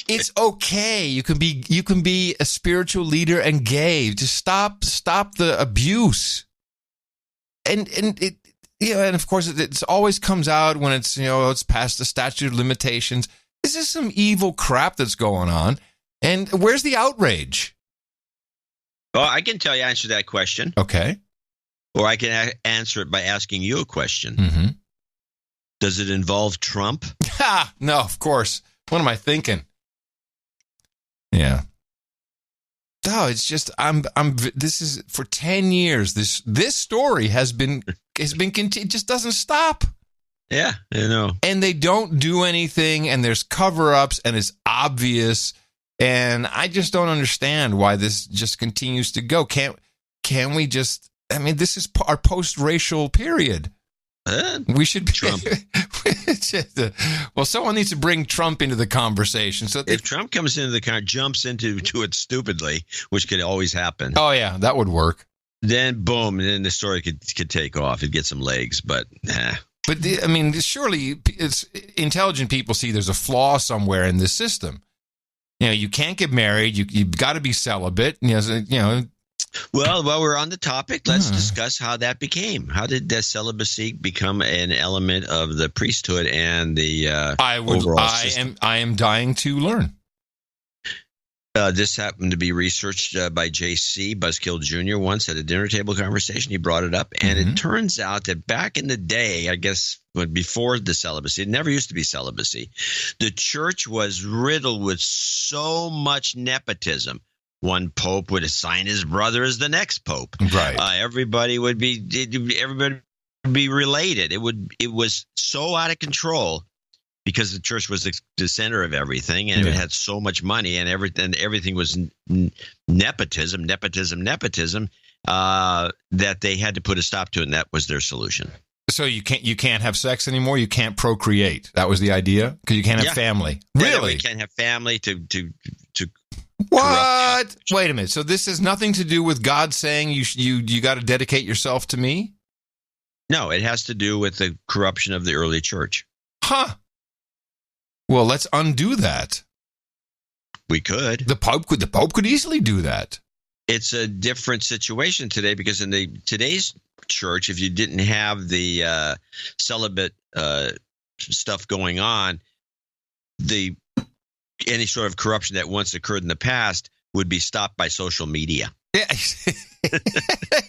it's okay. You can be a spiritual leader and gay. Just stop the abuse. And of course it always comes out when it's it's past the statute of limitations. This is some evil crap that's going on. And where's the outrage? Well, I can answer that question. Okay. Or I can answer it by asking you a question. Mm-hmm. Does it involve Trump? No, of course. What am I thinking? Yeah. No, it's just this is for 10 years. This story has been continued. It just doesn't stop. Yeah, I know. And they don't do anything, and there's cover-ups, and it's obvious. And I just don't understand why this just continues to go. Can we just? I mean, this is our post-racial period. We should be Trump. Well, someone needs to bring Trump into the conversation. So if Trump comes into the car, jumps into it stupidly, which could always happen. Oh yeah, that would work. Then boom, and then the story could take off. It'd get some legs, but. But surely it's intelligent people see there's a flaw somewhere in this system. You can't get married. You've got to be celibate. Well, while we're on the topic, let's discuss how that became. How did the celibacy become an element of the priesthood and the overall system? I am dying to learn. This happened to be researched by J.C. Buzzkill Jr. once at a dinner table conversation. He brought it up, and it turns out that back in the day, I guess before the celibacy, it never used to be celibacy, the church was riddled with so much nepotism. One pope would assign his brother as the next pope. Right. Everybody would be related. It was so out of control because the church was the center of everything, and it had so much money, and everything was nepotism, that they had to put a stop to it, and that was their solution. So you can't have sex anymore. You can't procreate. That was the idea, because you can't have family. Really, you can't have family to What? Wait a minute. So this has nothing to do with God saying you got to dedicate yourself to me? No, it has to do with the corruption of the early church. Huh. Well, let's undo that. We could. The Pope could easily do that. It's a different situation today because in today's church, if you didn't have the celibate stuff going on, any sort of corruption that once occurred in the past would be stopped by social media. Yeah,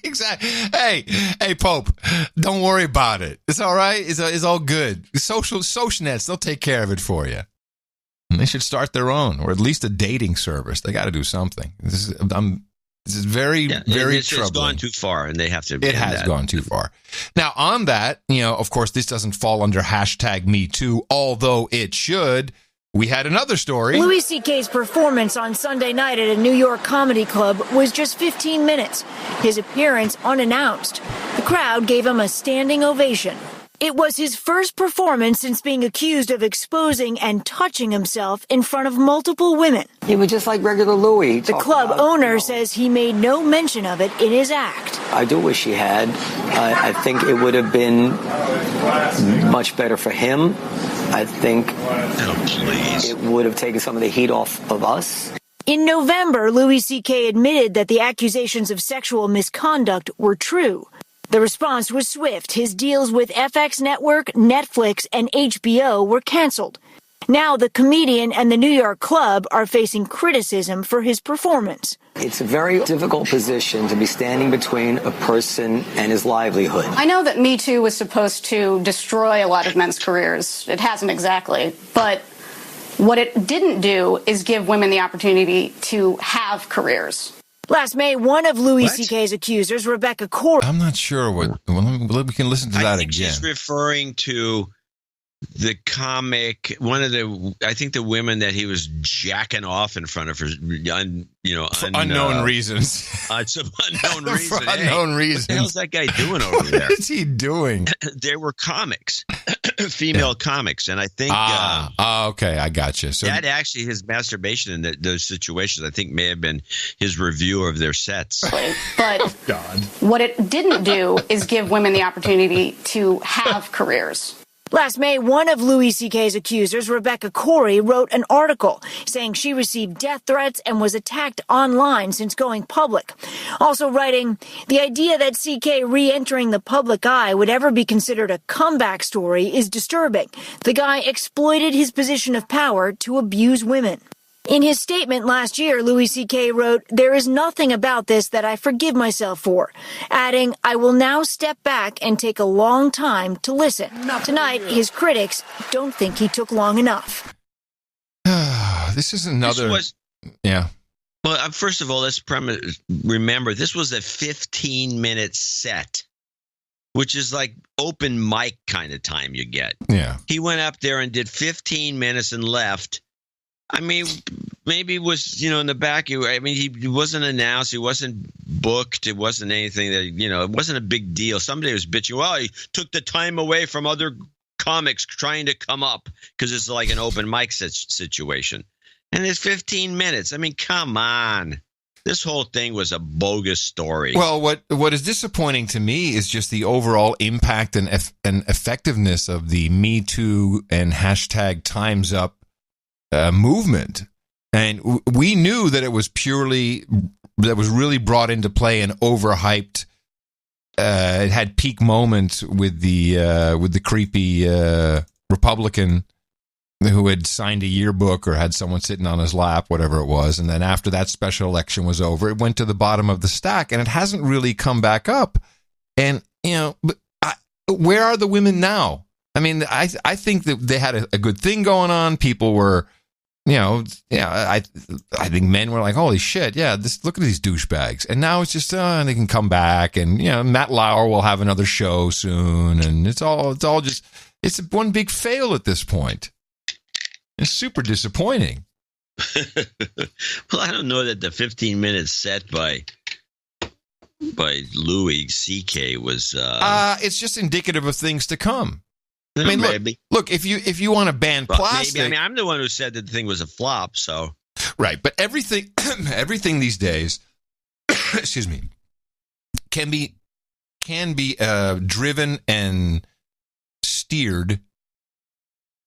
exactly. Hey, Pope, don't worry about it. It's all right. It's all good. Social nets, they'll take care of it for you. And they should start their own, or at least a dating service. They got to do something. This is very troubling. It's gone too far, and they have to. It has gone too far. Now, on that, of course, this doesn't fall under #MeToo, although it should. We had another story. Louis C.K.'s performance on Sunday night at a New York comedy club was just 15 minutes. His appearance unannounced. The crowd gave him a standing ovation. It was his first performance since being accused of exposing and touching himself in front of multiple women. He was just like regular Louis. The club owner says he made no mention of it in his act. I do wish he had. I think it would have been much better for him. I think it would have taken some of the heat off of us. In November, Louis C.K. admitted that the accusations of sexual misconduct were true. The response was swift. His deals with FX Network, Netflix, and HBO were canceled. Now the comedian and the New York club are facing criticism for his performance. It's a very difficult position to be standing between a person and his livelihood. I know that Me Too was supposed to destroy a lot of men's careers. It hasn't exactly. But what it didn't do is give women the opportunity to have careers. Last May, one of Louis C.K.'s accusers, Rebecca Corey. I'm not sure what. Well, we can listen to that again. She's referring to the comic, I think the women that he was jacking off in front of for unknown reasons. Some unknown reason. For unknown reasons. What the hell's that guy doing over there? What is he doing? There were comics, female comics, and I think. Okay, I got you. So that actually, his masturbation in those situations, I think, may have been his review of their sets. But what it didn't do is give women the opportunity to have careers. Last May, one of Louis C.K.'s accusers, Rebecca Corey, wrote an article saying she received death threats and was attacked online since going public. Also writing, the idea that C.K. re-entering the public eye would ever be considered a comeback story is disturbing. The guy exploited his position of power to abuse women. In his statement last year, Louis C.K. wrote, there is nothing about this that I forgive myself for, adding, I will now step back and take a long time to listen. Tonight, his critics don't think he took long enough. This is another... Yeah. Well, first of all, let's remember, this was a 15-minute set, which is like open mic kind of time you get. Yeah. He went up there and did 15 minutes and left. I mean, maybe it was, in the back. He wasn't announced. He wasn't booked. It wasn't anything that, it wasn't a big deal. Somebody was bitching, well, he took the time away from other comics trying to come up because it's like an open mic situation. And it's 15 minutes. I mean, come on. This whole thing was a bogus story. Well, what is disappointing to me is just the overall impact and effectiveness of the Me Too and #Time's Up movement. And we knew that it was really brought into play and overhyped. It had peak moments with the creepy Republican who had signed a yearbook or had someone sitting on his lap, whatever it was. And then after that special election was over, it went to the bottom of the stack, and it hasn't really come back up. And, where are the women now? I mean, I think that they had a good thing going on. People were, I think men were like, holy shit, yeah, look at these douchebags. And now it's just, they can come back, and, Matt Lauer will have another show soon, and it's one big fail at this point. It's super disappointing. Well, I don't know that the 15 minutes set by Louis C.K. was. It's just indicative of things to come. I mean, look, if you want to ban plastic, maybe. I mean, I'm the one who said that the thing was a flop. So Right, but everything these days, excuse me, can be driven and steered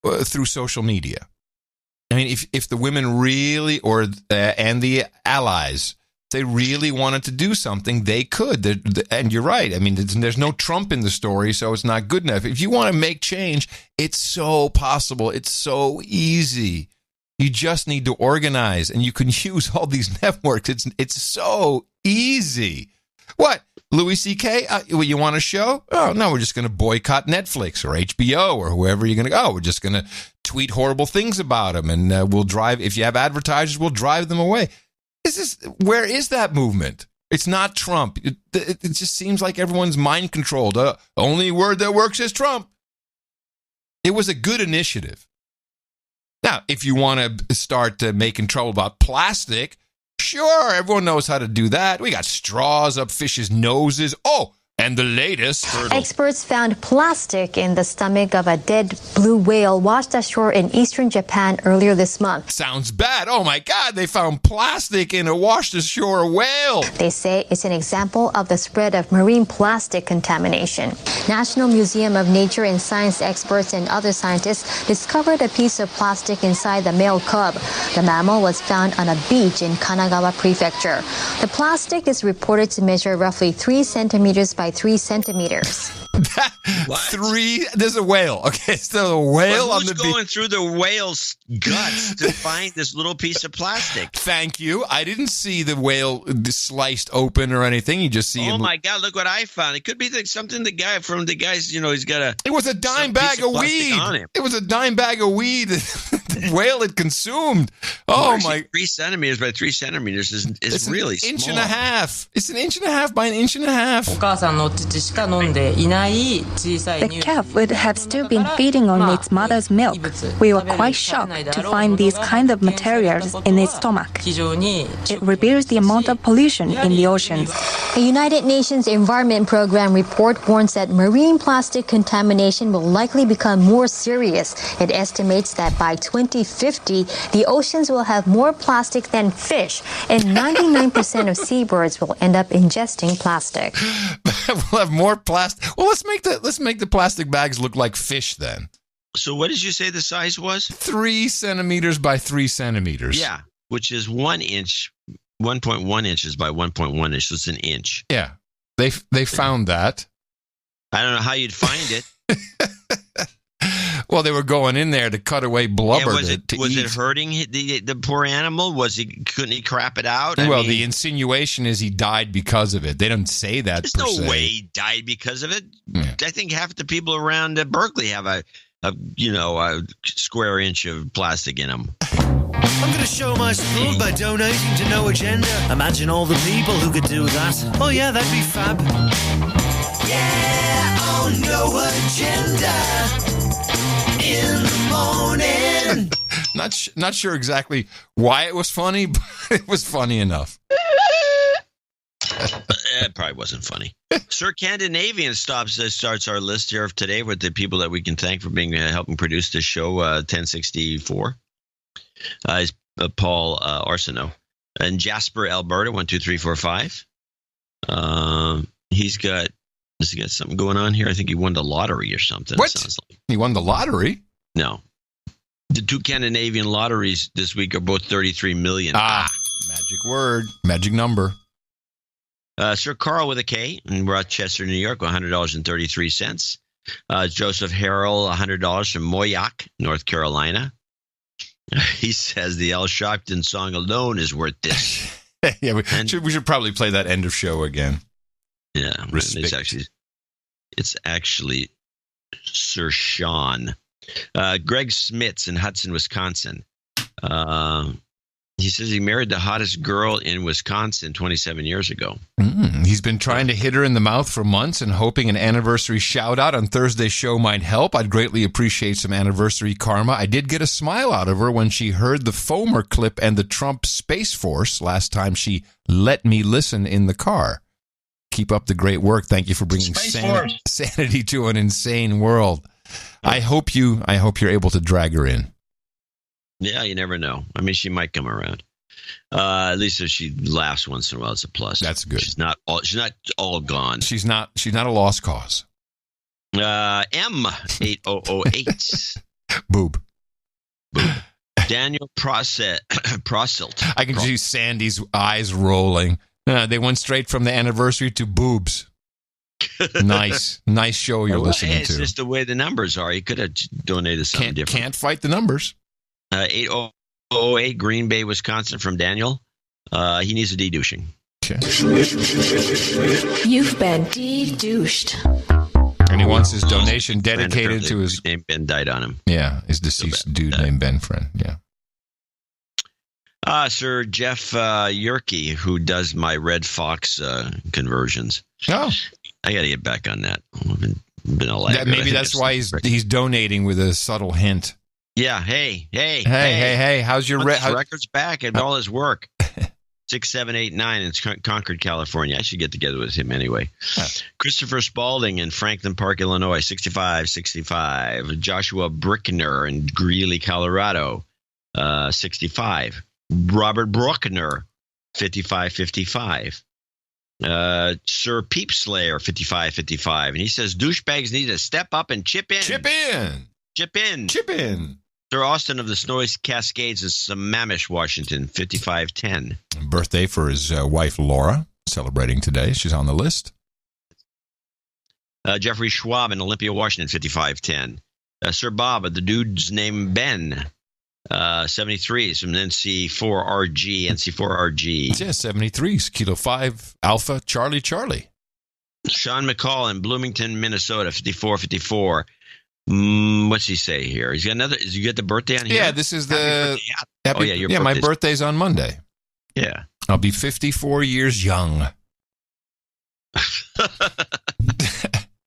through social media. I mean, if the women really, and the allies, they really wanted to do something, they could. And you're right. I mean, there's no Trump in the story, so it's not good enough. If you want to make change, it's so possible. It's so easy. You just need to organize, and you can use all these networks. It's so easy. What? Louis C.K., you want a show? Oh, no, we're just going to boycott Netflix or HBO or whoever you're going to go. We're just going to tweet horrible things about them, and we'll drive, if you have advertisers, we'll drive them away. Where is that movement? It's not Trump. It just seems like everyone's mind controlled. Only word that works is Trump. It was a good initiative. Now, if you want to start making trouble about plastic, sure, everyone knows how to do that. We got straws up fish's noses. Oh, and the latest. Experts found plastic in the stomach of a dead blue whale washed ashore in eastern Japan earlier this month. Sounds bad. Oh my God, they found plastic in a washed ashore whale. They say it's an example of the spread of marine plastic contamination. National Museum of Nature and Science experts and other scientists discovered a piece of plastic inside the male cub. The mammal was found on a beach in Kanagawa Prefecture. The plastic is reported to measure roughly 3 centimeters by 3 centimeters. There's a whale. Okay, so a whale on the beach. Who's going through the whale's guts to find this little piece of plastic? Thank you. I didn't see the whale sliced open or anything. You just see him. Oh my God, look what I found. It could be something the guy's, he's got a... It was a dime bag of weed. It was a dime bag of weed the whale had consumed. Oh my... 3 centimeters by 3 centimeters is really small. Inch and a half. It's an inch and a half by an inch and a half. The calf would have still been feeding on its mother's milk. We were quite shocked to find these kind of materials in its stomach. It reveals the amount of pollution in the oceans. The United Nations Environment Program report warns that marine plastic contamination will likely become more serious. It estimates that by 2050, the oceans will have more plastic than fish, and 99% of seabirds will end up ingesting plastic. We'll have more plastic. Well, let's make the plastic bags look like fish then. So what did you say the size was? 3 centimeters by 3 centimeters. Yeah, which is 1 inch, 1.1 inches by 1.1 inches. So it's an inch. Yeah, they found that. I don't know how you'd find it. Well, they were going in there to cut away blubber. Yeah, was it hurting the poor animal? Couldn't he crap it out? The insinuation is he died because of it. They don't say that. There's no way he died because of it. Yeah. I think half the people around Berkeley have a square inch of plastic in them. I'm going to show my support by donating to No Agenda. Imagine all the people who could do that. Oh yeah, that'd be fab. Yeah, oh No Agenda. In the morning. Not sure exactly why it was funny, but it was funny enough. It probably wasn't funny. Sir Scandinavian starts our list here of today with the people that we can thank for being helping produce this show. 1064 is Paul Arsenault and Jasper, Alberta 12345. Has he got something going on here? I think he won the lottery or something. What? He won the lottery? No. The 2 Scandinavian lotteries this week are both 33 million. Magic word. Magic number. Sir Carl with a K in Rochester, New York, $100.33. Joseph Harrell, $100 from Moyock, North Carolina. He says the Al Sharpton song alone is worth this. Yeah, we should probably play that end of show again. Yeah, it's actually Sir Sean. Greg Smits in Hudson, Wisconsin. He says he married the hottest girl in Wisconsin 27 years ago. He's been trying to hit her in the mouth for months and hoping an anniversary shout-out on Thursday's show might help. I'd greatly appreciate some anniversary karma. I did get a smile out of her when she heard the Fomer clip and the Trump Space Force last time she let me listen in the car. Keep up the great work. Thank you for bringing sanity to an insane world. I hope you're able to drag her in. Yeah, you never know. I mean, she might come around. At least if she laughs once in a while, it's a plus. That's good. She's not all gone. She's not a lost cause. M8008. Boob. Daniel Proselt. I can see Sandy's eyes rolling. They went straight from the anniversary to boobs. Nice show you're listening it's to. It's just the way the numbers are. You could have donated something different. Can't fight the numbers. 8008, Green Bay, Wisconsin, from Daniel. He needs a de-douching. Okay. You've been de-douched. And he wants his donation dedicated to his name. Ben died on him. Yeah, his deceased dude named Ben Friend. Yeah. Sir Jeff Yerke, who does my Red Fox conversions. Oh, I got to get back on that. I've been a lag. Maybe that's why he's donating with a subtle hint. Yeah. Hey. How's your record's back and all his work? 6789 in Concord, California. I should get together with him anyway. Huh. Christopher Spalding in Franklin Park, Illinois, 6565. Joshua Brickner in Greeley, Colorado, 65. Robert Bruckner, 5555. Sir Peep Slayer, 5555. And he says douchebags need to step up and chip in. Chip in. Sir Austin of the Snowy Cascades in Sammamish, Washington, 5510. Birthday for his wife, Laura, celebrating today. She's on the list. Jeffrey Schwab in Olympia, Washington, 5510. Sir Bob, the dude's name Ben, 73 is from NC4RG. Yeah, 73 is Kilo 5 Alpha Charlie. Sean McCall in Bloomington, Minnesota, 5454. What's he say here? He's got another. Is you get the birthday on here? Yeah, this is the. My birthday's on Monday. Yeah, I'll be 54 years young.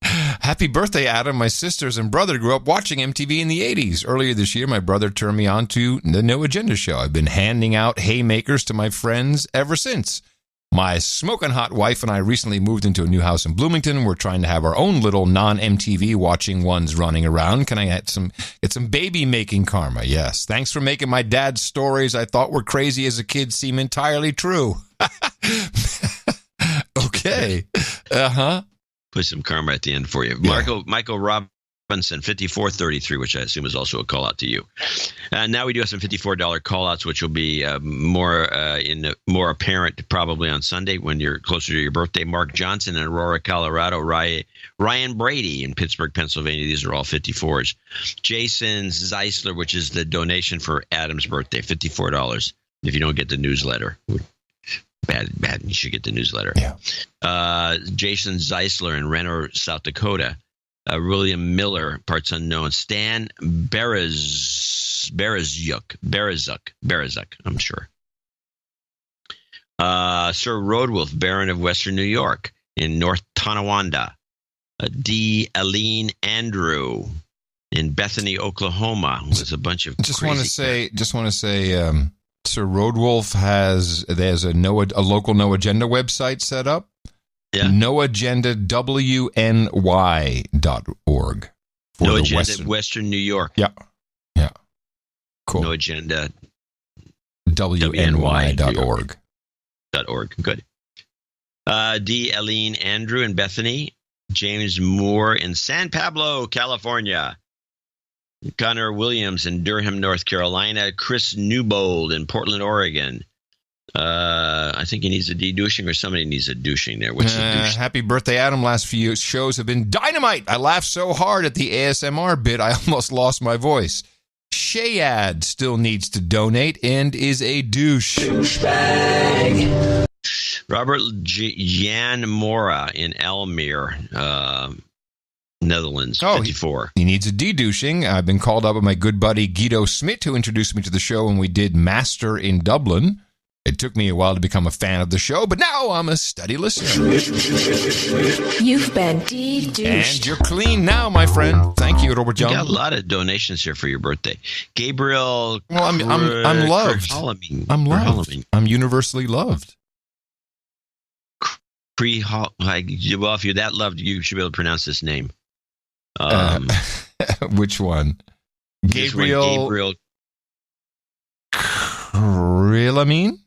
Happy birthday, Adam. My sisters and brother grew up watching MTV in the 80s. Earlier this year, my brother turned me on to the No Agenda show. I've been handing out haymakers to my friends ever since. My smoking hot wife and I recently moved into a new house in Bloomington. We're trying to have our own little non-MTV watching ones running around. Can I get some baby-making karma? Yes. Thanks for making my dad's stories I thought were crazy as a kid seem entirely true. Okay. Uh-huh. Put some karma at the end for you. Yeah. Michael Robinson, 5433, which I assume is also a call out to you. And now we do have some $54 call outs, which will be more apparent probably on Sunday when you're closer to your birthday. Mark Johnson in Aurora, Colorado. Ryan Brady in Pittsburgh, Pennsylvania. These are all 54s. Jason Zeisler, which is the donation for Adam's birthday, $54. If you don't get the newsletter. Bad. You should get the newsletter. Yeah. Jason Zeisler in Renner, South Dakota. William Miller, parts unknown. Stan Berezzuk, I'm sure. Sir Roadwolf, Baron of Western New York in North Tonawanda. D. Aline Andrew in Bethany, Oklahoma. There's a bunch of Just want to say, Sir Roadwolf there's a local No Agenda website set up. Yeah. NoAgendaWNY.org. No Agenda Western New York. Yeah. Cool. No Agenda WNY.org. Good. D. Aline Andrew in Bethany. James Moore in San Pablo, California. Connor Williams in Durham, North Carolina. Chris Newbold in Portland, Oregon. I think he needs a de-douching or somebody needs a douching there. What's the douche? Happy birthday, Adam. Last few shows have been dynamite. I laughed so hard at the ASMR bit, I almost lost my voice. Shayad still needs to donate and is a douche. Douchebag. Robert Jan Mora in Almere, Netherlands, 54. He needs a de-douching. I've been called up by my good buddy Guido Smith, who introduced me to the show when we did Master in Dublin. It took me a while to become a fan of the show, but now I'm a steady listener. You've been de-douched. And you're clean now, my friend. Thank you, Robert Young. You got a lot of donations here for your birthday. Gabriel. Well, I'm loved. I'm loved. I'm universally loved. Well, if you're that loved, you should be able to pronounce this name. Which one? Gabriel. Gabriel. Really? Krilamine?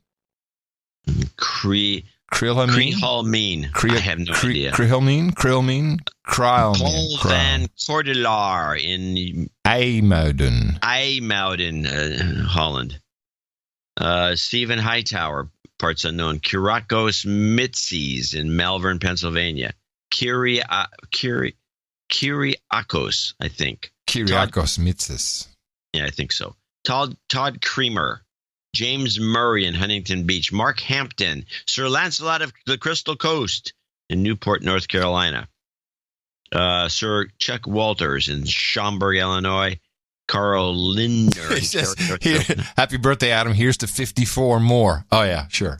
Krilamine. I have no idea. Krilamine? Paul van Cordelaar in IJmuiden, Holland. Stephen Hightower, parts unknown. Kyriakos Mitsis in Malvern, Pennsylvania. Kyriakos, I think. Kyriakos Mitsis. Yeah, I think so. Todd Creamer. James Murray in Huntington Beach. Mark Hampton. Sir Lancelot of the Crystal Coast in Newport, North Carolina. Sir Chuck Walters in Schaumburg, Illinois. Carl Lindner. Happy birthday, Adam. Here's to 54 more. Oh, yeah, sure.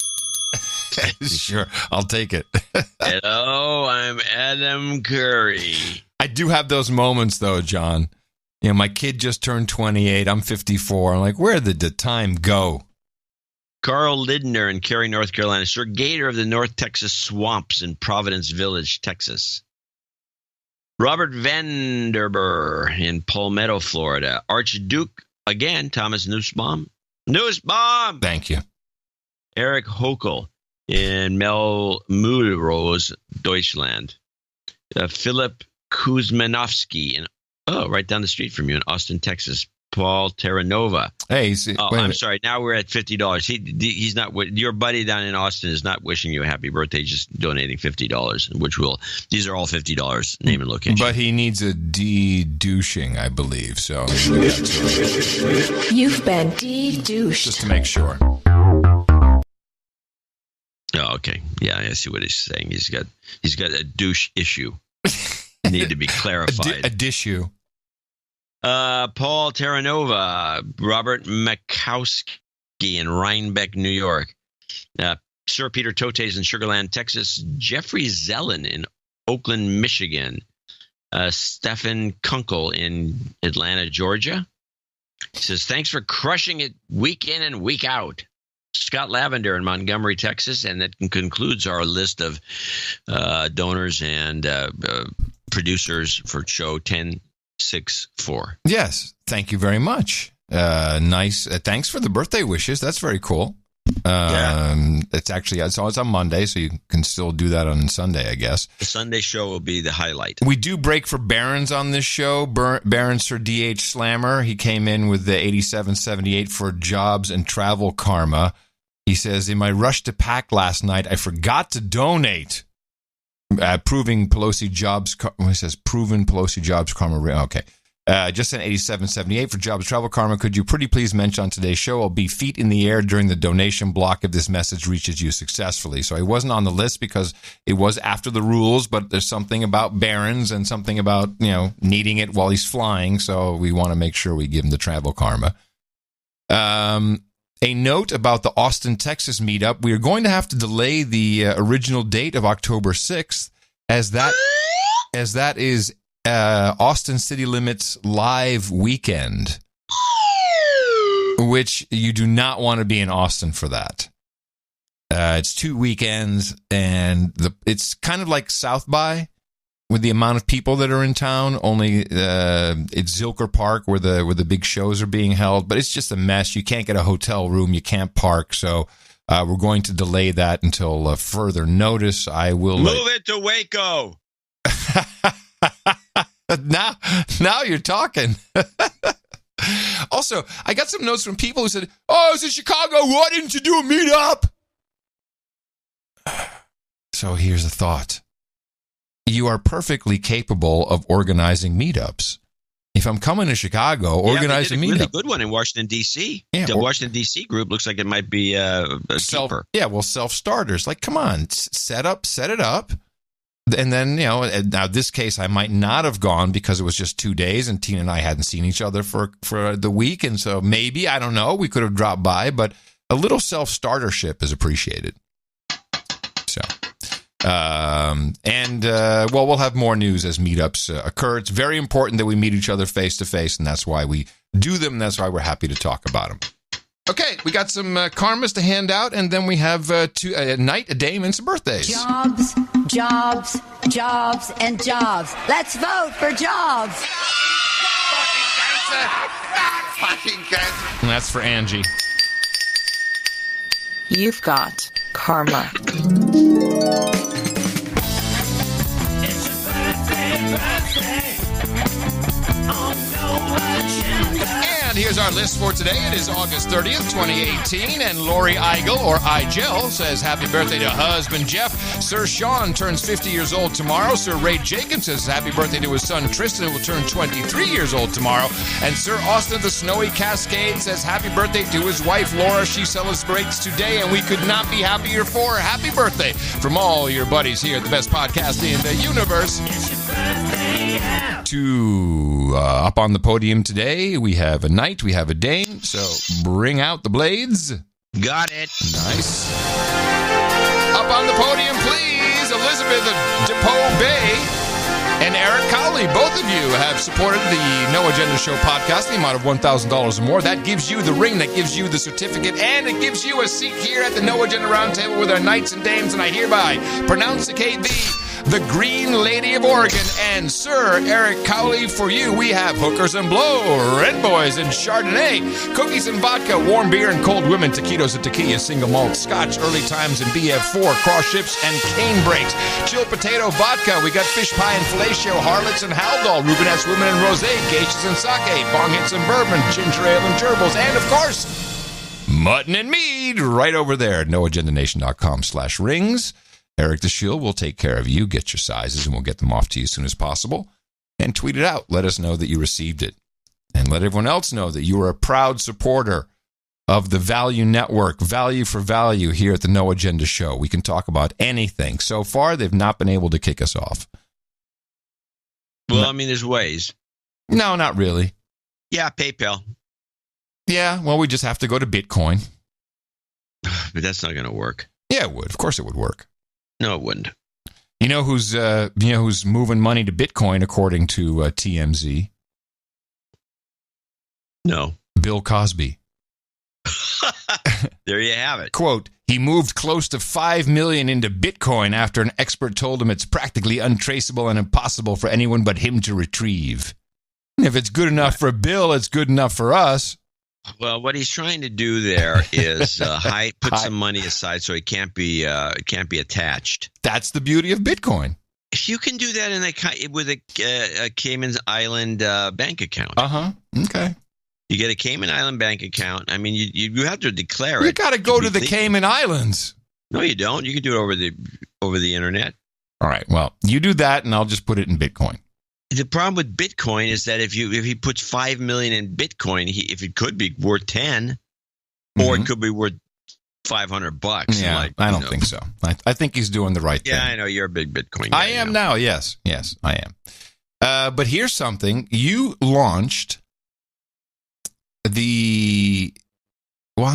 Sure, I'll take it. Hello, I'm Adam Curry. I do have those moments, though, John. You know, my kid just turned 28. I'm 54. I'm like, where did the time go? Carl Lindner in Cary, North Carolina. Sir Gator of the North Texas Swamps in Providence Village, Texas. Robert Vanderburg in Palmetto, Florida. Archduke, again, Thomas Nussbaum. Nussbaum! Thank you. Eric Hokel in Melmulrose, Deutschland. Philip Kuzmanovsky in right down the street from you in Austin, Texas. Paul Terranova. Hey, I'm sorry. Now we're at $50. He's not. Your buddy down in Austin is not wishing you a happy birthday. Just donating $50, which will. These are all $50. Name and location. But he needs a de-douching, I believe. So you've been de-douched. Just to make sure. Oh, okay. Yeah, I see what he's saying. He's got a douche issue. Need to be clarified. A dissue. Paul Terranova, Robert Makowski in Rhinebeck, New York. Sir Peter Totes in Sugar Land, Texas. Jeffrey Zellen in Oakland, Michigan. Stephen Kunkel in Atlanta, Georgia. He says, thanks for crushing it week in and week out. Scott Lavender in Montgomery, Texas. And that concludes our list of donors and producers for show 1064. Yes, thank you very much. Nice. Thanks for the birthday wishes. That's very cool. It's actually it's on Monday, so you can still do that on Sunday, I guess. The Sunday show will be the highlight. We do break for Barron's on this show. Barron's Sir D.H. Slammer. He came in with the 8778 for jobs and travel karma. He says, in my rush to pack last night, I forgot to donate. Proven Pelosi jobs karma. Okay. Just sent 8778 for jobs travel karma. Could you pretty please mention on today's show, I'll be feet in the air during the donation block if this message reaches you successfully. So he wasn't on the list because it was after the rules, but there's something about Barron's and something about, needing it while he's flying. So we want to make sure we give him the travel karma. A note about the Austin, Texas meetup. We are going to have to delay the original date of October 6th as that is Austin City Limits live weekend, which you do not want to be in Austin for that. It's 2 weekends, and it's kind of like South by with the amount of people that are in town. Only it's Zilker Park where the big shows are being held, but it's just a mess. You can't get a hotel room, you can't park, so we're going to delay that until further notice. I will move it to Waco. Now you're talking. Also, I got some notes from people who said, "Oh, it's in Chicago. Why didn't you do a meetup?" So here's a thought. You are perfectly capable of organizing meetups. If I'm coming to Chicago, organize a meetup. Really good one in Washington, D.C. Yeah, the Washington, D.C. group looks like it might be cheaper. Self-starters. Like, come on, set it up. And then, now this case, I might not have gone because it was just 2 days and Tina and I hadn't seen each other for the week. And so maybe, I don't know, we could have dropped by, but a little self-startership is appreciated. So, we'll have more news as meetups occur. It's very important that we meet each other face to face, and that's why we do them. That's why we're happy to talk about them. Okay, we got some karmas to hand out, and then we have a night, a dame, and some birthdays. Jobs, jobs, jobs, and jobs. Let's vote for jobs. And that's for Angie. You've got karma. And here's our list for today. It is August 30th, 2018, and Lori Eigel, or Igel, says happy birthday to husband Jeff. Sir Sean turns 50 years old tomorrow. Sir Ray Jacobs says happy birthday to his son Tristan, who will turn 23 years old tomorrow. And Sir Austin of the Snowy Cascade says happy birthday to his wife Laura. She celebrates today, and we could not be happier for her. Happy birthday from all your buddies here at the best podcast in the universe. Up on the podium today, we have a knight, we have a dame, so bring out the blades. Got it. Nice. Up on the podium, please, Elizabeth DePoe Bay and Eric Cowley. Both of you have supported the No Agenda Show podcast, the amount of $1,000 or more. That gives you the ring, that gives you the certificate, and it gives you a seat here at the No Agenda Roundtable with our knights and dames, and I hereby pronounce-icate thee the Green Lady of Oregon. And Sir Eric Cowley, for you, we have Hookers and Blow, Red Boys and Chardonnay, Cookies and Vodka, Warm Beer and Cold Women, Taquitos and Tequila, Single Malt, Scotch, Early Times and BF4, Cross Ships and Cane Breaks, Chill Potato Vodka, we got Fish Pie and Fellatio, Harlots and Haldol, Rubenettes Women and Rosé, Geishas and Sake, Bong Hits and Bourbon, Ginger Ale and Gerbils, and of course, Mutton and Mead, right over there at noagendanation.com/rings. Eric the Shield will take care of you, get your sizes, and we'll get them off to you as soon as possible. And tweet it out. Let us know that you received it. And let everyone else know that you are a proud supporter of the Value Network, Value for Value, here at the No Agenda Show. We can talk about anything. So far, they've not been able to kick us off. Well, I mean, there's ways. No, not really. Yeah, PayPal. Yeah, well, we just have to go to Bitcoin. But that's not going to work. Yeah, it would. Of course it would work. No, it wouldn't. You know who's moving money to Bitcoin according to TMZ? No. Bill Cosby. There you have it. Quote, he moved close to $5 million into Bitcoin after an expert told him it's practically untraceable and impossible for anyone but him to retrieve. If it's good enough for Bill, it's good enough for us. Well, what he's trying to do there is put some money aside so it can't be attached. That's the beauty of Bitcoin. If you can do that with a Cayman Island bank account. Okay. You get a Cayman Island bank account. I mean, you have to declare it. You got to go to the Cayman Islands. No, you don't. You can do it over the internet. All right. Well, you do that, and I'll just put it in Bitcoin. The problem with Bitcoin is that if he puts $5 million in Bitcoin, if it could be worth 10, or it could be worth $500. Yeah, I don't think so. I think he's doing the right thing. Yeah, I know you're a big Bitcoin guy. I am now. Yes, I am. But here's something: you launched I don't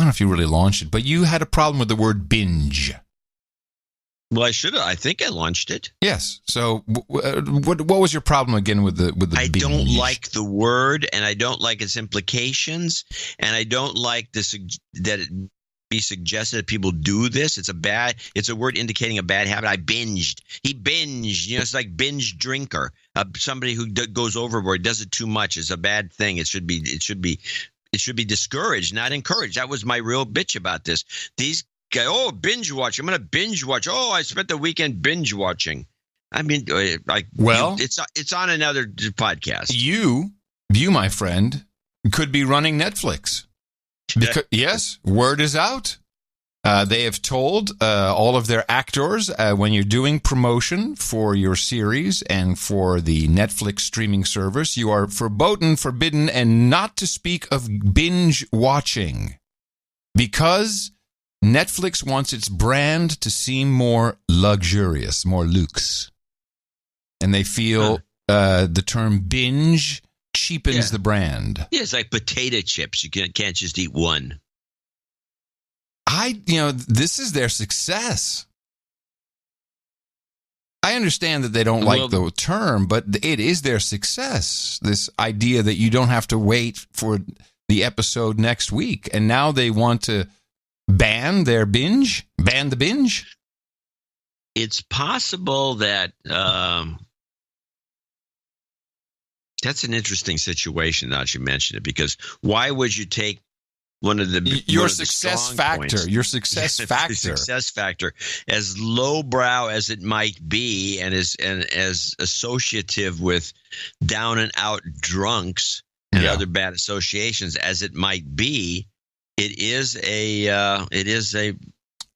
know if you really launched it, but you had a problem with the word binge. Well, I should have. I think I launched it. Yes. So, what was your problem again with the I binge? don't like the word, and I don't like its implications, and I don't like that it be suggested that people do this. It's a word indicating a bad habit. I binged. He binged. It's like binge drinker. Somebody who goes overboard, does it too much, is a bad thing. It should be discouraged, not encouraged. That was my real bitch about this. These guys, binge watch. I'm going to binge watch. I spent the weekend binge watching. I mean, it's on another podcast. You, my friend, could be running Netflix. Yes, word is out. They have told all of their actors when you're doing promotion for your series and for the Netflix streaming service, you are forbidden, and not to speak of binge watching, because Netflix wants its brand to seem more luxurious, more luxe. And they feel the term binge cheapens the brand. Yeah, it's like potato chips. You can't just eat one. This is their success. I understand that they don't like the term, but it is their success. This idea that you don't have to wait for the episode next week. And now they want to ban the binge? It's possible that that's an interesting situation now that you mentioned it, because why would you take your success factor. Your success factor. Success factor, as lowbrow as it might be, and as associative with down and out drunks and other bad associations as it might be, it is a.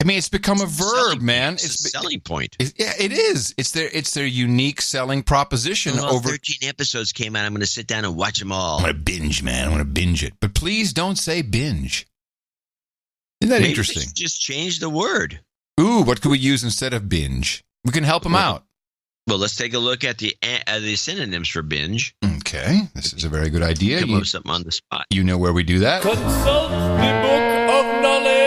I mean, it's become a verb, man. It's a selling point. It is. It's their unique selling proposition. Well, over 13 episodes came out. I'm going to sit down and watch them all. I'm going to binge, man. I'm going to binge it. But please don't say binge. Isn't that interesting? Just change the word. Ooh, what could we use instead of binge? We can help them out. Well, let's take a look at the synonyms for binge. Okay, this is a very good idea. Come up with something on the spot. You know where we do that? Consult the book of knowledge.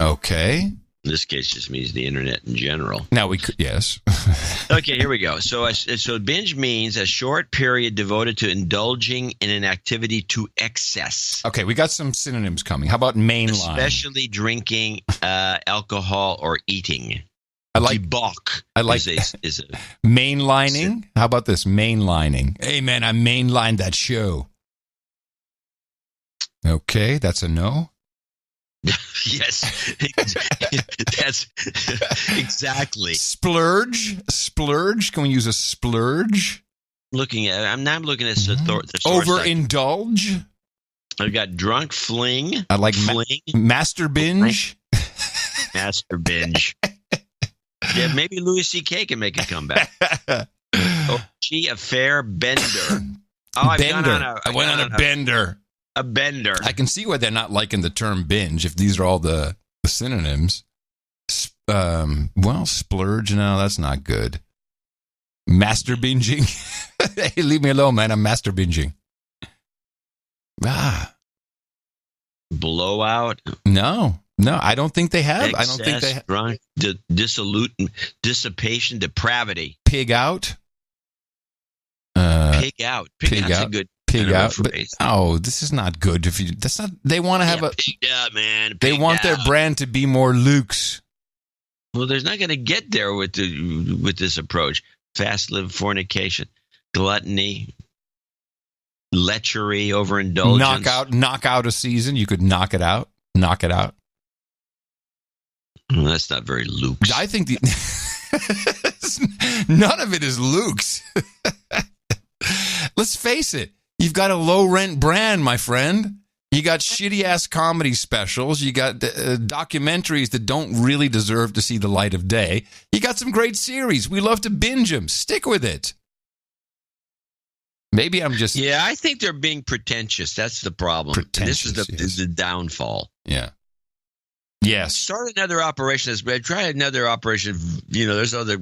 Okay. In this case, just means the internet in general. Now we could, yes. Okay, here we go. So binge means a short period devoted to indulging in an activity to excess. Okay, we got some synonyms coming. How about mainline? Especially drinking alcohol or eating. I like debauch. I like is a mainlining. How about this? Mainlining. Hey, man, I mainlined that show. Okay, that's a no. Yes, that's exactly. Splurge. Can we use a splurge? I'm looking at the overindulge. I've got drunk, fling. I like fling. Master binge. Master binge. Yeah, maybe Louis C.K. can make a comeback. Affair, bender. Oh, I went on a bender. A bender. I can see why they're not liking the term binge if these are all the synonyms. Splurge, no, that's not good. Master binging. Hey, leave me alone, man. I'm master binging. Blowout. No, I don't think they have. Excess, I don't think they have. Drunk, dissolute, dissipation, depravity. Pig out. Pig out. Pig out's a good. Pig out. But, this is not good. That's not. They want to have a. Pig out, man. They want their brand to be more Luke's. Well, there's not going to get there with this approach. Fast-lived fornication, gluttony, lechery, overindulgence. Knock out a season. You could knock it out. Knock it out. Well, that's not very Luke's. I think none of it is Luke's. Let's face it. You've got a low-rent brand, my friend. You got shitty-ass comedy specials. You got documentaries that don't really deserve to see the light of day. You got some great series. We love to binge them. Stick with it. Maybe I'm just... Yeah, I think they're being pretentious. That's the problem. This is the downfall. Yeah. Yes. Start another operation. Try another operation. There's other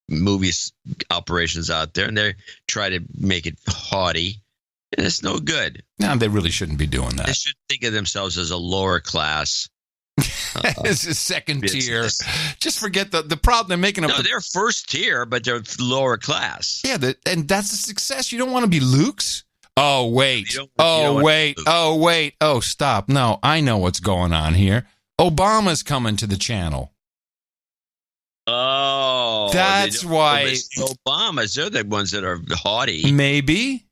movies operations out there, and they try to make it haughty. And it's no good. No, they really shouldn't be doing that. They should think of themselves as a lower class. It's a second tier. Just forget the problem they're making. They're first tier, but they're lower class. Yeah, and that's a success. You don't want to be Luke's. Oh, wait. Oh, stop. No, I know what's going on here. Obama's coming to the channel. Oh. That's why. Obamas, they're the ones that are haughty. Maybe.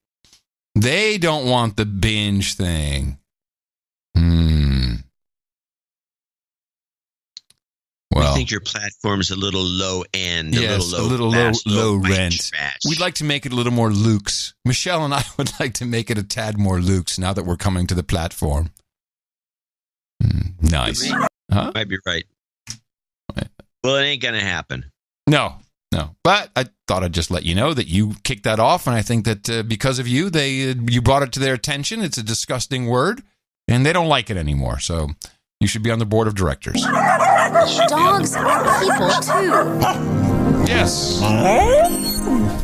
They don't want the binge thing. Well, I think your platform's a little low end, yes, a little low rent. We'd like to make it a little more Luke's. Michelle and I would like to make it a tad more Luke's now that we're coming to the platform. Nice. Might be right. Well, it ain't gonna happen. No. But I thought I'd just let you know that you kicked that off, and I think that because of you, you brought it to their attention. It's a disgusting word, and they don't like it anymore. So you should be on the board of directors. Dogs are people too. Yes.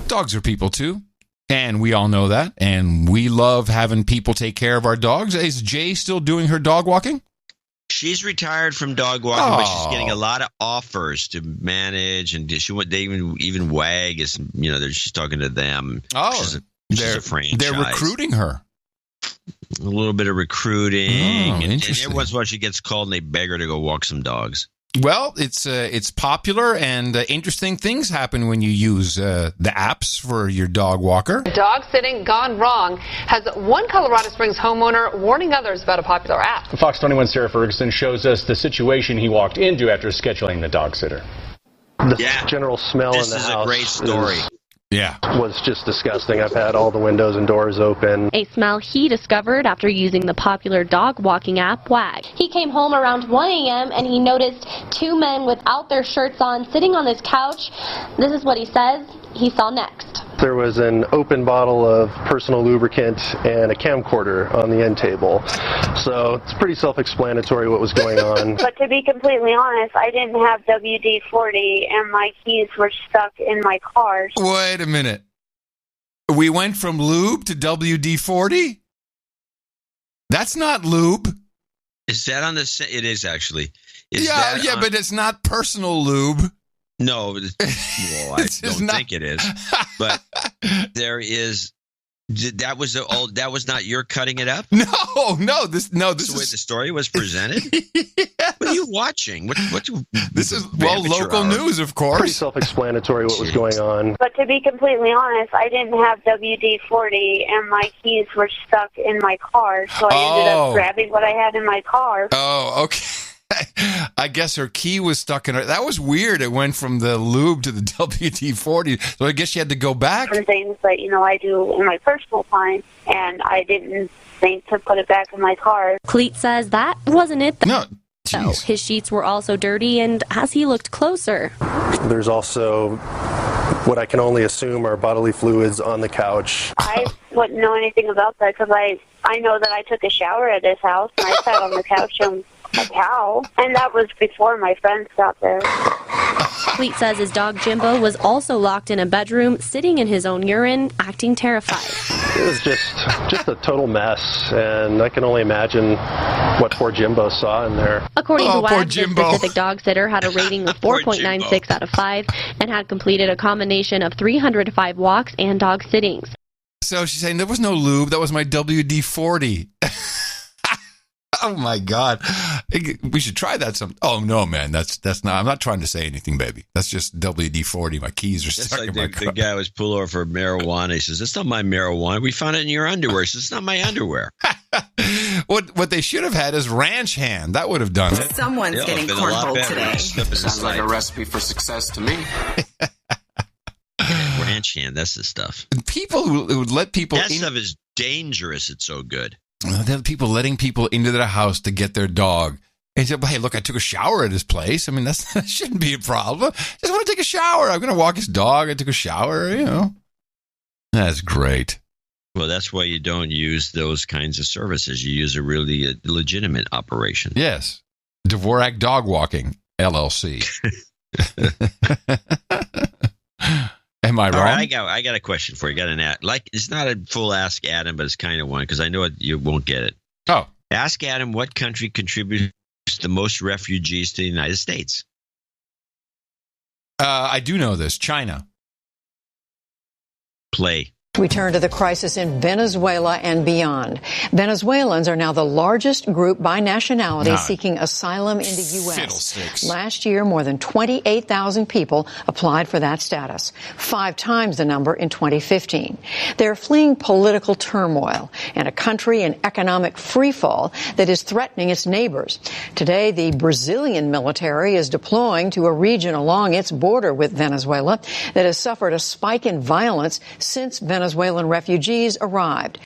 Dogs are people too. And we all know that. And we love having people take care of our dogs. Is Jay still doing her dog walking? She's retired from dog walking, but she's getting a lot of offers to manage, and they even WAG is, she's talking to them. Oh, she's a franchise. They're recruiting her. A little bit of recruiting, and interesting. every once in a while she gets called and they beg her to go walk some dogs. Well, it's popular, and interesting things happen when you use the apps for your dog walker. Dog sitting gone wrong has one Colorado Springs homeowner warning others about a popular app. Fox 21's Sarah Ferguson shows us the situation he walked into after scheduling the dog sitter. The general smell in the house. This is a great story. Was just disgusting. I've had all the windows and doors open. A smell he discovered after using the popular dog walking app Wag. He came home around 1 a.m. and he noticed two men without their shirts on sitting on this couch. This is what he says he saw next. There was an open bottle of personal lubricant and a camcorder on the end table. So it's pretty self-explanatory what was going on. But to be completely honest, I didn't have WD-40 and my keys were stuck in my car. Wait a minute. We went from lube to WD-40? That's not lube. Is that on the... It is, actually. But it's not personal lube. No, well, I don't think it is. But there is. That was not your cutting it up. No. This is the way the story was presented. What are you watching? This is local news, of course. Pretty self-explanatory what was going on. But to be completely honest, I didn't have WD-40 and my keys were stuck in my car, so I ended up grabbing what I had in my car. Oh, okay. I guess her key was stuck in her. That was weird. It went from the lube to the WD-40. So I guess she had to go back. Some things that, I do in my personal time, and I didn't think to put it back in my car. Cleet says that wasn't it. No. So his sheets were also dirty, and as he looked closer. There's also what I can only assume are bodily fluids on the couch. I wouldn't know anything about that because I know that I took a shower at this house, and I sat on the couch and a towel, and that was before my friends got there. Cleet says his dog Jimbo was also locked in a bedroom, sitting in his own urine, acting terrified. It was just a total mess, and I can only imagine what poor Jimbo saw in there. According to WAG, the specific dog sitter had a rating of 4.96 out of 5 and had completed a combination of 305 walks and dog sittings. So she's saying there was no lube. That was my WD-40. Oh my God, we should try that some. Oh no, man, that's not. I'm not trying to say anything, baby. That's just WD-40. My keys are stuck in my car. The guy was pulled over for marijuana. He says, "That's not my marijuana. We found it in your underwear." He says, "It's not my underwear." What they should have had is ranch hand. That would have done it. Someone's getting cornholed today. Sounds like a recipe for success to me. Ranch hand. That's the stuff. People who would let people. That stuff is dangerous. It's so good. The people letting people into their house to get their dog. And said, "Hey, look, I took a shower at his place. I mean, that shouldn't be a problem. Just want to take a shower. I'm going to walk his dog. I took a shower, That's great. Well, that's why you don't use those kinds of services. You use a really legitimate operation. Yes. Dvorak Dog Walking, LLC. Am I wrong? All right, I got a question for you. Got an it's not a full Ask Adam, but it's kind of one because I know you won't get it. Oh, ask Adam what country contributes the most refugees to the United States. I do know this. China. Play. We turn to the crisis in Venezuela and beyond. Venezuelans are now the largest group by nationality seeking asylum in the U.S. Last year, more than 28,000 people applied for that status, 5 times the number in 2015. They're fleeing political turmoil and a country in economic freefall that is threatening its neighbors. Today, the Brazilian military is deploying to a region along its border with Venezuela that has suffered a spike in violence since Venezuelan refugees arrived.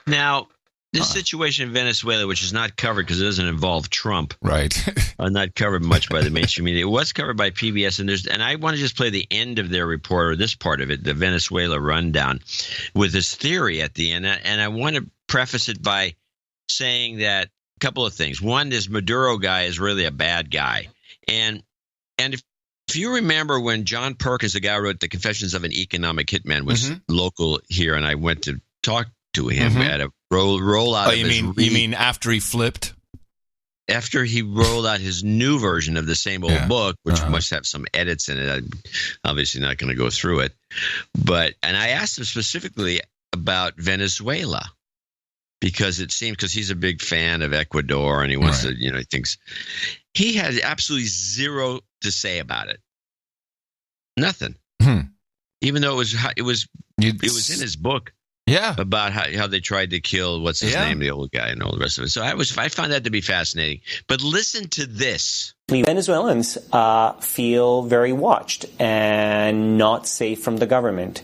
Now, this situation in Venezuela, which is not covered because it doesn't involve Trump, right? Not covered much by the mainstream media. It was covered by PBS, and I want to just play the end of their report, or this part of it, the Venezuela rundown, with this theory at the end. And I want to preface it by saying that a couple of things. One, this Maduro guy is really a bad guy, and if you remember when John Perkins, the guy who wrote The Confessions of an Economic Hitman, was local here, and I went to talk to him at a rollout of you mean after he flipped? After he rolled out his new version of the same old book, which must have some edits in it. I'm obviously not going to go through it. And I asked him specifically about Venezuela. because he's a big fan of Ecuador and he wants to, he thinks he had absolutely zero to say about it. Nothing. Even though it was in his book. Yeah. About how they tried to kill, what's his name, the old guy and all the rest of it. So I found that to be fascinating. But listen to this. Venezuelans feel very watched and not safe from the government.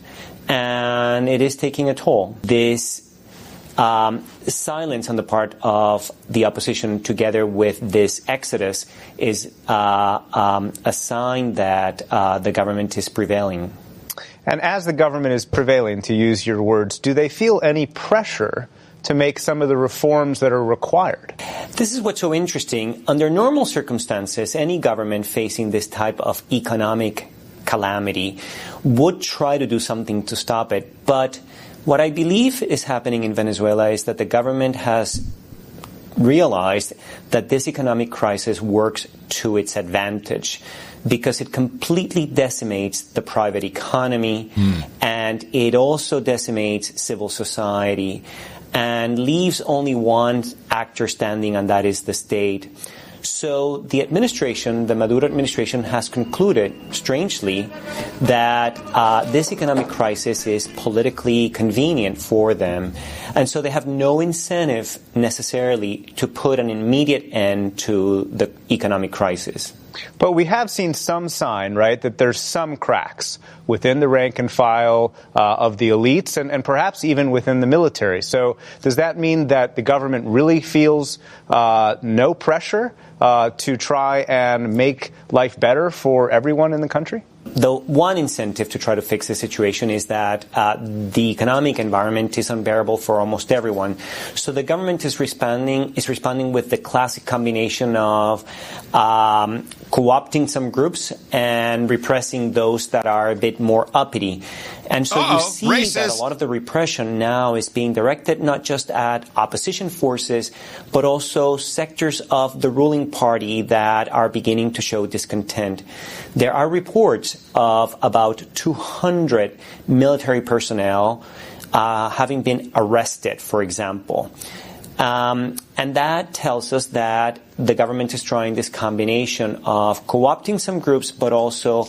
And it is taking a toll. This silence on the part of the opposition together with this exodus is a sign that the government is prevailing. And as the government is prevailing, to use your words, do they feel any pressure to make some of the reforms that are required? This is what's so interesting. Under normal circumstances, any government facing this type of economic calamity would try to do something to stop it. But what I believe is happening in Venezuela is that the government has realized that this economic crisis works to its advantage, because it completely decimates the private economy and it also decimates civil society and leaves only one actor standing, and that is the state. So the Maduro administration has concluded, strangely, that this economic crisis is politically convenient for them. And so they have no incentive necessarily to put an immediate end to the economic crisis. But we have seen some sign, right, that there's some cracks within the rank and file of the elites and perhaps even within the military. So does that mean that the government really feels no pressure to try and make life better for everyone in the country? The one incentive to try to fix the situation is that the economic environment is unbearable for almost everyone. So the government is responding with the classic combination of co-opting some groups and repressing those that are a bit more uppity. And so you see that a lot of the repression now is being directed not just at opposition forces, but also sectors of the ruling party that are beginning to show discontent. There are reports of about 200 military personnel having been arrested, for example. And that tells us that the government is trying this combination of co-opting some groups, but also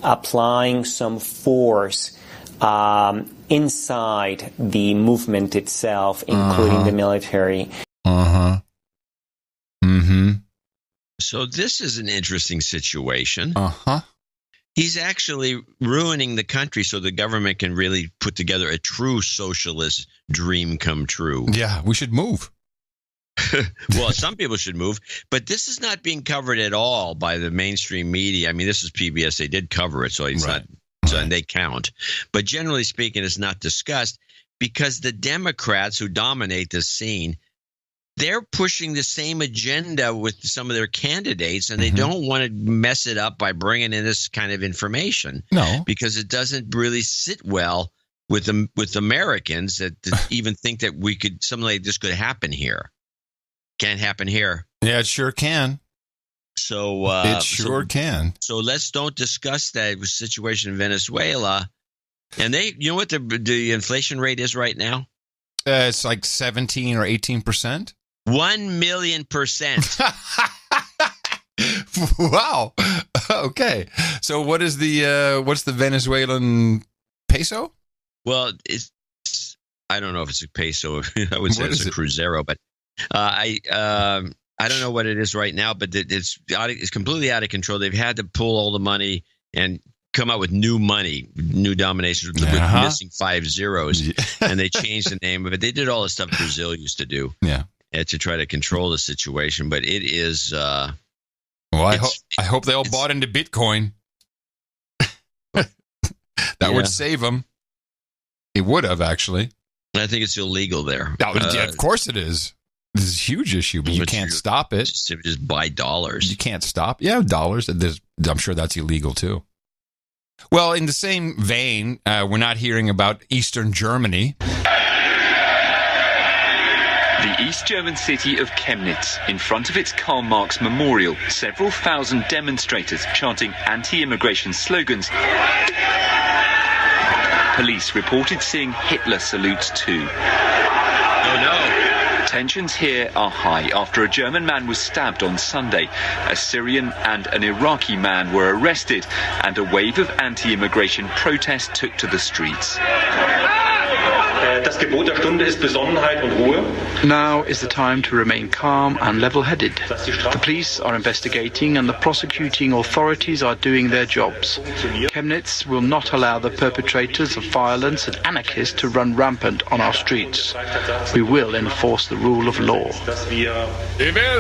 applying some force inside the movement itself, including the military. So this is an interesting situation. He's actually ruining the country so the government can really put together a true socialist dream come true. Yeah, we should move. Well, some people should move, but this is not being covered at all by the mainstream media. I mean, this is PBS. They did cover it, so it's not, and they count. But generally speaking, it's not discussed because the Democrats who dominate this scene, they're pushing the same agenda with some of their candidates, and they don't want to mess it up by bringing in this kind of information. No, because it doesn't really sit well with Americans that even think that something like this could happen here. Can't happen here. Yeah, it sure can. So it sure can. So don't discuss that situation in Venezuela. And you know what the inflation rate is right now? It's like 17 or 18%. 1,000,000%. Wow. Okay. So what's the Venezuelan peso? Well, I don't know if it's a peso. I would say it's a crucero, but I don't know what it is right now. But it's completely out of control. They've had to pull all the money and come out with new money, new dominations with missing 5 zeros, and they changed the name of it. They did all the stuff Brazil used to do, to try to control the situation. But it is. Well, I hope they all bought into Bitcoin. That would save them. It would have actually. I think it's illegal there. Of course it is. This is a huge issue, but you can't stop it. Just buy dollars. You can't stop. Yeah, dollars. I'm sure that's illegal too. Well, in the same vein, we're not hearing about Eastern Germany. The East German city of Chemnitz, in front of its Karl Marx memorial, several thousand demonstrators chanting anti-immigration slogans. Police reported seeing Hitler salutes too. Oh no. Tensions here are high after a German man was stabbed on Sunday. A Syrian and an Iraqi man were arrested, and a wave of anti-immigration protest took to the streets. Das Gebot der Stunde ist Besonnenheit und Ruhe. Now is the time to remain calm and level-headed. The police are investigating and the prosecuting authorities are doing their jobs. Chemnitz will not allow the perpetrators of violence and anarchists to run rampant on our streets. We will enforce the rule of law.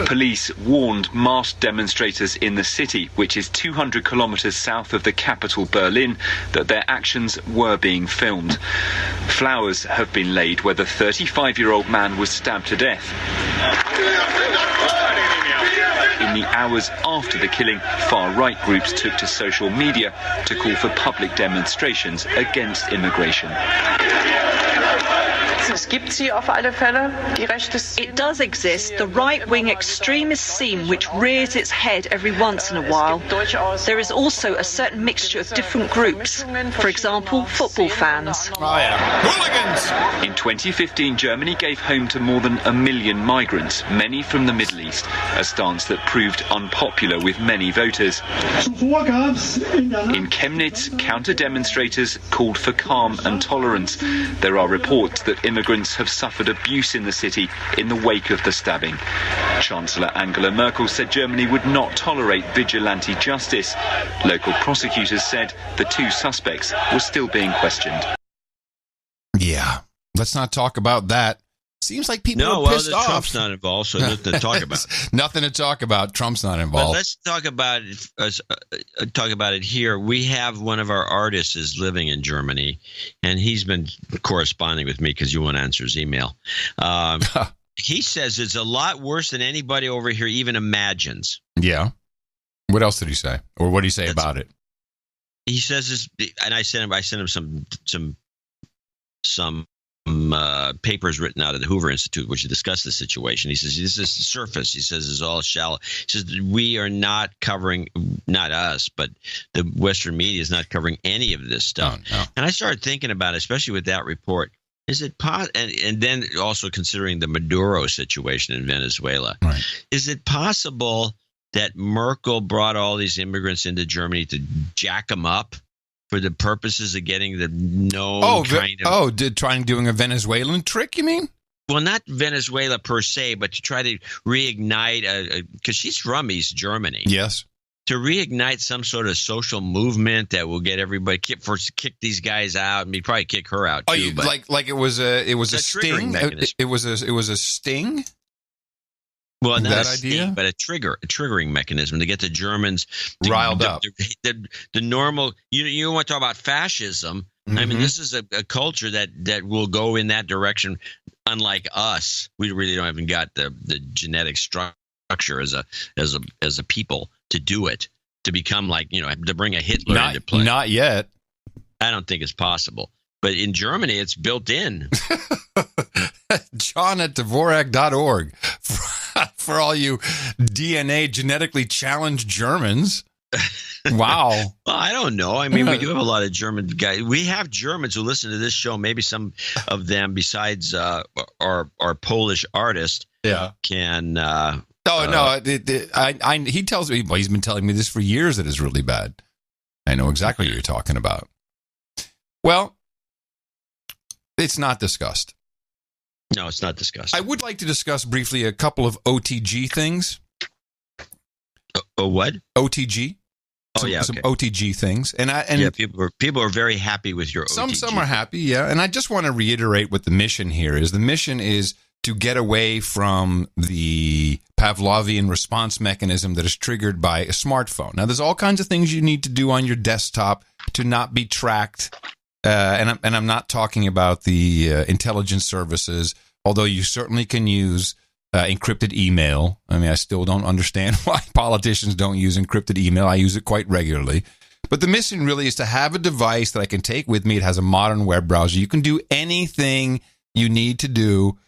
Police warned masked demonstrators in the city, which is 200 kilometers south of the capital, Berlin, that their actions were being filmed. Flowers have been laid where the 35-year-old man was stabbed to death. In the hours after the killing, far-right groups took to social media to call for public demonstrations against immigration. It does exist, the right-wing extremist scene which rears its head every once in a while. There is also a certain mixture of different groups. For example, football fans. Hooligans! In 2015, Germany gave home to more than 1 million migrants, many from the Middle East, a stance that proved unpopular with many voters. In Chemnitz, counter-demonstrators called for calm and tolerance. There are reports that immigrants have suffered abuse in the city in the wake of the stabbing. Chancellor Angela Merkel said Germany would not tolerate vigilante justice. Local prosecutors said the 2 suspects were still being questioned. Yeah, let's not talk about that. Seems like people are pissed off. Trump's not involved, so nothing to talk about. Nothing to talk about. Trump's not involved. But let's talk about it here. We have one of our artists is living in Germany, and he's been corresponding with me because you won't answer his email. He says it's a lot worse than anybody over here even imagines. Yeah. What else did he say, or what did he say about it? He says, and I sent him some papers written out of the Hoover Institute, which discuss the situation. He says, this is the surface. He says, it's all shallow. He says, we are not covering, not us, but the Western media is not covering any of this stuff. No. And I started thinking about it, especially with that report. Is it and then also considering the Maduro situation in Venezuela, right. Is it possible that Merkel brought all these immigrants into Germany to jack them up for the purposes of getting the doing a Venezuelan trick, you mean? Well, not Venezuela per se, but to try to reignite, because she's from East Germany. Yes. To reignite some sort of social movement that will get everybody kick these guys out, and probably kick her out too. Like it was a sting. It was a sting. Well, not a sting, but a triggering mechanism to get the Germans riled up. The normal, you want to talk about fascism. Mm-hmm. I mean, this is a culture that will go in that direction. Unlike us, we really don't even got the genetic structure as a people to do it, to become like, to bring a Hitler into play. Not yet. I don't think it's possible. But in Germany, it's built in. John at Dvorak.org. For all you DNA genetically challenged Germans. Wow. Well, I don't know. I mean, we do have a lot of German guys. We have Germans who listen to this show. Maybe some of them, besides our Polish artist, can. He tells me. Well, he's been telling me this for years that it's really bad. I know exactly what you're talking about. Well, it's not discussed. No, it's not discussed. I would like to discuss briefly a couple of OTG things. What? OTG. Some OTG things, and people are very happy with your OTG. Some are happy, yeah. And I just want to reiterate what the mission here is. The mission is to get away from the Pavlovian response mechanism that is triggered by a smartphone. Now, there's all kinds of things you need to do on your desktop to not be tracked. And I'm not talking about the intelligence services, although you certainly can use encrypted email. I mean, I still don't understand why politicians don't use encrypted email. I use it quite regularly. But the mission really is to have a device that I can take with me. It has a modern web browser. You can do anything you need to do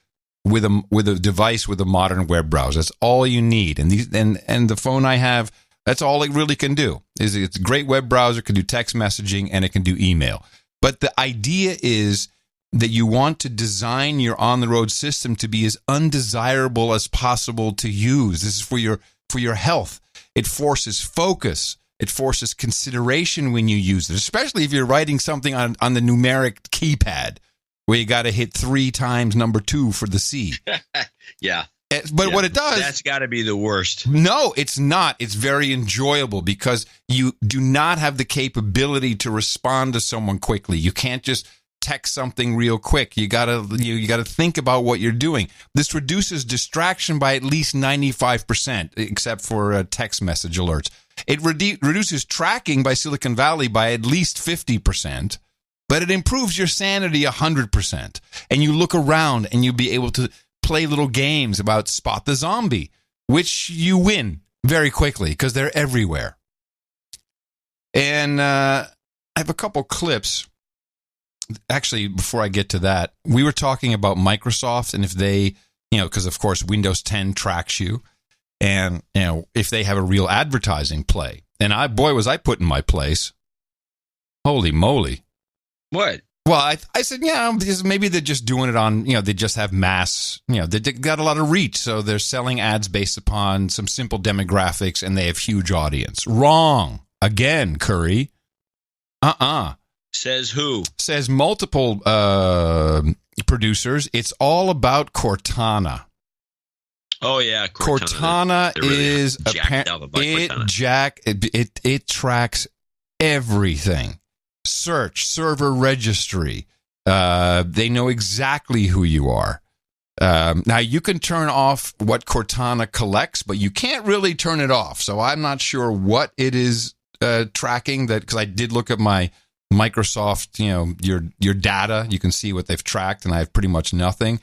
with a device with a modern web browser. That's all you need. And the phone I have, that's all it really can do. It's a great web browser, can do text messaging, and it can do email. But the idea is that you want to design your on-the-road system to be as undesirable as possible to use. This is for your health. It forces focus. It forces consideration when you use it, especially if you're writing something on the numeric keypad where you got to hit 3 times number 2 for the C. Yeah. But what it does... That's got to be the worst. No, it's not. It's very enjoyable because you do not have the capability to respond to someone quickly. You can't just text something real quick. You gotta think about what you're doing. This reduces distraction by at least 95%, except for text message alerts. It reduces tracking by Silicon Valley by at least 50%, but it improves your sanity 100%. And you look around and you'll be able to play little games about spot the zombie, which you win very quickly because they're everywhere. And I have a couple clips. Actually, before I get to that, we were talking about Microsoft and if they, because of course Windows 10 tracks you, and if they have a real advertising play. And was I put in my place. Holy moly! What? Well, I said, because maybe they're just doing it on, they just have mass, they got a lot of reach, so they're selling ads based upon some simple demographics, and they have huge audience. Wrong again, Curry. Says who? Says multiple producers. It's all about Cortana. Oh yeah, Cortana is it tracks everything. Search, server registry. They know exactly who you are. Now you can turn off what Cortana collects, but you can't really turn it off. So I'm not sure what it is tracking that, because I did look at my Microsoft, your data. You can see what they've tracked, and I have pretty much nothing.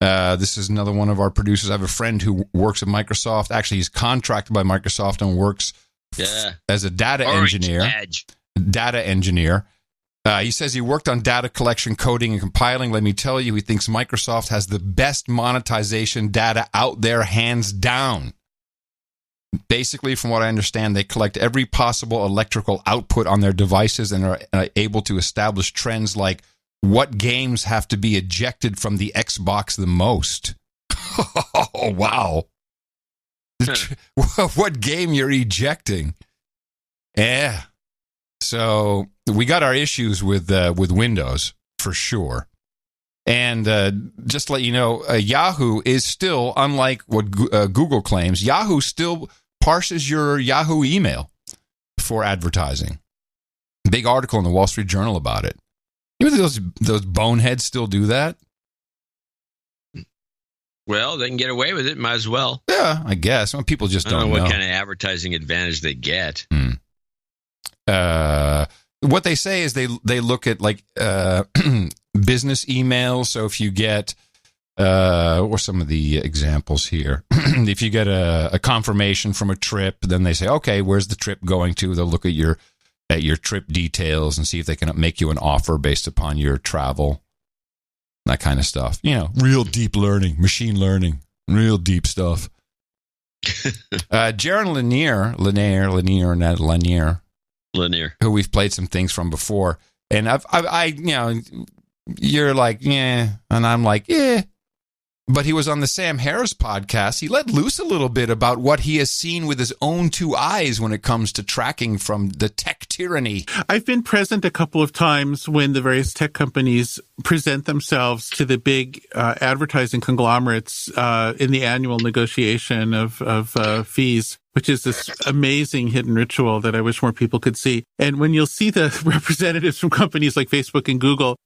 This is another one of our producers. I have a friend who works at Microsoft. Actually, he's contracted by Microsoft and works as a data engineer. He says he worked on data collection, coding, and compiling. Let me tell you, he thinks Microsoft has the best monetization data out there, hands down. Basically, from what I understand, they collect every possible electrical output on their devices and are able to establish trends like what games have to be ejected from the Xbox the most. Oh, wow. What game you're ejecting. Yeah. So we got our issues with Windows, for sure. And just to let you know, Yahoo is still, unlike what Google claims, Yahoo still parses your Yahoo email for advertising. Big article in the Wall Street Journal about it. You know those boneheads still do that? Well, they can get away with it. Might as well. Yeah, I guess. Well, people just don't know what kind of advertising advantage they get. What they say is they look at like business emails. So if you get, what are some of the examples here? If you get a confirmation from a trip, then they say, okay, where's the trip going to? They'll look at your trip details and see if they can make you an offer based upon your travel, that kind of stuff. Real deep learning, machine learning, real deep stuff. Jaron Lanier, who we've played some things from before, and you're like, yeah, and I'm like, yeah. But he was on the Sam Harris podcast. He let loose a little bit about what he has seen with his own 2 eyes when it comes to tracking from the tech tyranny. I've been present a couple of times when the various tech companies present themselves to the big advertising conglomerates in the annual negotiation of fees, which is this amazing hidden ritual that I wish more people could see. And when you'll see the representatives from companies like Facebook and Google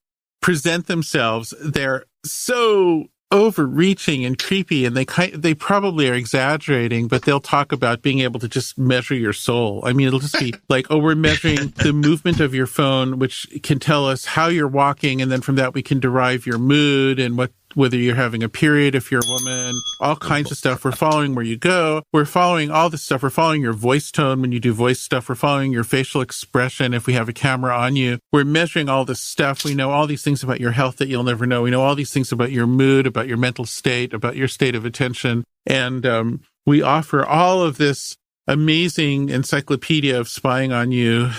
present themselves, they're so overreaching and creepy, and they probably are exaggerating, but they'll talk about being able to just measure your soul. I mean, it'll just be like, oh, we're measuring the movement of your phone, which can tell us how you're walking, and then from that we can derive your mood and whether you're having a period, if you're a woman, all kinds of stuff. We're following where you go. We're following all this stuff. We're following your voice tone when you do voice stuff. We're following your facial expression if we have a camera on you. We're measuring all this stuff. We know all these things about your health that you'll never know. We know all these things about your mood, about your mental state, about your state of attention. And we offer all of this amazing encyclopedia of spying on you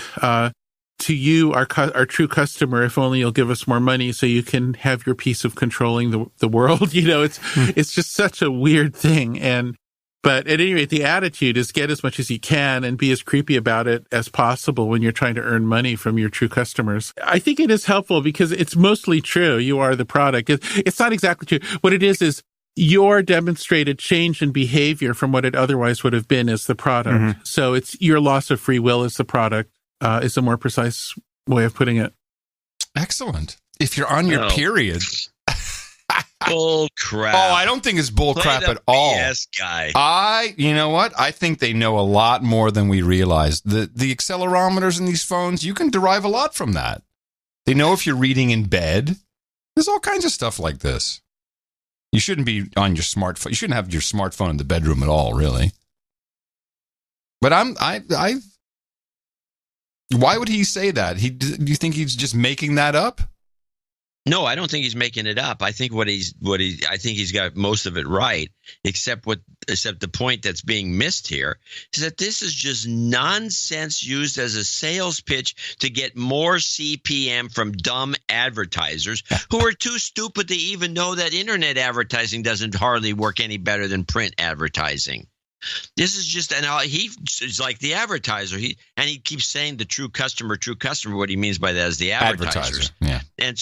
to you, our true customer, if only you'll give us more money so you can have your piece of controlling the world. It's just such a weird thing. But at any rate, the attitude is get as much as you can and be as creepy about it as possible when you're trying to earn money from your true customers. I think it is helpful because it's mostly true. You are the product. It's not exactly true. What it is your demonstrated change in behavior from what it otherwise would have been as the product. Mm-hmm. So it's your loss of free will as the product is a more precise way of putting it. Excellent. If you're on your period... Bull crap. Oh, I don't think it's bull crap at all. BS guy. You know what? I think they know a lot more than we realize. The accelerometers in these phones, you can derive a lot from that. They know if you're reading in bed. There's all kinds of stuff like this. You shouldn't be on your smartphone. You shouldn't have your smartphone in the bedroom at all, really. But why would he say that? Do you think he's just making that up? No, I don't think he's making it up. I think I think he's got most of it right, except the point that's being missed here is that this is just nonsense used as a sales pitch to get more CPM from dumb advertisers who are too stupid to even know that internet advertising doesn't hardly work any better than print advertising. This is just, and he is like the advertiser. He keeps saying the true customer. What he means by that is the advertisers. Yeah, And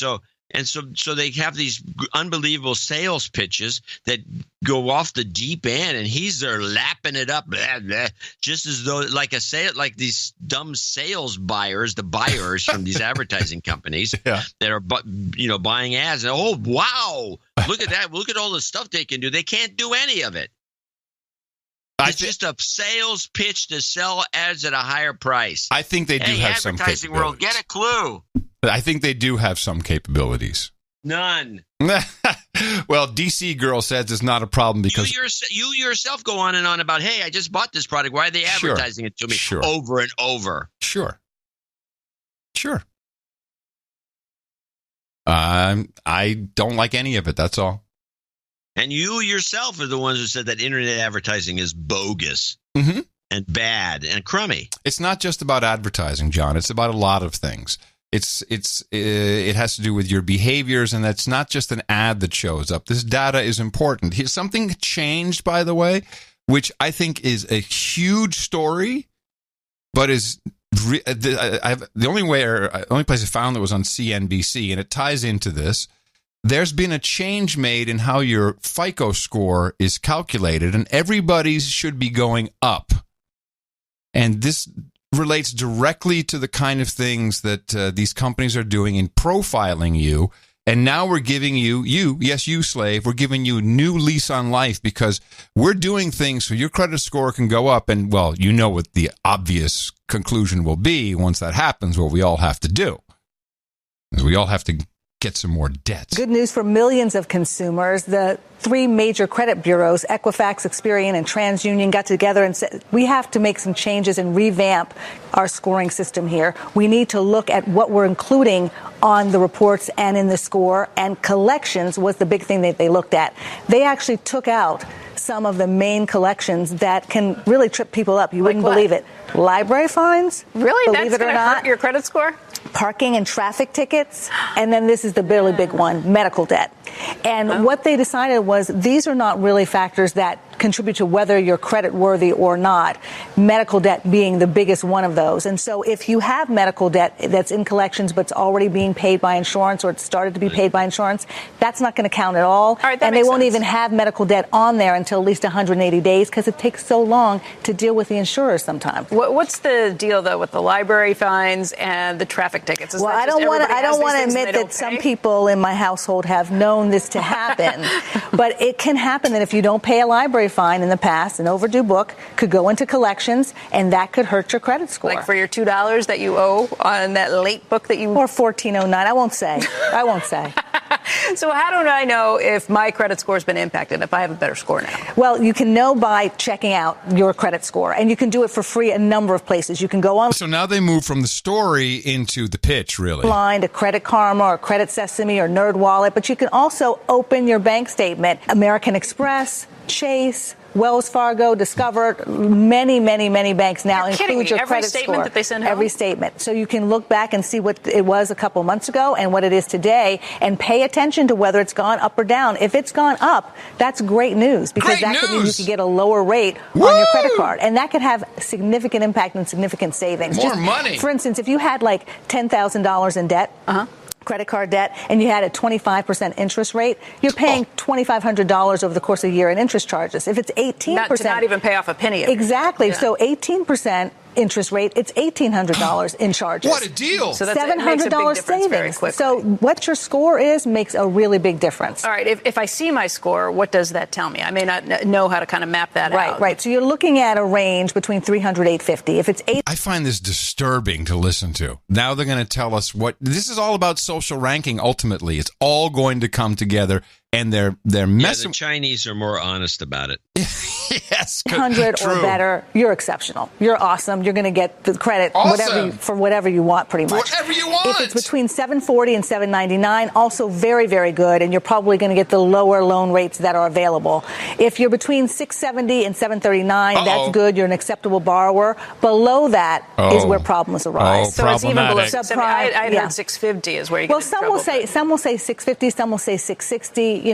so they have these unbelievable sales pitches that go off the deep end, and he's there lapping it up, blah, blah, just as though like these dumb sales buyers, the buyers from these advertising companies that are buying ads. And oh wow, look at that! Look at all the stuff they can do. They can't do any of it. It's just a sales pitch to sell ads at a higher price. I think they do have some capabilities. Advertising world, get a clue. I think they do have some capabilities. None. Well, DC Girl says it's not a problem because you yourself go on and on about, hey, I just bought this product. Why are they advertising it to me over and over? Sure. I don't like any of it. That's all. And you yourself are the ones who said that internet advertising is bogus and bad and crummy. It's not just about advertising, John. It's about a lot of things. It has to do with your behaviors, and that's not just an ad that shows up. This data is important. Something changed, by the way, which I think is a huge story, but is the only place I found that was on CNBC, and it ties into this. There's been a change made in how your FICO score is calculated, and everybody's should be going up. And this relates directly to the kind of things that these companies are doing in profiling you. And now we're giving you, slave, we're giving you a new lease on life because we're doing things so your credit score can go up. And, well, you know what the obvious conclusion will be once that happens, what we all have to do is we all have to get some more debts. Good news for millions of consumers. The three major credit bureaus, Equifax, Experian, and TransUnion, got together and said, we have to make some changes and revamp our scoring system here. We need to look at what we're including on the reports and in the score, and collections was the big thing that they looked at. They actually took out some of the main collections that can really trip people up. You wouldn't believe it. Library fines. Really? Believe That's it or not. Hurt your credit score? Parking and traffic tickets. And then this is the really big one, medical debt. And what they decided was these are not really factors that contribute to whether you're credit worthy or not, medical debt being the biggest one of those. And so if you have medical debt that's in collections but it's already being paid by insurance or it started to be paid by insurance, that's not going to count at all. And they won't even have medical debt on there until at least 180 days because it takes so long to deal with the insurers sometimes. What's the deal, though, with the library fines and the traffic tickets? Well, I don't want to admit that some people in my household have known this to happen, but it can happen that if you don't pay a library fine in the past, an overdue book could go into collections, and that could hurt your credit score. Like for your $2 that you owe on that late book that you... Or $14.09. I won't say. So how do I know if my credit score has been impacted, if I have a better score now? Well, you can know by checking out your credit score, and you can do it for free a number of places. You can go on. So now they move from the story into the pitch, really. Online to Credit Karma or Credit Sesame or NerdWallet, but you can also open your bank statement. American Express, Chase, Wells Fargo, Discover, many banks now include your credit score. Every statement that they send home? Every statement. So you can look back and see what it was a couple months ago and what it is today and pay attention to whether it's gone up or down. If it's gone up, that's great news because that could mean you could get a lower rate on your credit card. And that could have significant impact and significant savings. More money. For instance, if you had like $10,000 in debt, credit card debt, and you had a 25% interest rate, you're paying $2,500 over the course of a year in interest charges. If it's 18%. To not even pay off a penny of it. Exactly. Yeah. So 18% interest rate, it's $1,800 in charges. What a deal. So that's $700 savings. So what your score is makes a really big difference. All right. If I see my score, what does that tell me? I may not know how to kind of map that out. Right. So you're looking at a range between 300 and 850. If it's I find this disturbing to listen to. Now they're going to tell us what this is all about. Social ranking. Ultimately, it's all going to come together. And they're messing. The Chinese are more honest about it. Yes, 100 or better, you're exceptional. You're awesome. You're going to get the credit for whatever you want, pretty much. Whatever you want. If it's between 740 and 799, also very, very good, and you're probably going to get the lower loan rates that are available. If you're between 670 and 739, that's good. You're an acceptable borrower. Below that is where problems arise. So it's even below subprime. I heard 650 is where you get in trouble. Well, some will say 650, some will say 660.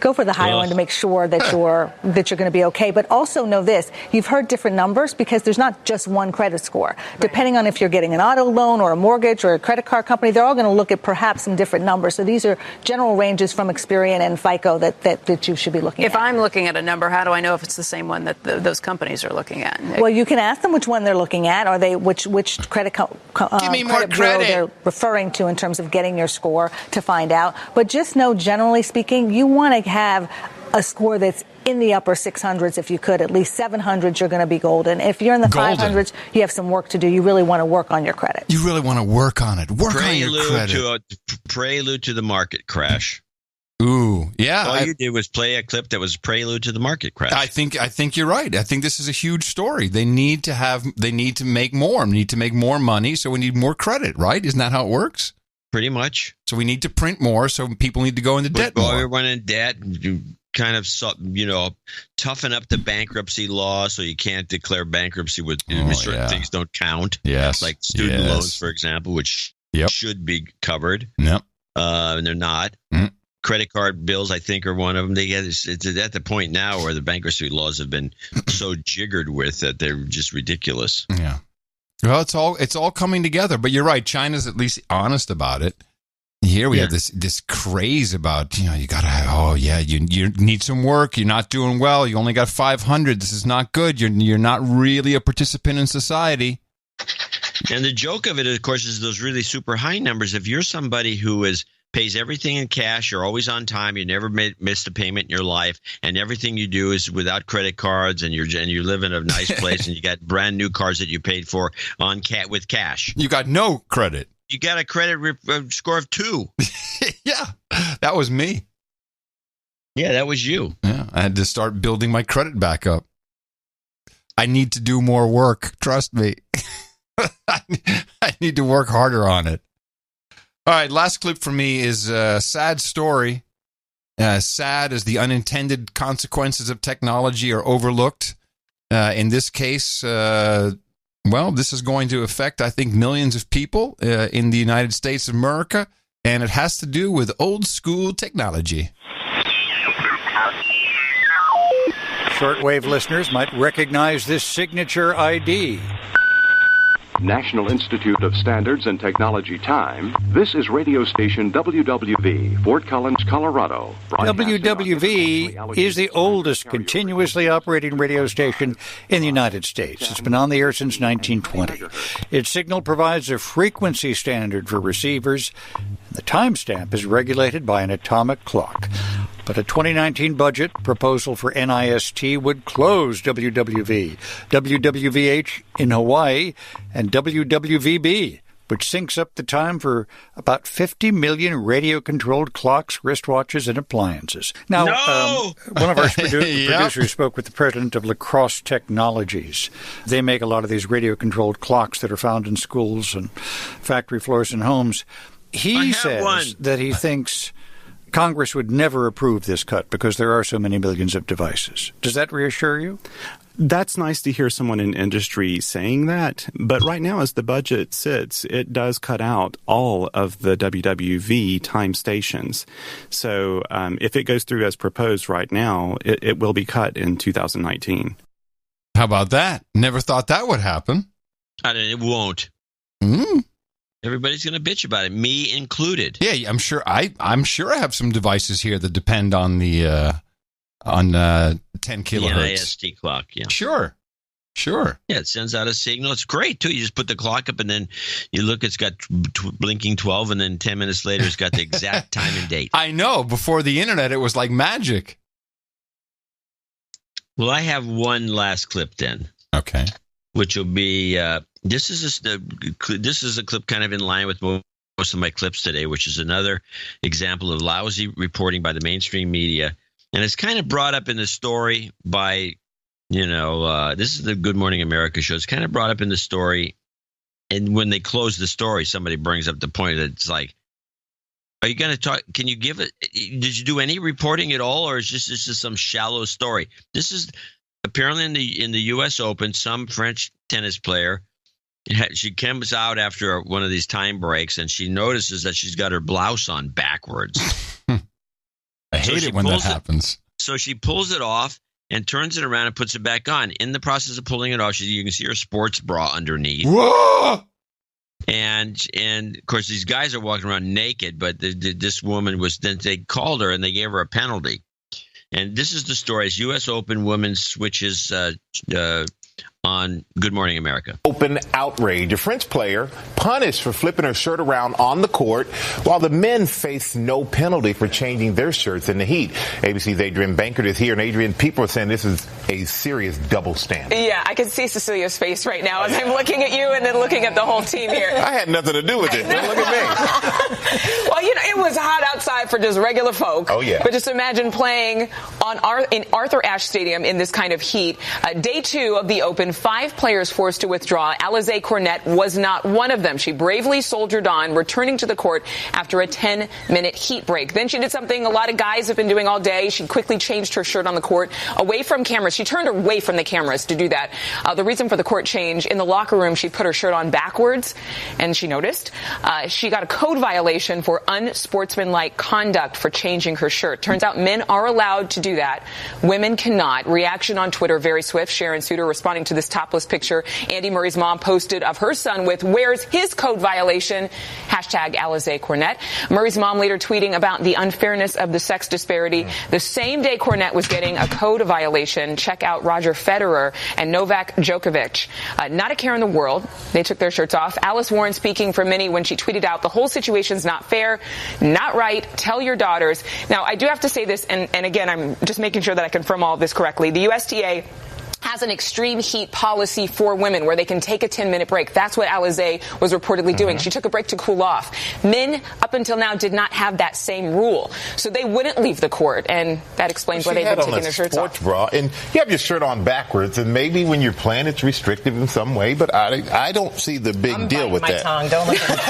Go for the higher one to make sure that you're going to be okay. But also know this, you've heard different numbers because there's not just one credit score. Right. Depending on if you're getting an auto loan or a mortgage or a credit card company, they're all going to look at perhaps some different numbers. So these are general ranges from Experian and FICO that you should be looking at. If I'm looking at a number, how do I know if it's the same one that those companies are looking at? Well, you can ask them which one they're looking at, or which credit Give me more bureau they're referring to in terms of getting your score to find out. But just know, generally speaking, you want to have a score that's in the upper 600s if you could. At least 700s, you're going to be golden. If you're in the 500s, you have some work to do. You really want to work on your credit. You really want to work on it. Work on your credit. Prelude to the market crash. Ooh, yeah. All you did was play a clip that was prelude to the market crash. I think you're right. I think this is a huge story. They need to make more. We need to make more money, so we need more credit, right? Isn't that how it works? Pretty much. So we need to print more, so people need to go into debt more. Everyone in debt. You kind of, toughen up the bankruptcy law so you can't declare bankruptcy with certain things don't count. Yes. Like student loans, for example, which should be covered. Yep. And they're not. Mm. Credit card bills, I think, are one of them. It's at the point now where the bankruptcy laws have been so jiggered with that they're just ridiculous. Yeah. Well, it's all coming together. But you're right. China's at least honest about it. Here we have this craze about, you got to, you need some work. You're not doing well. You only got 500. This is not good. You're not really a participant in society. And the joke of it, of course, is those really super high numbers. If you're somebody who pays everything in cash, you're always on time, you never missed a payment in your life, and everything you do is without credit cards, and you live in a nice place, and you got brand new cars that you paid for with cash. You got no credit. You got a credit score of 2. Yeah, that was me. Yeah, that was you. Yeah, I had to start building my credit back up. I need to do more work. Trust me. I need to work harder on it. All right, last clip for me is a sad story. Sad as the unintended consequences of technology are overlooked. In this case, this is going to affect, I think, millions of people in the United States of America, and it has to do with old school technology. Shortwave listeners might recognize this signature ID. National Institute of Standards and Technology time. This is radio station WWV, Fort Collins, Colorado. WWV is the oldest continuously operating radio station in the United States. It's been on the air since 1920. Its signal provides a frequency standard for receivers. The timestamp is regulated by an atomic clock. But a 2019 budget proposal for NIST would close WWV, WWVH in Hawaii, and WWVB, which syncs up the time for about 50 million radio-controlled clocks, wristwatches, and appliances. Now, one of our producers spoke with the president of Lacrosse Technologies. They make a lot of these radio-controlled clocks that are found in schools and factory floors and homes. He says that he thinks Congress would never approve this cut because there are so many millions of devices. Does that reassure you? That's nice to hear someone in industry saying that. But right now, as the budget sits, it does cut out all of the WWV time stations. So if it goes through as proposed right now, it will be cut in 2019. How about that? Never thought that would happen. It won't. Everybody's going to bitch about it, me included. Yeah, I'm sure. I'm sure I have some devices here that depend on the 10 kilohertz. The NIST clock. Yeah. Sure. Yeah, it sends out a signal. It's great too. You just put the clock up, and then you look. It's got blinking 12, and then 10 minutes later, it's got the exact time and date. I know. Before the internet, it was like magic. Well, I have one last clip then. Okay. Which will be. This is a clip kind of in line with most of my clips today, which is another example of lousy reporting by the mainstream media. And it's kind of brought up in the story by, this is the Good Morning America show. It's kind of brought up in the story. And when they close the story, somebody brings up the point that it's like, are you going to talk? Can you give it? Did you do any reporting at all? Or is this just some shallow story? This is apparently in the U.S. Open, some French tennis player. She comes out after one of these time breaks, and she notices that she's got her blouse on backwards. I hate it when that happens. So she pulls it off and turns it around and puts it back on. In the process of pulling it off, you can see her sports bra underneath. Whoa! And of course, these guys are walking around naked, but this woman then they called her and they gave her a penalty. And this is the story. As U.S. Open women switches on Good Morning America. Open outrage. A French player punished for flipping her shirt around on the court, while the men face no penalty for changing their shirts in the heat. ABC's Adrian Bankert is here, and Adrian, people are saying this is a serious double standard. Yeah, I can see Cecilia's face right now as I'm looking at you and then looking at the whole team here. I had nothing to do with it. Look at me. Well, it was hot outside for just regular folk. Oh, yeah. But just imagine playing in Arthur Ashe Stadium in this kind of heat. Day 2 of the Open, 5 players forced to withdraw. Alizé Cornet was not one of them. She bravely soldiered on, returning to the court after a 10-minute heat break. Then she did something a lot of guys have been doing all day. She quickly changed her shirt on the court away from cameras. She turned away from the cameras to do that. The reason for the court change, in the locker room, she put her shirt on backwards, and she noticed. She got a code violation for unsportsmanlike conduct for changing her shirt. Turns out men are allowed to do that. Women cannot. Reaction on Twitter, very swift. Sharon Suter responding to this topless picture Andy Murray's mom posted of her son with "Where's his code violation?" Hashtag Alizé Cornet. Murray's mom later tweeting about the unfairness of the sex disparity. The same day Cornet was getting a code violation, check out Roger Federer and Novak Djokovic. Not a care in the world. They took their shirts off. Alice Warren speaking for Minnie when she tweeted out, "The whole situation's not fair, not right. Tell your daughters." Now, I do have to say this, and again, I'm just making sure that I confirm all of this correctly. The USTA has an extreme heat policy for women where they can take a 10-minute break. That's what Alizé was reportedly doing. She took a break to cool off. Men, up until now, did not have that same rule. So they wouldn't leave the court, and that explains why they've been taking their shirts off. Bra, and you have your shirt on backwards, and maybe when you're playing, it's restrictive in some way, but I don't see the big deal with that. Tongue. Don't look at get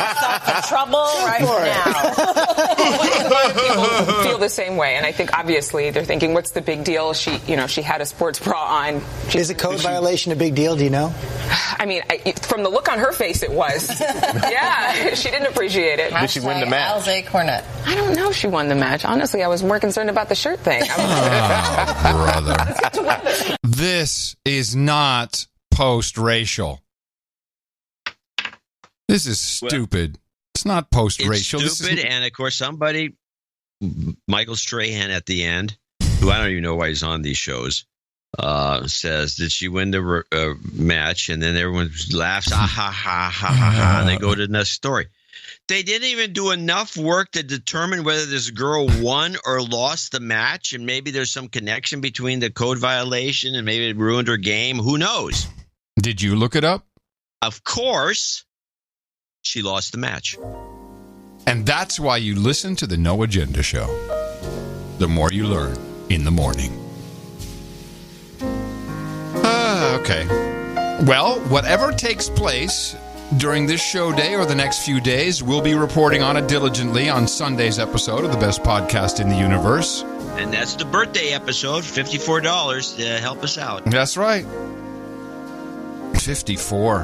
yourself in trouble right now. People feel the same way, and I think obviously they're thinking, what's the big deal? She had a sports bra on. Is a code violation a big deal? Do you know? I mean, from the look on her face, it was. Yeah, she didn't appreciate it. Did she win the match? Alizé Cornet. I don't know if she won the match. Honestly, I was more concerned about the shirt thing. Brother. This is not post-racial. This is stupid. It's not post-racial. It's stupid, and of course somebody, Michael Strahan at the end, who I don't even know why he's on these shows, says, did she win the match? And then everyone laughs, ha, ha, ha, ha, ha, ha, and they go to the next story. They didn't even do enough work to determine whether this girl won or lost the match, and maybe there's some connection between the code violation and maybe it ruined her game. Who knows? Did you look it up? Of course, she lost the match. And that's why you listen to the No Agenda Show. The more you learn in the morning. Okay. Well, whatever takes place during this show day or the next few days. We'll be reporting on it diligently on Sunday's episode of the best podcast in the universe. And that's the birthday episode, $54 to help us out. That's right. 54.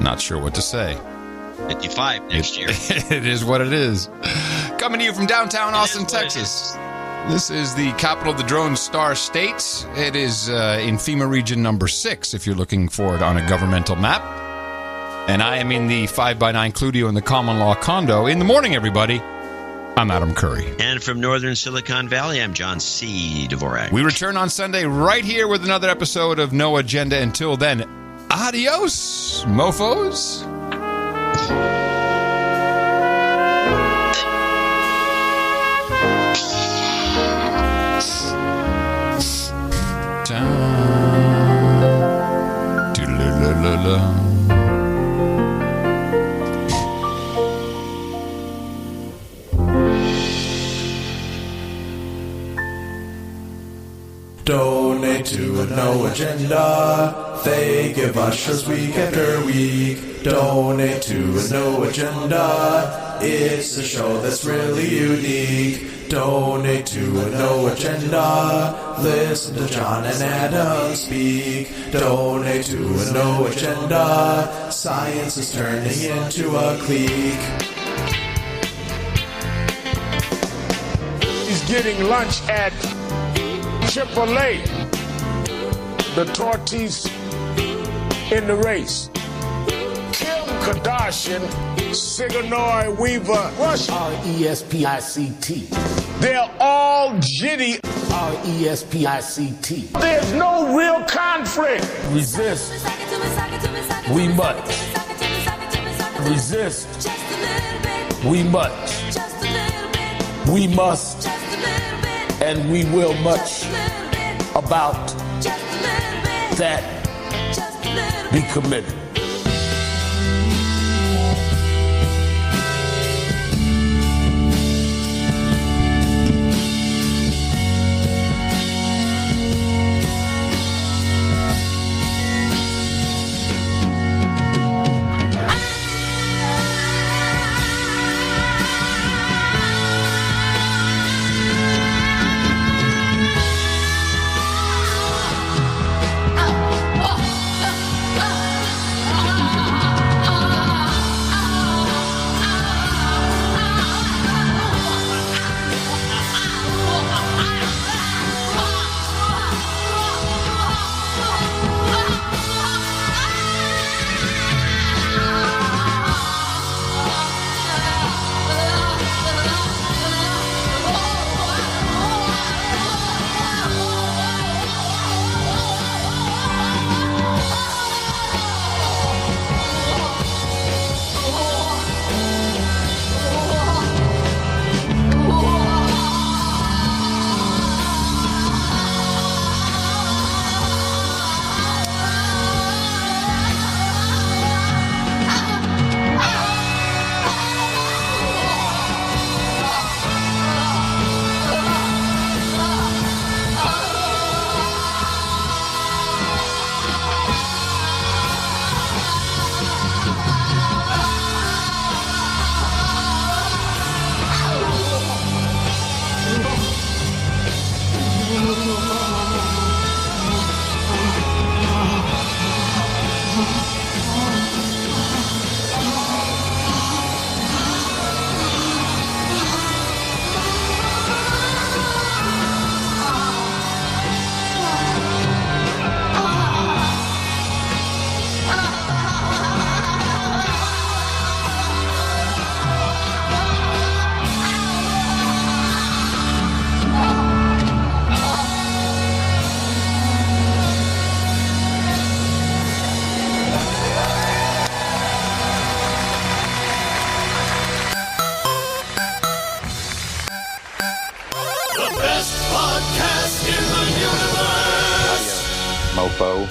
Not sure what to say. 55 next year. It is what it is. Coming to you from downtown Austin, Texas. This is the capital of the Drone Star State. It is in FEMA region number 6, if you're looking for it on a governmental map. And I am in the 5x9 Cludio in the common law condo. In the morning, everybody, I'm Adam Curry. And from northern Silicon Valley, I'm John C. Dvorak. We return on Sunday right here with another episode of No Agenda. Until then, adios, mofos. Donate to a No Agenda. They give ushers week after week. Donate to a No Agenda. It's a show that's really unique. Donate to a No Agenda. Listen to John and Adam speak. Donate to a No Agenda. Science is turning into a clique. He's getting lunch at Chick-fil-A. The tortillas in the race. Kim Kardashian, Sigourney Weaver, Rush, R-E-S-P-I-C-T. They're all jitty, R-E-S-P-I-C-T. There's no real conflict. Resist. We must. Resist. We must. We must. And we will much about that be committed.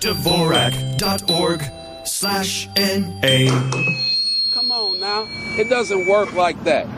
Dvorak.org/NA. Come on now. It doesn't work like that.